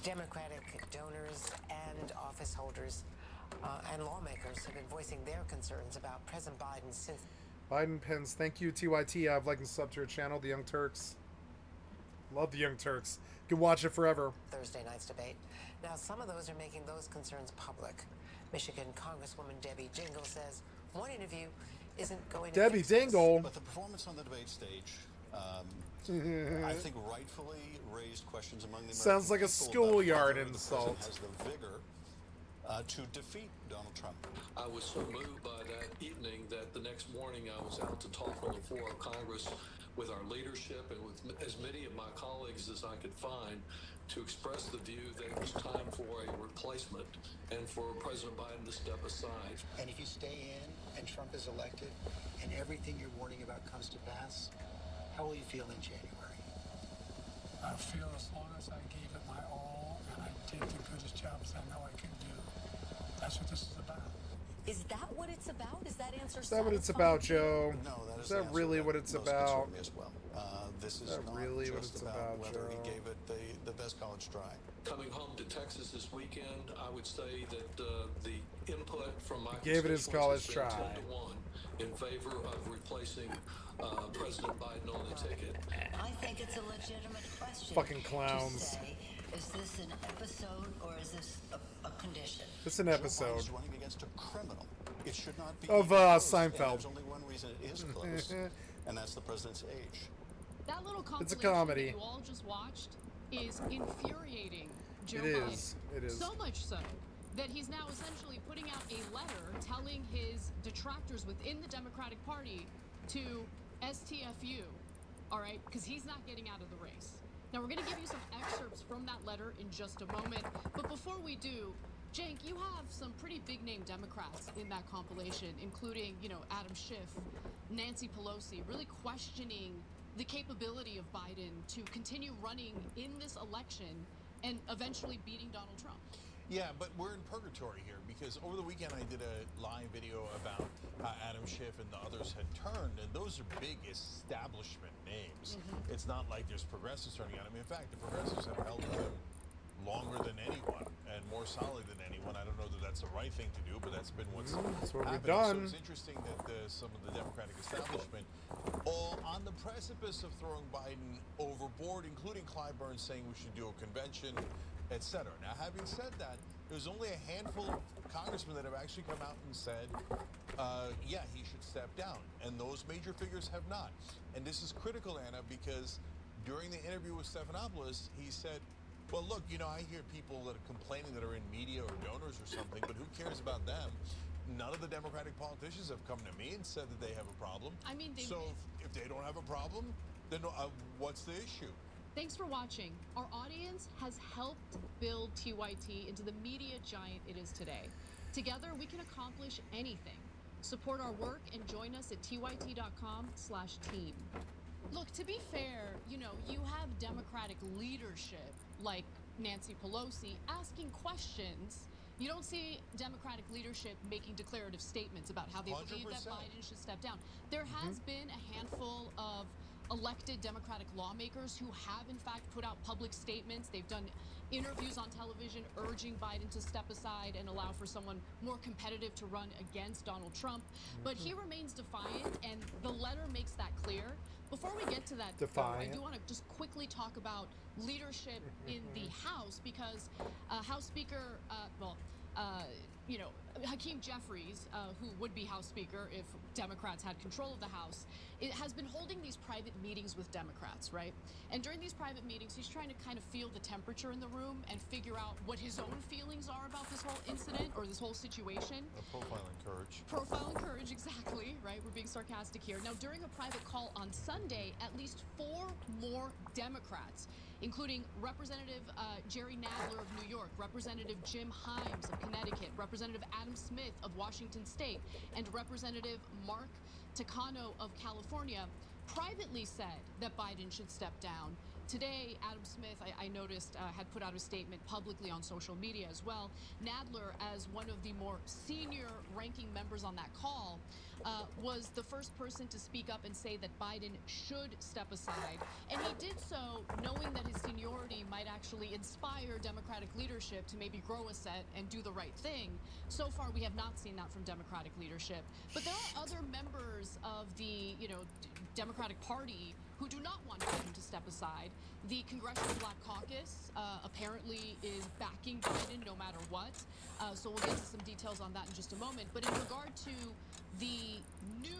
Democratic donors and office holders and lawmakers have been voicing their concerns about President Biden since. Biden pins. Thank you, TYT. I've liked and sub to your channel, The Young Turks. Love The Young Turks. Could watch it forever. Thursday night's debate. Now, some of those are making those concerns public. Michigan Congresswoman Debbie Dingell says one interview isn't going to Debbie fix this. Dingell. But the performance on the debate stage, I think rightfully raised questions among the American Sounds like a people schoolyard about whether the insult. president has the vigor to defeat Donald Trump. I was so moved by that evening that the next morning I was out to talk on the floor of Congress with our leadership and with as many of my colleagues as I could find to express the view that it was time for a replacement and for President Biden to step aside. And if you stay in and Trump is elected and everything you're warning about comes to pass, how will you feel in January? feel as long as I gave it my all and I did the goodest jobs I know I can do. That's what this is about. Is that what it's about? Is that answer Is that what it's satisfying about, to you? Joe? No, that Is is the that answer really that what it's most about? concern me as well. This is that not really what just it's about about, whether he Joe? gave it the best college try. Coming home to Texas this weekend, I would say that the input from my Gave it his college constituents has try. been 10-1 in favor of replacing President Biden on the ticket. I think it's a legitimate question. Fucking clowns. To say, is this an episode or is this a condition? It's an Joe episode. Biden's running against a criminal. It should not be Of, even close, Seinfeld. and there's only one reason it is close, and that's the president's age. That little It's a compilation comedy. that you all just watched is infuriating Joe It Biden. is. It is. So much so that he's now essentially putting out a letter telling his detractors within the Democratic Party to STFU, all right? Because he's not getting out of the race. Now, we're going to give you some excerpts from that letter in just a moment. But before we do, Cenk, you have some pretty big-name Democrats in that compilation, including, Adam Schiff, Nancy Pelosi, really questioning the capability of Biden to continue running in this election and eventually beating Donald Trump. Yeah, but we're in purgatory here because over the weekend I did a live video about how Adam Schiff and the others had turned, and those are big establishment names. It's not like there's progressives turning on him. In fact, the progressives have held him longer than anyone and more solid than anyone. I don't know that that's the right thing to do, but that's been what's That's what we've happening. done. So it's interesting that some of the Democratic establishment, all on the precipice of throwing Biden overboard, including Clyburn saying we should do a convention, etc. Now, having said that, there's only a handful of congressmen that have actually come out and said, yeah, he should step down. And those major figures have not. And this is critical, Anna, because during the interview with Stephanopoulos, he said, well, look, I hear people that are complaining that are in media or donors or something, but who cares about them? None of the Democratic politicians have come to me and said that they have a problem. I mean, so if they don't have a problem, then what's the issue? Thanks for watching. Our audience has helped build TYT into the media giant it is today. Together, we can accomplish anything. Support our work and join us at tyt.com/team. Look, to be fair, you have Democratic leadership like Nancy Pelosi asking questions. You don't see Democratic leadership making declarative statements about how they believe that 100%. Biden should step down. There has been a handful of elected Democratic lawmakers who have, in fact, put out public statements. They've done interviews on television urging Biden to step aside and allow for someone more competitive to run against Donald Trump. But he remains defiant, and the letter makes that clear. Before we get to that, though, I do want to just quickly talk about leadership in the House, because House Speaker, Hakeem Jeffries, who would be House Speaker if Democrats had control of the House, it has been holding these private meetings with Democrats, right? And during these private meetings, he's trying to kind of feel the temperature in the room and figure out what his own feelings are about this whole incident or this whole situation. Profiling courage. Profile and courage, exactly, right? We're being sarcastic here. Now, during a private call on Sunday, at least 4 more Democrats, including Representative Jerry Nadler of New York, Representative Jim Himes of Connecticut, Representative Adam Smith of Washington State, and Representative Mark Takano of California, privately said that Biden should step down. Today, Adam Smith, I noticed, had put out a statement publicly on social media as well. Nadler, as one of the more senior ranking members on that call, was the first person to speak up and say that Biden should step aside. And he did so knowing that his seniority might actually inspire Democratic leadership to maybe grow a set and do the right thing. So far, we have not seen that from Democratic leadership. But there are other members of the, Democratic Party who do not want Biden to step aside. The Congressional Black Caucus apparently is backing Biden no matter what. So we'll get to some details on that in just a moment. But in regard to the new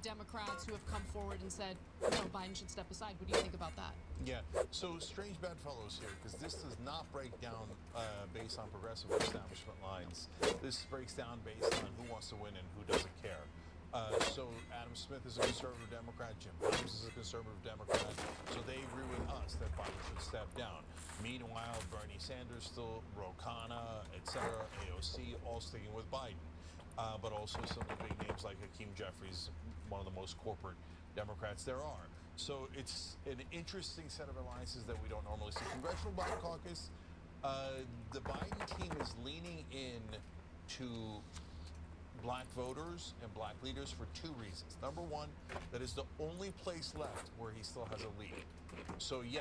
Democrats who have come forward and said, no, Biden should step aside, what do you think about that? Yeah, so strange bedfellows here, because this does not break down based on progressive establishment lines. This breaks down based on who wants to win and who doesn't care. So Adam Smith is a conservative Democrat, Jim Himes is a conservative Democrat, so they agree with us that Biden should step down. Meanwhile, Bernie Sanders still, Ro Khanna, etc., AOC, all sticking with Biden. But also some of the big names like Hakeem Jeffries, one of the most corporate Democrats there are. So it's an interesting set of alliances that we don't normally see. Congressional Black Caucus, the Biden team is leaning in to black voters and black leaders for two reasons. Number one, that is the only place left where he still has a lead. So yeah,